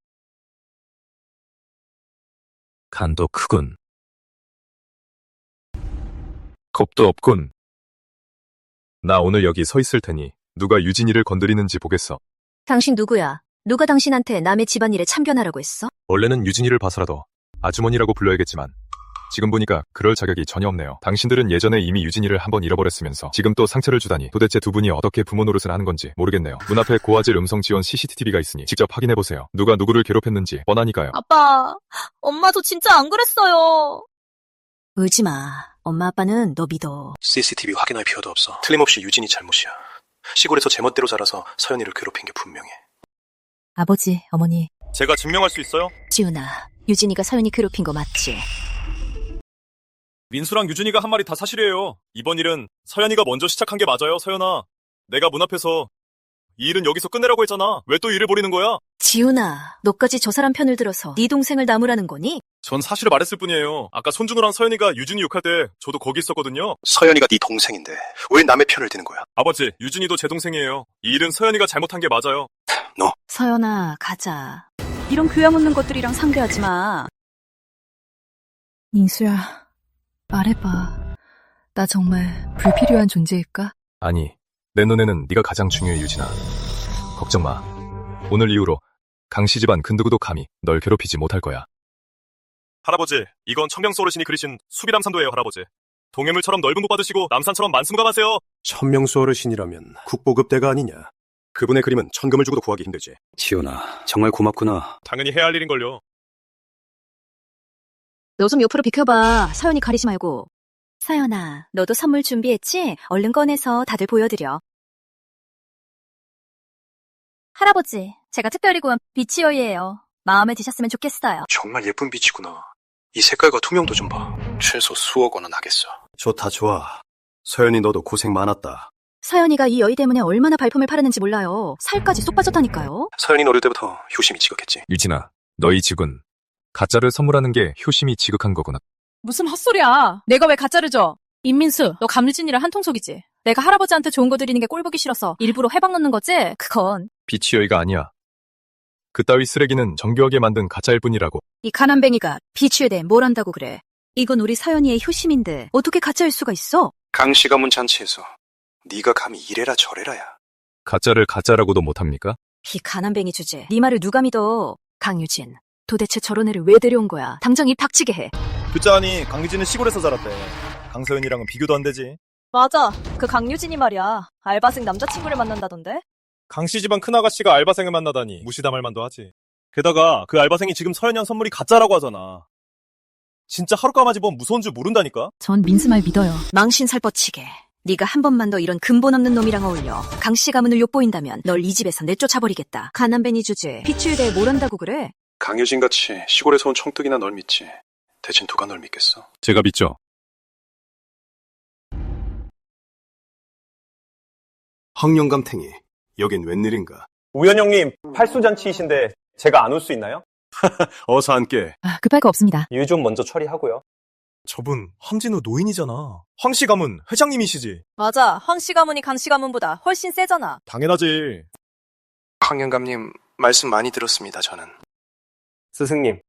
간도 크군. 겁도 없군. 나 오늘 여기 서 있을 테니 누가 유진이를 건드리는지 보겠어. 당신 누구야? 누가 당신한테 남의 집안일에 참견하라고 했어? 원래는 유진이를 봐서라도 아주머니라고 불러야겠지만 지금 보니까 그럴 자격이 전혀 없네요. 당신들은 예전에 이미 유진이를 한번 잃어버렸으면서 지금 또 상처를 주다니 도대체 두 분이 어떻게 부모 노릇을 하는 건지 모르겠네요. 문 앞에 고화질 음성 지원 CCTV가 있으니 직접 확인해보세요. 누가 누구를 괴롭혔는지 뻔하니까요. 아빠, 엄마 저 진짜 안 그랬어요. 울지 마. 엄마 아빠는 너 믿어. CCTV 확인할 필요도 없어. 틀림없이 유진이 잘못이야. 시골에서 제멋대로 자라서 서연이를 괴롭힌 게 분명해. 아버지, 어머니. 제가 증명할 수 있어요? 지훈아, 유진이가 서연이 괴롭힌 거 맞지? 민수랑 유진이가 한 말이 다 사실이에요. 이번 일은 서연이가 먼저 시작한 게 맞아요, 서연아. 내가 문 앞에서 이 일은 여기서 끝내라고 했잖아. 왜 또 일을 벌이는 거야? 지훈아, 너까지 저 사람 편을 들어서 네 동생을 나무라는 거니? 전 사실을 말했을 뿐이에요. 아까 손준호랑 서연이가 유진이 욕할 때 저도 거기 있었거든요. 서연이가 네 동생인데 왜 남의 편을 드는 거야? 아버지, 유진이도 제 동생이에요. 이 일은 서연이가 잘못한 게 맞아요. 너. 서연아, 가자. 이런 교양 없는 것들이랑 상대하지 마. 민수야, 말해봐. 나 정말 불필요한 존재일까? 아니, 내 눈에는 네가 가장 중요해, 유진아. 걱정 마. 오늘 이후로 강씨 집안 근두구도 감히 널 괴롭히지 못할 거야. 할아버지, 이건 천명수 어르신이 그리신 수비남산도예요, 할아버지. 동해물처럼 넓은 곳 받으시고 남산처럼 만수무강하세요. 천명수 어르신이라면 국보급대가 아니냐. 그분의 그림은 천금을 주고도 구하기 힘들지. 지훈아, 정말 고맙구나. 당연히 해야 할 일인걸요. 너 좀 옆으로 비켜봐. 서연이 가리지 말고. 서연아, 너도 선물 준비했지? 얼른 꺼내서 다들 보여드려. 할아버지, 제가 특별히 구한 비치어이예요. 마음에 드셨으면 좋겠어요. 정말 예쁜 빛이구나. 이 색깔과 투명도 좀 봐. 최소 수억 원은 하겠어. 좋다, 좋아. 서연이 너도 고생 많았다. 서연이가 이 여의 때문에 얼마나 발품을 팔았는지 몰라요. 살까지 쏙 빠졌다니까요. 서연이는 어릴 때부터 효심이 지극했지. 유진아, 너희 직은 가짜를 선물하는 게 효심이 지극한 거구나. 무슨 헛소리야. 내가 왜 가짜를 줘? 임민수, 너 감유진이랑 한통속이지? 내가 할아버지한테 좋은 거 드리는 게 꼴보기 싫어서 일부러 해방 넣는 거지? 그건. 비치여이가 아니야. 그따위 쓰레기는 정교하게 만든 가짜일 뿐이라고. 이 가난뱅이가 비추에 대해 뭘 안다고 그래. 이건 우리 서연이의 효심인데 어떻게 가짜일 수가 있어? 강씨 가문 잔치에서 네가 감히 이래라 저래라야. 가짜를 가짜라고도 못합니까? 이 가난뱅이 주제. 네 말을 누가 믿어? 강유진, 도대체 저런 애를 왜 데려온 거야? 당장 입 닥치게 해. 듣자하니 강유진은 시골에서 자랐대. 강서연이랑은 비교도 안 되지. 맞아. 그 강유진이 말이야. 알바생 남자친구를 만난다던데? 강씨 집안 큰아가씨가 알바생을 만나다니 무시당할 만도 하지. 게다가 그 알바생이 지금 서연양 선물이 가짜라고 하잖아. 진짜 하룻까마지 보면 무서운 줄 모른다니까? 전 민수 말 믿어요. 망신 살뻗치게. 네가 한 번만 더 이런 근본 없는 놈이랑 어울려 강씨 가문을 욕보인다면 널 이 집에서 내쫓아버리겠다. 가난뱅이 주제. 비추에 대해 뭘 안다고 그래? 강유진같이 시골에서 온 청뜨기나 널 믿지. 대신 누가 널 믿겠어? 제가 믿죠. 황영감탱이, 여긴 웬일인가? 우연 형님, 팔순잔치이신데 제가 안 올 수 있나요? 어서 앉게. 급할 거 없습니다. 일 좀 먼저 처리하고요. 저분 함진우 노인이잖아. 황씨 가문 회장님이시지. 맞아. 황씨 가문이 강씨 가문보다 훨씬 세잖아. 당연하지. 황영감님 말씀 많이 들었습니다. 저는. 스승님.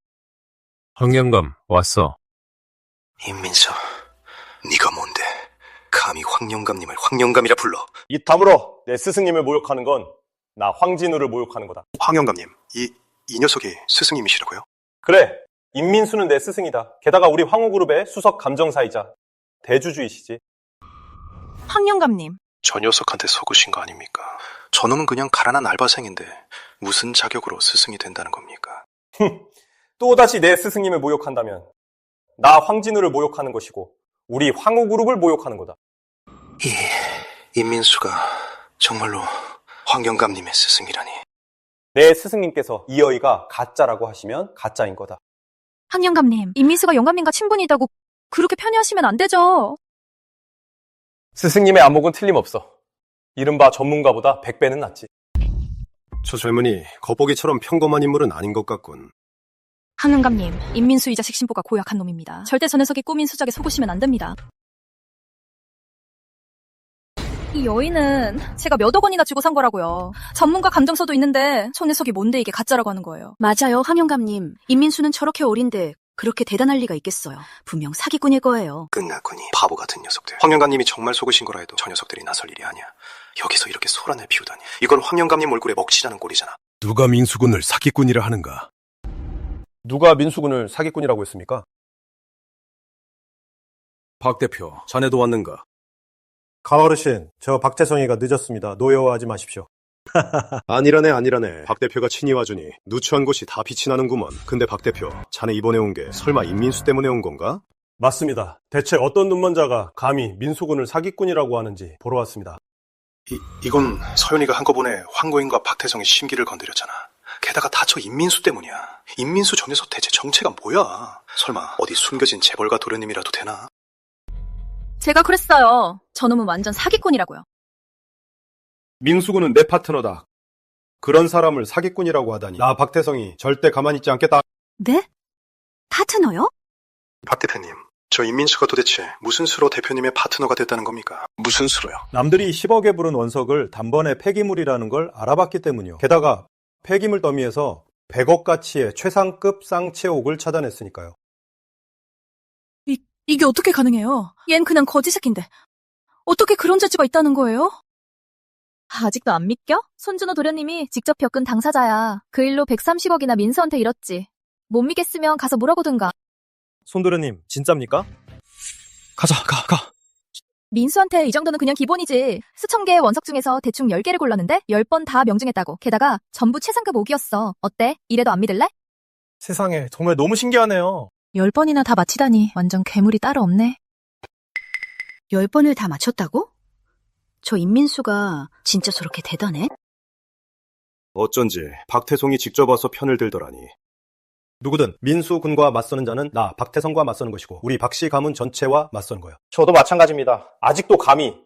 황영감, 왔어. 임민수, 네가 뭔데 감히 황영감님을 황영감이라 불러? 입 다물어. 내 스승님을 모욕하는 건 나 황진우를 모욕하는 거다. 황영감님, 이 녀석이 스승님이시라고요? 그래. 임민수는 내 스승이다. 게다가 우리 황후그룹의 수석 감정사이자 대주주이시지. 황영감님. 저 녀석한테 속으신 거 아닙니까? 저놈은 그냥 가난한 알바생인데 무슨 자격으로 스승이 된다는 겁니까? 또다시 내 스승님을 모욕한다면 나 황진우를 모욕하는 것이고 우리 황후그룹을 모욕하는 거다. 임민수가 정말로 황영감님의 스승이라니. 내 스승님께서 이 어이가 가짜라고 하시면 가짜인 거다. 황영감님, 임민수가 영감님과 친분이 있다고 그렇게 편애하시면 안 되죠. 스승님의 안목은 틀림없어. 이른바 전문가보다 100배는 낫지. 저 젊은이 겉보기처럼 평범한 인물은 아닌 것 같군. 황영감님, 임민수 이 자식 신보가 고약한 놈입니다. 절대 저 녀석이 꾸민 수작에 속으시면 안 됩니다. 이 여인은 제가 몇억 원이나 주고 산 거라고요. 전문가 감정서도 있는데 저 녀석이 뭔데 이게 가짜라고 하는 거예요. 맞아요, 황영감님. 임민수는 저렇게 어린데 그렇게 대단할 리가 있겠어요. 분명 사기꾼일 거예요. 끝났구니. 바보 같은 녀석들. 황영감님이 정말 속으신 거라 해도 저 녀석들이 나설 일이 아니야. 여기서 이렇게 소란을 피우다니. 이건 황영감님 얼굴에 먹칠하는 꼴이잖아. 누가 민수군을 사기꾼이라 하는가? 누가 민수군을 사기꾼이라고 했습니까? 박 대표, 자네도 왔는가? 강어르신, 저 박재성이가 늦었습니다. 노여워하지 마십시오. 아니라네. 박 대표가 친히 와주니 누추한 곳이 다 빛이 나는구먼. 근데 박 대표, 자네 이번에 온 게 설마 임민수 때문에 온 건가? 맞습니다. 대체 어떤 눈먼자가 감히 민수군을 사기꾼이라고 하는지 보러 왔습니다. 이건 서연이가 한꺼번에 황고인과 박태성의 심기를 건드렸잖아. 게다가 다 저 임민수 때문이야. 임민수 저 녀석 대체 정체가 뭐야? 설마 어디 숨겨진 재벌가 도련님이라도 되나? 제가 그랬어요. 저놈은 완전 사기꾼이라고요. 민수군은 내 파트너다. 그런 사람을 사기꾼이라고 하다니. 나 박태성이 절대 가만히 있지 않겠다. 네? 파트너요? 박 대표님, 저 임민수가 도대체 무슨 수로 대표님의 파트너가 됐다는 겁니까? 무슨 수로요? 남들이 10억에 부른 원석을 단번에 폐기물이라는 걸 알아봤기 때문이요. 게다가 폐기물 더미에서 100억 가치의 최상급 쌍체옥을 찾아냈으니까요. 이게 어떻게 가능해요? 얜 그냥 거지 새끼인데. 어떻게 그런 재주가 있다는 거예요? 아직도 안 믿겨? 손준호 도련님이 직접 겪은 당사자야. 그 일로 130억이나 민수한테 잃었지. 못 믿겠으면 가서 물어보든가. 손도련님, 진짜입니까? 가자, 가. 민수한테 이 정도는 그냥 기본이지. 수천 개의 원석 중에서 대충 10개를 골랐는데 10번 다 명중했다고. 게다가 전부 최상급 옥이었어. 어때? 이래도 안 믿을래? 세상에, 정말 너무 신기하네요. 10번이나 다 맞히다니 완전 괴물이 따로 없네. 10번을 다 맞췄다고? 저 임민수가 진짜 저렇게 대단해? 어쩐지 박태송이 직접 와서 편을 들더라니. 누구든 민수군과 맞서는 자는 나 박태성과 맞서는 것이고 우리 박씨 가문 전체와 맞서는 거야. 저도 마찬가지입니다. 아직도 감히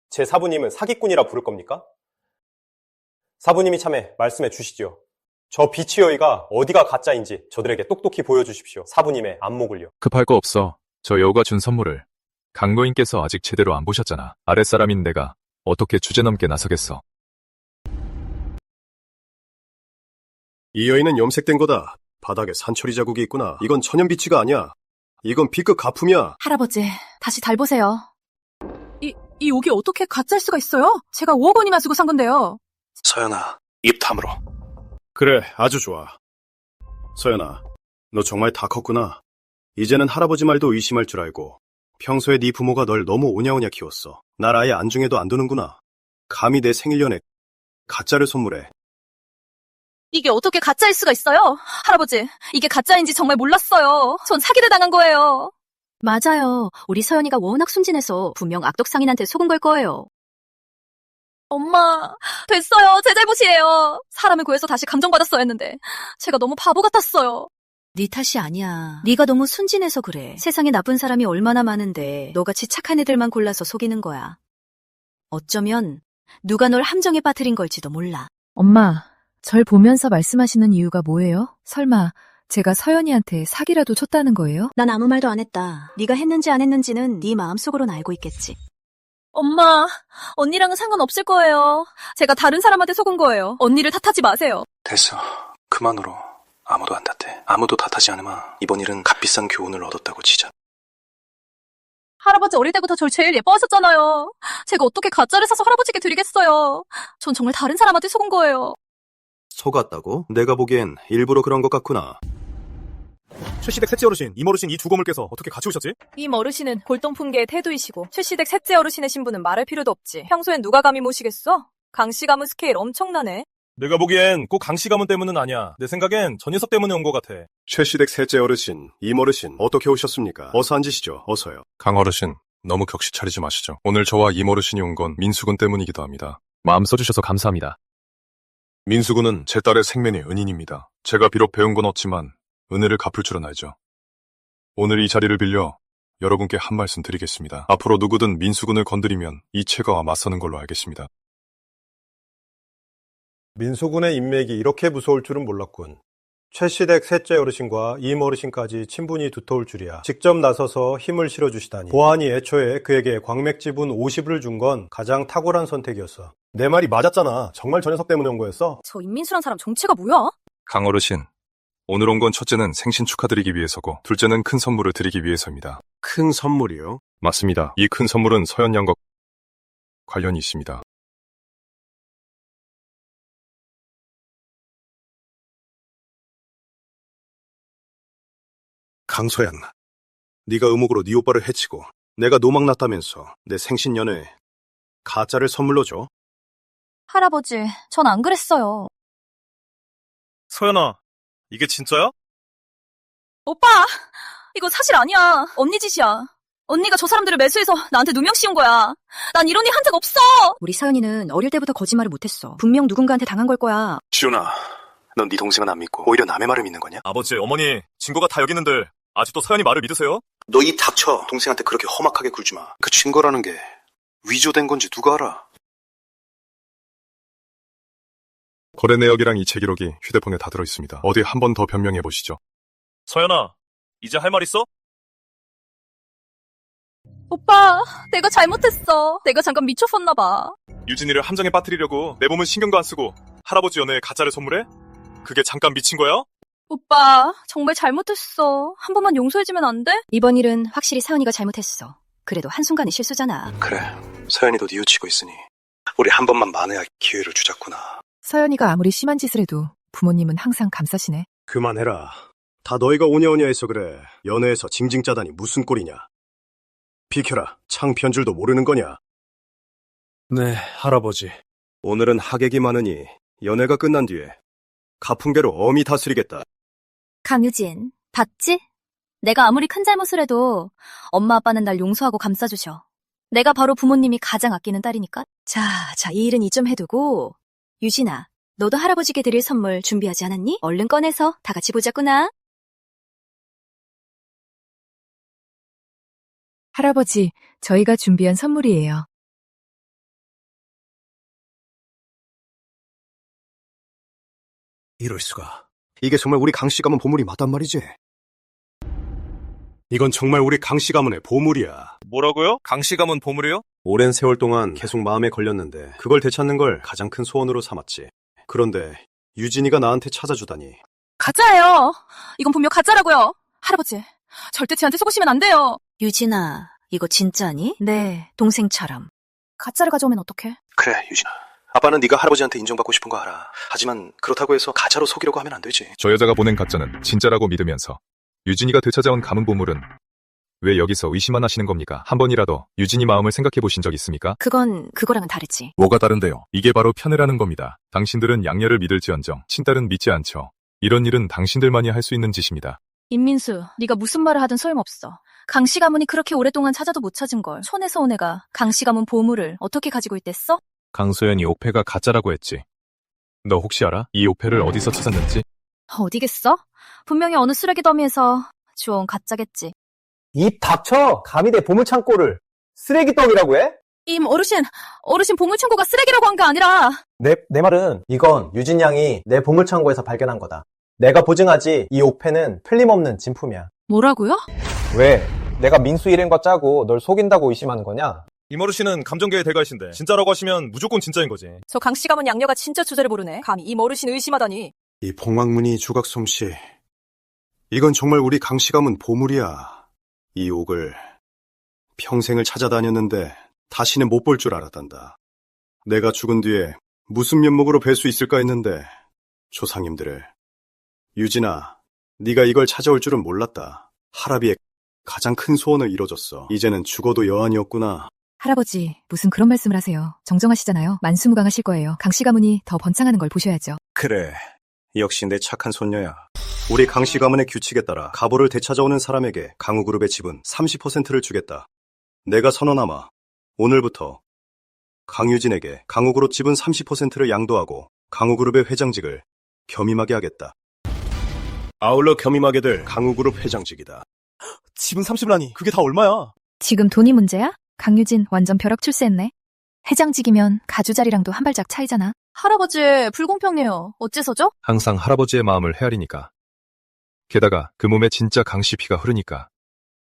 제 사부님을 사기꾼이라 부를 겁니까? 사부님이 참에 말씀해 주시죠. 저 비치어이가 어디가 가짜인지 저들에게 똑똑히 보여주십시오. 사부님의 안목을요. 급할 거 없어. 저 여우가 준 선물을 강노인께서 아직 제대로 안 보셨잖아. 아랫사람인 내가 어떻게 주제넘게 나서겠어. 이 여인은 염색된 거다. 바닥에 산처리 자국이 있구나. 이건 천연비치가 아니야. 이건 B급 가품이야. 할아버지, 다시 달 보세요. 이 옥이 어떻게 가짜일 수가 있어요? 제가 5억 원이나 주고 산 건데요. 서연아, 입 다물어. 그래, 아주 좋아. 서연아, 너 정말 다 컸구나. 이제는 할아버지 말도 의심할 줄 알고 평소에 네 부모가 널 너무 오냐오냐 키웠어. 날 아예 안중에도 안 두는구나. 감히 내 생일연에 가짜를 선물해. 이게 어떻게 가짜일 수가 있어요? 할아버지, 이게 가짜인지 정말 몰랐어요. 전 사기를 당한 거예요. 맞아요. 우리 서연이가 워낙 순진해서 분명 악덕상인한테 속은 걸 거예요. 엄마, 됐어요. 제 잘못이에요. 사람을 구해서 다시 감정받았어야 했는데 제가 너무 바보 같았어요. 네 탓이 아니야. 네가 너무 순진해서 그래. 세상에 나쁜 사람이 얼마나 많은데 너같이 착한 애들만 골라서 속이는 거야. 어쩌면 누가 널 함정에 빠뜨린 걸지도 몰라. 엄마, 절 보면서 말씀하시는 이유가 뭐예요? 설마 제가 서연이한테 사기라도 쳤다는 거예요? 난 아무 말도 안 했다. 네가 했는지 안 했는지는 네 마음속으로는 알고 있겠지. 엄마, 언니랑은 상관없을 거예요. 제가 다른 사람한테 속은 거예요. 언니를 탓하지 마세요. 됐어. 그만 울어. 아무도 안 탓해. 아무도 탓하지 않으마. 이번 일은 값비싼 교훈을 얻었다고 치자. 할아버지 어릴 때부터 절 제일 예뻐하셨잖아요. 제가 어떻게 가짜를 사서 할아버지께 드리겠어요. 전 정말 다른 사람한테 속은 거예요. 속았다고? 내가 보기엔 일부러 그런 것 같구나. 최시댁 셋째 어르신, 이모르신 이 두 고물께서 어떻게 같이 오셨지? 임 어르신은 골동품계의 태두이시고 최시댁 셋째 어르신의 신부는 말할 필요도 없지. 평소엔 누가 감히 모시겠어? 강씨 가문 스케일 엄청나네. 내가 보기엔 꼭 강씨 가문 때문은 아니야. 내 생각엔 저 녀석 때문에 온 것 같아. 최시댁 셋째 어르신, 이모르신 어떻게 오셨습니까? 어서 앉으시죠. 어서요. 강어르신, 너무 격시 차리지 마시죠. 오늘 저와 이모르신이 온 건 민수군 때문이기도 합니다. 마음 써주셔서 감사합니다. 민수군은 제 딸의 생면의 은인입니다. 제가 비록 배운 건 없지만 은혜를 갚을 줄은 알죠. 오늘 이 자리를 빌려 여러분께 한 말씀 드리겠습니다. 앞으로 누구든 민수군을 건드리면 이 체가와 맞서는 걸로 알겠습니다. 민수군의 인맥이 이렇게 무서울 줄은 몰랐군. 최시댁 셋째 어르신과 임 어르신까지 친분이 두터울 줄이야. 직접 나서서 힘을 실어주시다니. 보안이 애초에 그에게 광맥지분 50을 준 건 가장 탁월한 선택이었어. 내 말이 맞았잖아. 정말 저 녀석 때문에 온 거였어? 저 임민수란 사람 정체가 뭐야? 강어르신, 오늘 온 건 첫째는 생신 축하드리기 위해서고 둘째는 큰 선물을 드리기 위해서입니다. 큰 선물이요? 맞습니다. 이 큰 선물은 서연 양과 관련이 있습니다. 강소연, 네가 의목으로 네 오빠를 해치고 내가 노망났다면서 내 생신 연회에 가짜를 선물로 줘? 할아버지, 전 안 그랬어요. 서연아, 이게 진짜야? 오빠! 이거 사실 아니야. 언니 짓이야. 언니가 저 사람들을 매수해서 나한테 누명 씌운 거야. 난 이런 일 한 적 없어! 우리 서연이는 어릴 때부터 거짓말을 못했어. 분명 누군가한테 당한 걸 거야. 지훈아, 넌 네 동생은 안 믿고 오히려 남의 말을 믿는 거냐? 아버지, 어머니, 증거가 다 여기 있는데 아직도 서연이 말을 믿으세요? 너 입 닥쳐. 동생한테 그렇게 험악하게 굴지 마. 그 증거라는 게 위조된 건지 누가 알아? 거래 내역이랑 이체 기록이 휴대폰에 다 들어있습니다. 어디 한 번 더 변명해 보시죠. 서연아, 이제 할 말 있어? 오빠, 내가 잘못했어. 내가 잠깐 미쳤었나 봐. 유진이를 함정에 빠뜨리려고 내 몸은 신경도 안 쓰고 할아버지 연애에 가짜를 선물해? 그게 잠깐 미친 거야? 오빠, 정말 잘못했어. 한 번만 용서해주면 안 돼? 이번 일은 확실히 서연이가 잘못했어. 그래도 한순간의 실수잖아. 그래, 서연이도 뉘우치고 있으니 우리 한 번만 만회할 기회를 주자꾸나. 서연이가 아무리 심한 짓을 해도 부모님은 항상 감싸시네. 그만해라. 다 너희가 오냐오냐 해서 그래. 연애에서 징징 짜다니 무슨 꼴이냐. 비켜라. 창피한 줄도 모르는 거냐. 네, 할아버지. 오늘은 하객이 많으니 연애가 끝난 뒤에 가풍계로 엄히 다스리겠다. 강유진, 봤지? 내가 아무리 큰 잘못을 해도 엄마 아빠는 날 용서하고 감싸주셔. 내가 바로 부모님이 가장 아끼는 딸이니까. 자, 이 일은 이쯤 해두고 유진아, 너도 할아버지께 드릴 선물 준비하지 않았니? 얼른 꺼내서 다 같이 보자꾸나. 할아버지, 저희가 준비한 선물이에요. 이럴 수가. 이게 정말 우리 강씨 가문 보물이 맞단 말이지? 이건 정말 우리 강씨 가문의 보물이야. 뭐라고요? 강씨 가문 보물이요? 오랜 세월 동안 계속 마음에 걸렸는데 그걸 되찾는 걸 가장 큰 소원으로 삼았지. 그런데 유진이가 나한테 찾아주다니. 가짜예요. 이건 분명 가짜라고요. 할아버지, 절대 쟤한테 속으시면 안 돼요. 유진아, 이거 진짜니? 네, 동생처럼. 가짜를 가져오면 어떡해? 그래, 유진아. 아빠는 네가 할아버지한테 인정받고 싶은 거 알아. 하지만 그렇다고 해서 가짜로 속이려고 하면 안 되지. 저 여자가 보낸 가짜는 진짜라고 믿으면서 유진이가 되찾아온 가문 보물은 왜 여기서 의심만 하시는 겁니까? 한 번이라도 유진이 마음을 생각해 보신 적 있습니까? 그거랑은 다르지. 뭐가 다른데요? 이게 바로 편애라는 겁니다. 당신들은 양녀를 믿을지언정 친딸은 믿지 않죠. 이런 일은 당신들만이 할 수 있는 짓입니다. 임민수, 네가 무슨 말을 하든 소용없어. 강씨 가문이 그렇게 오랫동안 찾아도 못 찾은 걸 손에서 온 애가 강씨 가문 보물을 어떻게 가지고 있댔어? 강소연이 옥패가 가짜라고 했지. 너 혹시 알아? 이 옥패를 어디서 찾았는지? 어디겠어? 분명히 어느 쓰레기 더미에서 주워온 가짜겠지. 입 닥쳐! 감히 내 보물창고를 쓰레기덩이라고 해? 어르신 보물창고가 쓰레기라고 한 게 아니라. 내 말은 이건 유진 양이 내 보물창고에서 발견한 거다. 내가 보증하지 이 옥패는 틀림없는 진품이야. 뭐라고요? 왜? 내가 민수 일행과 짜고 널 속인다고 의심하는 거냐? 이머루씨는 감정계의 대가이신데 진짜라고 하시면 무조건 진짜인 거지. 저 강씨 가문 양녀가 진짜 주제를 모르네. 감히 어르신 의심하다니. 이 복막무늬 조각 솜씨. 이건 정말 우리 강씨 가문 보물이야. 이 옥을 평생을 찾아다녔는데 다시는 못 볼 줄 알았단다. 내가 죽은 뒤에 무슨 면목으로 뵐 수 있을까 했는데 조상님들을. 유진아, 네가 이걸 찾아올 줄은 몰랐다. 할아비의 가장 큰 소원을 이뤄줬어. 이제는 죽어도 여한이 없구나. 할아버지, 무슨 그런 말씀을 하세요. 정정하시잖아요. 만수무강하실 거예요. 강씨 가문이 더 번창하는 걸 보셔야죠. 그래, 역시 내 착한 손녀야. 우리 강씨 가문의 규칙에 따라 가보를 되찾아오는 사람에게 강우그룹의 지분 30%를 주겠다. 내가 선언하마. 오늘부터 강유진에게 강우그룹 지분 30%를 양도하고 강우그룹의 회장직을 겸임하게 하겠다. 아울러 겸임하게 될 강우그룹 회장직이다. 지분 30라니 그게 다 얼마야? 지금 돈이 문제야? 강유진 완전 벼락 출세했네. 회장직이면 가주자리랑도 한 발짝 차이잖아. 할아버지, 불공평해요. 어째서죠? 항상 할아버지의 마음을 헤아리니까. 게다가 그 몸에 진짜 강씨 피가 흐르니까.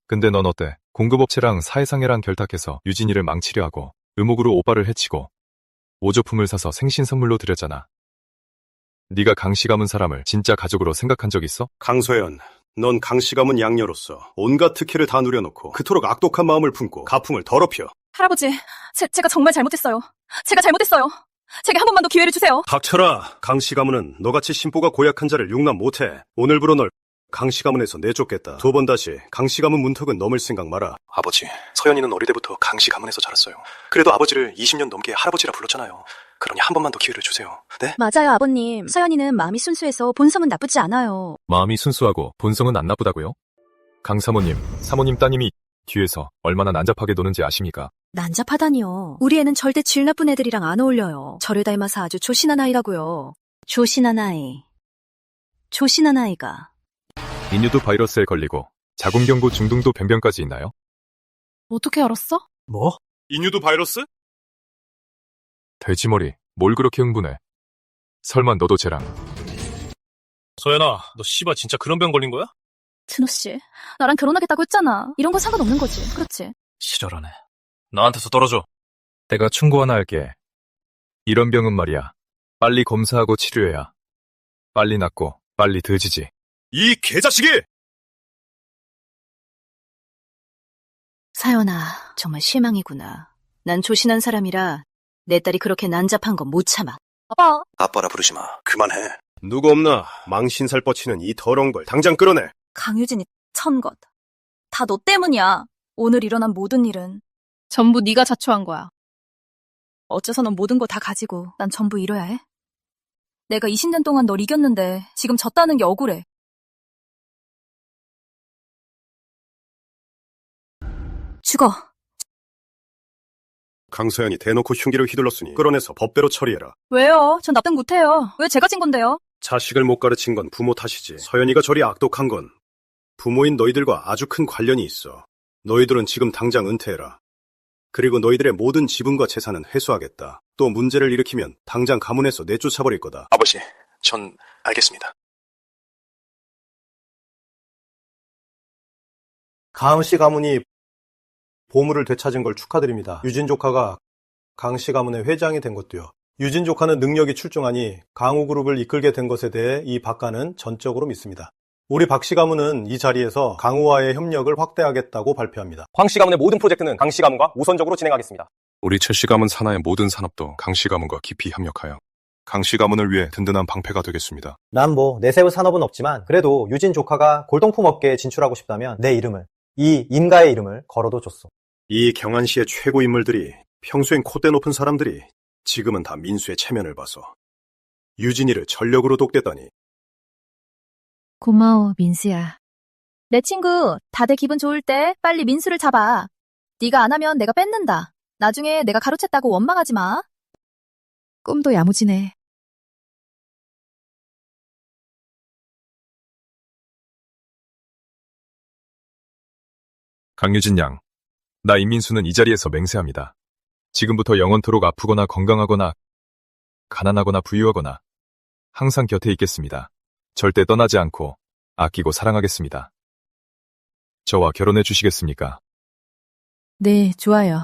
근데 넌 어때? 공급업체랑 사회상해랑 결탁해서 유진이를 망치려 하고 의목으로 오빠를 해치고 모조품을 사서 생신 선물로 드렸잖아. 네가 강씨 가문 사람을 진짜 가족으로 생각한 적 있어? 강소연, 넌 강씨 가문 양녀로서 온갖 특혜를 다 누려놓고 그토록 악독한 마음을 품고 가풍을 더럽혀. 할아버지, 제가 정말 잘못했어요. 제가 잘못했어요. 제게 한 번만 더 기회를 주세요. 닥쳐라. 강씨 가문은 너같이 심보가 고약한 자를 용납 못해. 오늘부로 널 강씨 가문에서 내쫓겠다. 두 번 다시 강씨 가문 문턱은 넘을 생각 마라. 아버지, 서연이는 어릴 때부터 강씨 가문에서 자랐어요. 그래도 아버지를 20년 넘게 할아버지라 불렀잖아요. 그러니 한 번만 더 기회를 주세요. 네? 맞아요, 아버님. 서연이는 마음이 순수해서 본성은 나쁘지 않아요. 마음이 순수하고 본성은 안 나쁘다고요? 강 사모님, 사모님 따님이 뒤에서 얼마나 난잡하게 노는지 아십니까? 난잡하다니요. 우리 애는 절대 질 나쁜 애들이랑 안 어울려요. 저를 닮아서 아주 조신한 아이라고요. 조신한 아이. 조신한 아이가. 인유도 바이러스에 걸리고 자궁경부 중등도 변변까지 있나요? 어떻게 알았어? 뭐? 인유도 바이러스? 돼지머리, 뭘 그렇게 흥분해? 설마 너도 쟤랑? 소연아, 너 씨발 진짜 그런 병 걸린 거야? 준호씨, 나랑 결혼하겠다고 했잖아. 이런 거 상관없는 거지. 그렇지? 시절하네. 나한테서 떨어져. 내가 충고 하나 할게. 이런 병은 말이야. 빨리 검사하고 치료해야 빨리 낫고 빨리 드지지. 이 개자식이! 사연아, 정말 실망이구나. 난 조신한 사람이라 내 딸이 그렇게 난잡한 건 못 참아. 아빠. 아빠라 부르지 마. 그만해. 누구 없나? 망신살 뻗치는 이 더러운 걸 당장 끌어내. 강유진이 천것. 다 너 때문이야. 오늘 일어난 모든 일은 전부 네가 자초한 거야. 어째서 넌 모든 거 다 가지고 난 전부 잃어야 해? 내가 20년 동안 널 이겼는데 지금 졌다는 게 억울해. 죽어. 강서연이 대놓고 흉기를 휘둘렀으니 끌어내서 법대로 처리해라. 왜요? 전 납득 못해요. 왜 제가 진 건데요? 자식을 못 가르친 건 부모 탓이지. 서연이가 저리 악독한 건 부모인 너희들과 아주 큰 관련이 있어. 너희들은 지금 당장 은퇴해라. 그리고 너희들의 모든 지분과 재산은 회수하겠다. 또 문제를 일으키면 당장 가문에서 내쫓아버릴 거다. 아버지, 전 알겠습니다. 강씨 가문이 보물을 되찾은 걸 축하드립니다. 유진 조카가 강씨 가문의 회장이 된 것도요. 유진 조카는 능력이 출중하니 강우그룹을 이끌게 된 것에 대해 이 박가는 전적으로 믿습니다. 우리 박씨 가문은 이 자리에서 강우와의 협력을 확대하겠다고 발표합니다. 황씨 가문의 모든 프로젝트는 강씨 가문과 우선적으로 진행하겠습니다. 우리 최씨 가문 산하의 모든 산업도 강씨 가문과 깊이 협력하여 강씨 가문을 위해 든든한 방패가 되겠습니다. 난 뭐 내세울 산업은 없지만 그래도 유진 조카가 골동품 업계에 진출하고 싶다면 내 이름을, 이 임가의 이름을 걸어도 줬어. 이 경안시의 최고 인물들이 평소엔 콧대 높은 사람들이 지금은 다 민수의 체면을 봐서 유진이를 전력으로 돕겠다니. 고마워, 민수야. 내 친구, 다들 기분 좋을 때 빨리 민수를 잡아. 네가 안 하면 내가 뺏는다. 나중에 내가 가로챘다고 원망하지 마. 꿈도 야무지네. 강유진 양, 나 임민수는 이 자리에서 맹세합니다. 지금부터 영원토록 아프거나 건강하거나 가난하거나 부유하거나 항상 곁에 있겠습니다. 절대 떠나지 않고 아끼고 사랑하겠습니다. 저와 결혼해 주시겠습니까? 네, 좋아요.